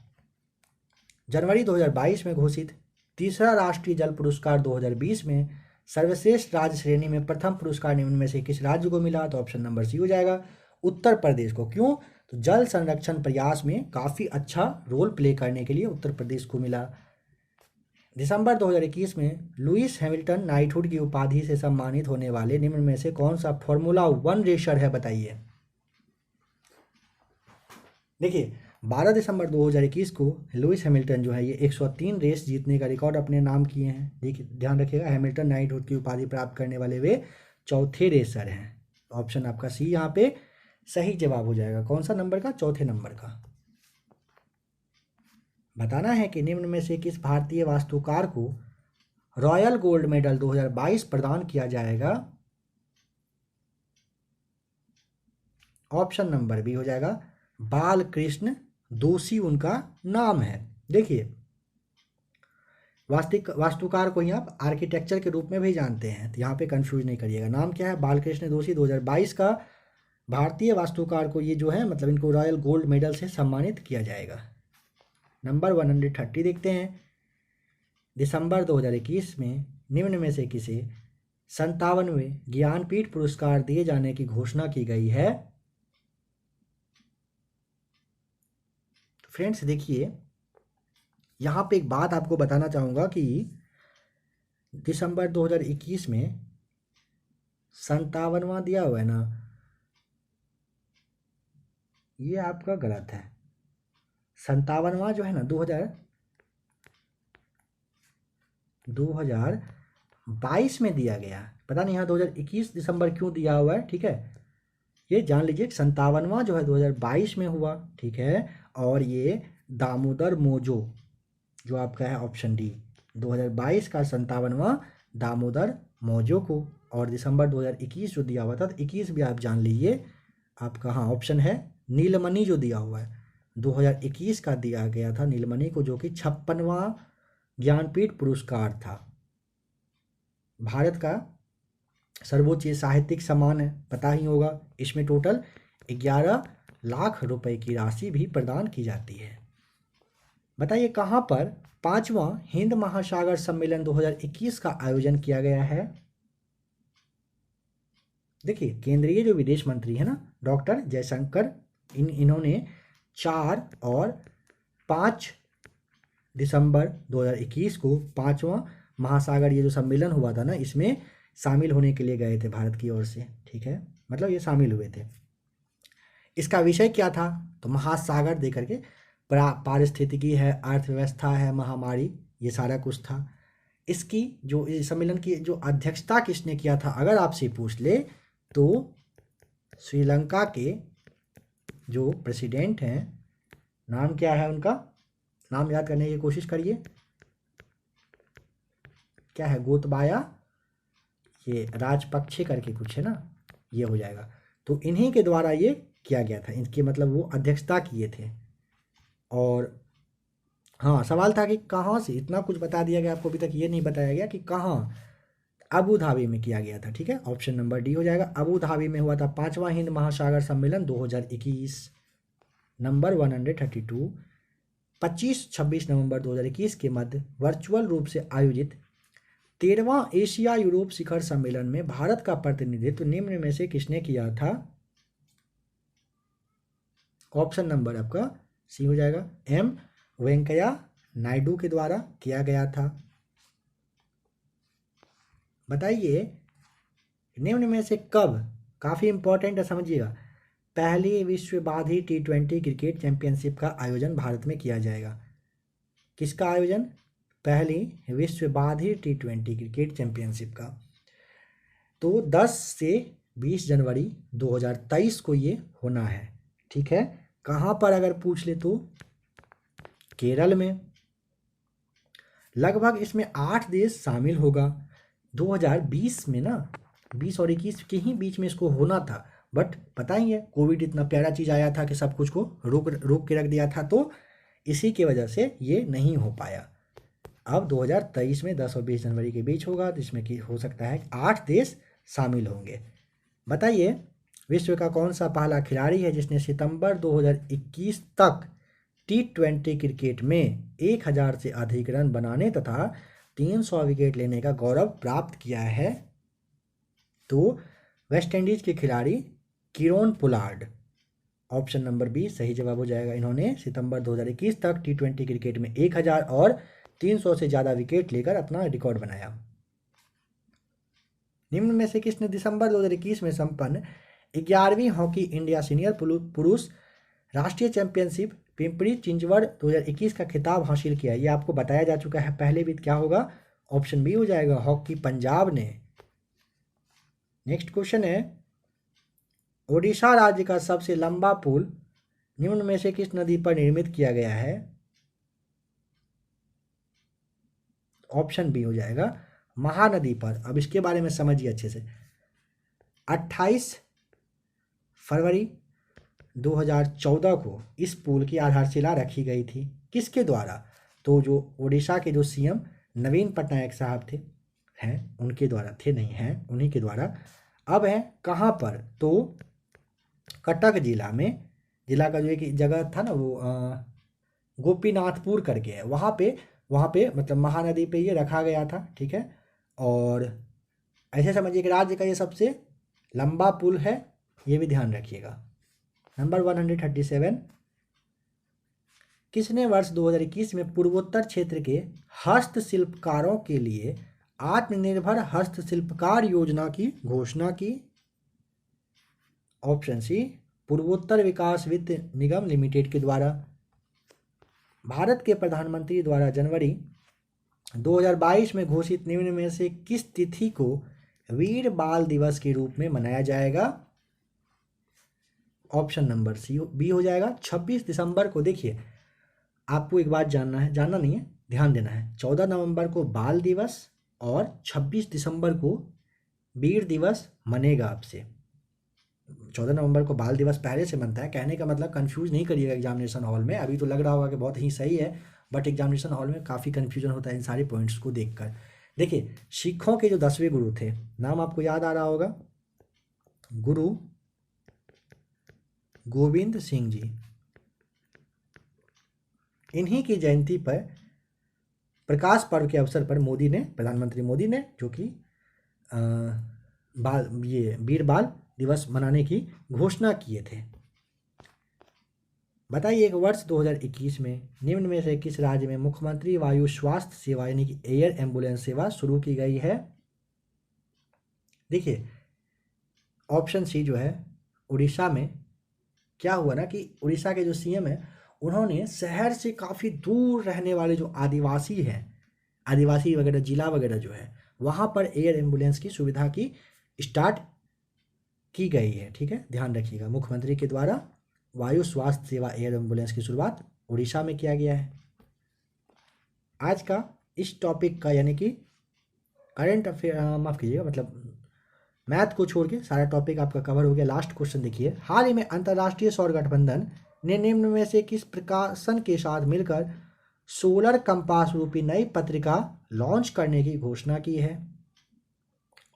जनवरी 2022 में घोषित तीसरा राष्ट्रीय जल पुरस्कार 2020 में सर्वश्रेष्ठ राज्य श्रेणी में प्रथम पुरस्कार निम्न में से किस राज्य को मिला? तो ऑप्शन नंबर सी हो जाएगा उत्तर प्रदेश को। क्यों? तो जल संरक्षण प्रयास में काफ़ी अच्छा रोल प्ले करने के लिए उत्तर प्रदेश को मिला। दिसंबर 2021 में लुइस हैमिल्टन नाइटहुड की उपाधि से सम्मानित होने वाले निम्न में से कौन सा फॉर्मूला 1 रेसर है, बताइए। देखिए 12 दिसंबर 2021 को लुइस हैमिल्टन जो है ये 103 रेस जीतने का रिकॉर्ड अपने नाम किए हैं। देखिए ध्यान रखिएगा, हैमिल्टन नाइटहुड की उपाधि प्राप्त करने वाले वे चौथे रेसर हैं। ऑप्शन आपका सी यहाँ पे सही जवाब हो जाएगा। कौन सा नंबर का? चौथे नंबर का। बताना है कि निम्न में से किस भारतीय वास्तुकार को रॉयल गोल्ड मेडल 2022 प्रदान किया जाएगा। ऑप्शन नंबर बी हो जाएगा बालकृष्ण दोषी उनका नाम है। देखिए वास्तुकार को ही आप आर्किटेक्चर के रूप में भी जानते हैं, तो यहाँ पे कंफ्यूज नहीं करिएगा। नाम क्या है? बालकृष्ण दोषी। 2022 का भारतीय वास्तुकार को ये जो है मतलब इनको रॉयल गोल्ड मेडल से सम्मानित किया जाएगा। नंबर 130 देखते हैं। दिसंबर 2021 में निम्न में से किसे 57वें ज्ञानपीठ पुरस्कार दिए जाने की घोषणा की गई है। फ्रेंड्स देखिए यहाँ पे एक बात आपको बताना चाहूँगा कि दिसंबर 2021 में 57वां दिया हुआ है ना, ये आपका गलत है। 57वां जो है ना 2022 में दिया गया। पता नहीं यहाँ 2021 दिसंबर क्यों दिया हुआ है, ठीक है। ये जान लीजिए 57वां जो है 2022 में हुआ, ठीक है। और ये दामोदर मोजो जो आपका है ऑप्शन डी 2022 का 57वां दामोदर मोजो को, और दिसंबर 2021 जो दिया हुआ था, तो 21 भी आप जान लीजिए आपका हाँ ऑप्शन है नीलमणि जो दिया हुआ है 2021 का दिया गया था नीलमणि को, जो कि 56वां ज्ञानपीठ पुरस्कार था। भारत का सर्वोच्च साहित्यिक सम्मान है, पता ही होगा। इसमें टोटल 11 लाख रुपए की राशि भी प्रदान की जाती है। बताइए कहाँ पर 5वां हिंद महासागर सम्मेलन 2021 का आयोजन किया गया है। देखिए केंद्रीय जो विदेश मंत्री है ना डॉक्टर जयशंकर, इन्होंने 4 और 5 दिसंबर 2021 को 5वां महासागर ये जो सम्मेलन हुआ था ना, इसमें शामिल होने के लिए गए थे भारत की ओर से, ठीक है। मतलब ये शामिल हुए थे। इसका विषय क्या था? तो महासागर दे करके पारिस्थितिकी है, अर्थव्यवस्था है, महामारी, ये सारा कुछ था। इसकी जो इस सम्मेलन की जो अध्यक्षता किसने किया था अगर आपसे पूछ ले तो श्रीलंका के जो प्रेसिडेंट हैं, नाम क्या है उनका? नाम याद करने की कोशिश करिए। क्या है? गोतबाया ये राजपक्षे करके कुछ है ना, ये हो जाएगा। तो इन्हीं के द्वारा ये किया गया था, इनकी मतलब वो अध्यक्षता किए थे। और हाँ सवाल था कि कहाँ से, इतना कुछ बता दिया गया आपको, अभी तक ये नहीं बताया गया कि कहाँ। अबू धाबी में किया गया था, ठीक है। ऑप्शन नंबर डी हो जाएगा। अबू धाबी में हुआ था 5वां हिंद महासागर सम्मेलन 2021। नंबर 132 25-26 नवंबर 2021 के मध्य वर्चुअल रूप से आयोजित 13वां एशिया यूरोप शिखर सम्मेलन में भारत का प्रतिनिधित्व निम्न में से किसने किया था। ऑप्शन नंबर आपका सी हो जाएगा, एम वेंकैया नायडू के द्वारा किया गया था। बताइए निम्न में से कब, काफ़ी इंपॉर्टेंट है समझिएगा, पहली विश्व बाधी T20 क्रिकेट चैंपियनशिप का आयोजन भारत में किया जाएगा। किसका आयोजन? पहली विश्व बाधी T20 क्रिकेट चैंपियनशिप का। तो 10 से 20 जनवरी 2023 को ये होना है, ठीक है। कहाँ पर अगर पूछ ले तो केरल में। लगभग इसमें 8 देश शामिल होगा। 2020 में ना 20 और 21 के ही बीच में इसको होना था, बट पता ही है कोविड इतना प्यारा चीज़ आया था कि सब कुछ को रोक के रख दिया था, तो इसी की वजह से ये नहीं हो पाया। अब 2023 में 10 और 20 जनवरी के बीच होगा, जिसमें कि हो सकता है 8 देश शामिल होंगे। बताइए विश्व का कौन सा पहला खिलाड़ी है जिसने सितंबर 2021 तक T20 क्रिकेट में 1000 से अधिक रन बनाने तथा 300 विकेट लेने का गौरव प्राप्त किया है। तो वेस्ट इंडीज के खिलाड़ी Kieron Pollard, option number B सही जवाब हो जाएगा। इन्होंने सितंबर 2021 तक T20 क्रिकेट में 1000 और 300 से ज़्यादा विकेट लेकर अपना रिकॉर्ड बनाया। निम्न में से किसने दिसंबर 2021 में संपन्न 11वीं हॉकी इंडिया सीनियर पुरुष राष्ट्रीय चैंपियनशिप पिंपरी चिंचवड़ 2021 का खिताब हासिल किया? ये आपको बताया जा चुका है पहले भी। क्या होगा? ऑप्शन बी हो जाएगा, हॉकी पंजाब ने। नेक्स्ट क्वेश्चन है, ओडिशा राज्य का सबसे लंबा पुल निम्न में से किस नदी पर निर्मित किया गया है? ऑप्शन बी हो जाएगा, महानदी पर। अब इसके बारे में समझिए अच्छे से। 28 फरवरी 2014 को इस पुल की आधारशिला रखी गई थी। किसके द्वारा? तो जो ओडिशा के जो सीएम नवीन पटनायक साहब थे, हैं उनके द्वारा, थे नहीं हैं उन्हीं के द्वारा। अब है कहाँ पर? तो कटक जिला में, जिला का जो एक जगह था ना वो गोपीनाथपुर करके है, वहाँ पे मतलब महानदी पे ये रखा गया था। ठीक है, और ऐसे समझिए कि राज्य का ये सबसे लंबा पुल है, ये भी ध्यान रखिएगा। नंबर 137, किसने वर्ष 2021 में पूर्वोत्तर क्षेत्र के हस्तशिल्पकारों के लिए आत्मनिर्भर हस्तशिल्पकार योजना की घोषणा की? ऑप्शन सी, पूर्वोत्तर विकास वित्त निगम लिमिटेड के द्वारा। भारत के प्रधानमंत्री द्वारा जनवरी 2022 में घोषित निम्न में से किस तिथि को वीर बाल दिवस के रूप में मनाया जाएगा? ऑप्शन नंबर सी बी हो जाएगा, 26 दिसंबर को। देखिए, आपको एक बात जानना नहीं है, ध्यान देना है। 14 नवंबर को बाल दिवस और 26 दिसंबर को वीर दिवस मनेगा आपसे। 14 नवंबर को बाल दिवस पहले से बनता है। कहने का मतलब कंफ्यूज नहीं करिएगा एग्जामिनेशन हॉल में। अभी तो लग रहा होगा कि बहुत ही सही है, बट एग्जामिनेशन हॉल में काफ़ी कन्फ्यूजन होता है इन सारे पॉइंट्स को देखकर। देखिए, सिखों के जो 10वें गुरु थे, नाम आपको याद आ रहा होगा, गुरु गोविंद सिंह जी। इन्हीं की जयंती पर, प्रकाश पर्व के अवसर पर प्रधानमंत्री मोदी ने जो कि वीर बाल दिवस मनाने की घोषणा किए थे। बताइए, एक वर्ष 2021 में निम्न में से किस राज्य में मुख्यमंत्री वायु स्वास्थ्य सेवा यानी कि एयर एम्बुलेंस सेवा शुरू की गई है? देखिए, ऑप्शन सी जो है, उड़ीसा में। क्या हुआ ना कि उड़ीसा के जो सीएम है, उन्होंने शहर से काफ़ी दूर रहने वाले जो आदिवासी वगैरह जिला वगैरह जो है, वहाँ पर एयर एम्बुलेंस की सुविधा की स्टार्ट की गई है। ठीक है, ध्यान रखिएगा, मुख्यमंत्री के द्वारा वायु स्वास्थ्य सेवा एयर एम्बुलेंस की शुरुआत उड़ीसा में किया गया है। आज का इस टॉपिक का यानी कि करंट अफेयर, माफ़ कीजिएगा, मतलब मैथ को छोड़ के सारा टॉपिक आपका कवर हो गया। लास्ट क्वेश्चन देखिए, हाल ही में अंतर्राष्ट्रीय सौर गठबंधन ने निम्न में से किस प्रकाशन के साथ मिलकर सोलर कंपास रूपी नई पत्रिका लॉन्च करने की घोषणा की है?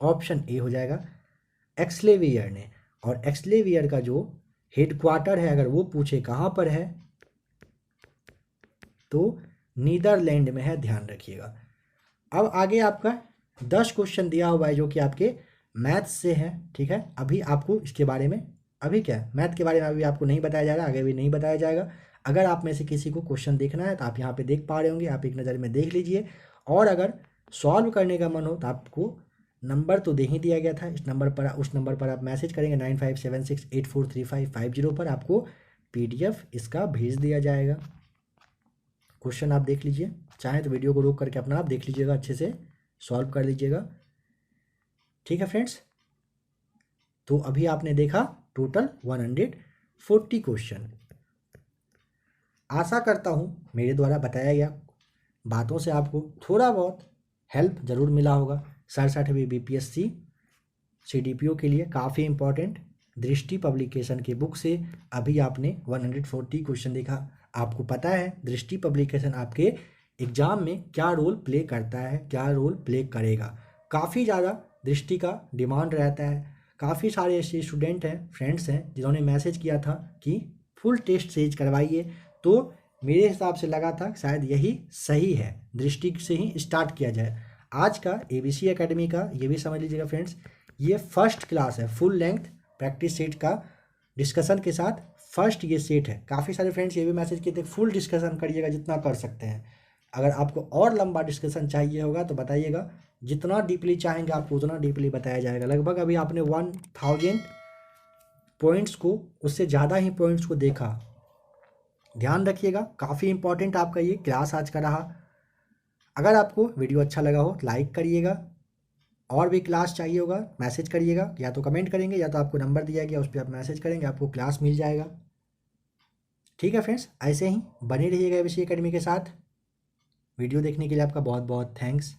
ऑप्शन ए हो जाएगा, एक्सलेवियर ने। और एक्सलेवियर का जो हेडक्वार्टर है, अगर वो पूछे कहाँ पर है, तो नीदरलैंड में है, ध्यान रखिएगा। अब आगे आपका 10 क्वेश्चन दिया हुआ है जो कि आपके मैथ से है। ठीक है, अभी आपको इसके बारे में, अभी क्या है, मैथ के बारे में अभी आपको नहीं बताया जा रहा, आगे भी नहीं बताया जाएगा। अगर आप में से किसी को क्वेश्चन देखना है तो आप यहाँ पे देख पा रहे होंगे, आप एक नज़र में देख लीजिए। और अगर सॉल्व करने का मन हो तो आपको नंबर तो दे ही दिया गया था, इस नंबर पर, उस नंबर पर आप मैसेज करेंगे 9576843550 पर, आपको PDF इसका भेज दिया जाएगा। क्वेश्चन आप देख लीजिए, चाहें तो वीडियो को रोक करके अपना आप देख लीजिएगा, अच्छे से सॉल्व कर लीजिएगा। ठीक है फ्रेंड्स, तो अभी आपने देखा टोटल 140 क्वेश्चन। आशा करता हूँ मेरे द्वारा बताया गया बातों से आपको थोड़ा बहुत हेल्प ज़रूर मिला होगा। 67वीं BPSC CDPO के लिए काफ़ी इम्पॉर्टेंट दृष्टि पब्लिकेशन के बुक से अभी आपने 140 क्वेश्चन देखा। आपको पता है दृष्टि पब्लिकेशन आपके एग्ज़ाम में क्या रोल प्ले करता है, क्या रोल प्ले करेगा। काफ़ी ज़्यादा दृष्टि का डिमांड रहता है। काफ़ी सारे ऐसे स्टूडेंट हैं, फ्रेंड्स हैं, जिन्होंने मैसेज किया था कि फुल टेस्ट सीरीज करवाइए, तो मेरे हिसाब से लगा था शायद यही सही है, दृष्टि से ही स्टार्ट किया जाए। आज का ABC एकेडमी का ये भी समझ लीजिएगा फ्रेंड्स, ये फर्स्ट क्लास है, फुल लेंथ प्रैक्टिस सेट का डिस्कशन के साथ फर्स्ट ये सेट है। काफ़ी सारे फ्रेंड्स ये भी मैसेज किए थे फुल डिस्कशन करिएगा जितना कर सकते हैं। अगर आपको और लंबा डिस्कशन चाहिए होगा तो बताइएगा, जितना डीपली चाहेंगे आपको उतना डीपली बताया जाएगा। लगभग अभी आपने 1000 पॉइंट्स को, उससे ज़्यादा ही पॉइंट्स को देखा। ध्यान रखिएगा, काफ़ी इंपॉर्टेंट आपका ये क्लास आज का रहा। अगर आपको वीडियो अच्छा लगा हो लाइक करिएगा, और भी क्लास चाहिए होगा मैसेज करिएगा, या तो कमेंट करेंगे या तो आपको नंबर दिया गया उस पर आप मैसेज करेंगे, आपको क्लास मिल जाएगा। ठीक है फ्रेंड्स, ऐसे ही बने रहिएगा एबीसी एकेडमी के साथ। वीडियो देखने के लिए आपका बहुत बहुत थैंक्स।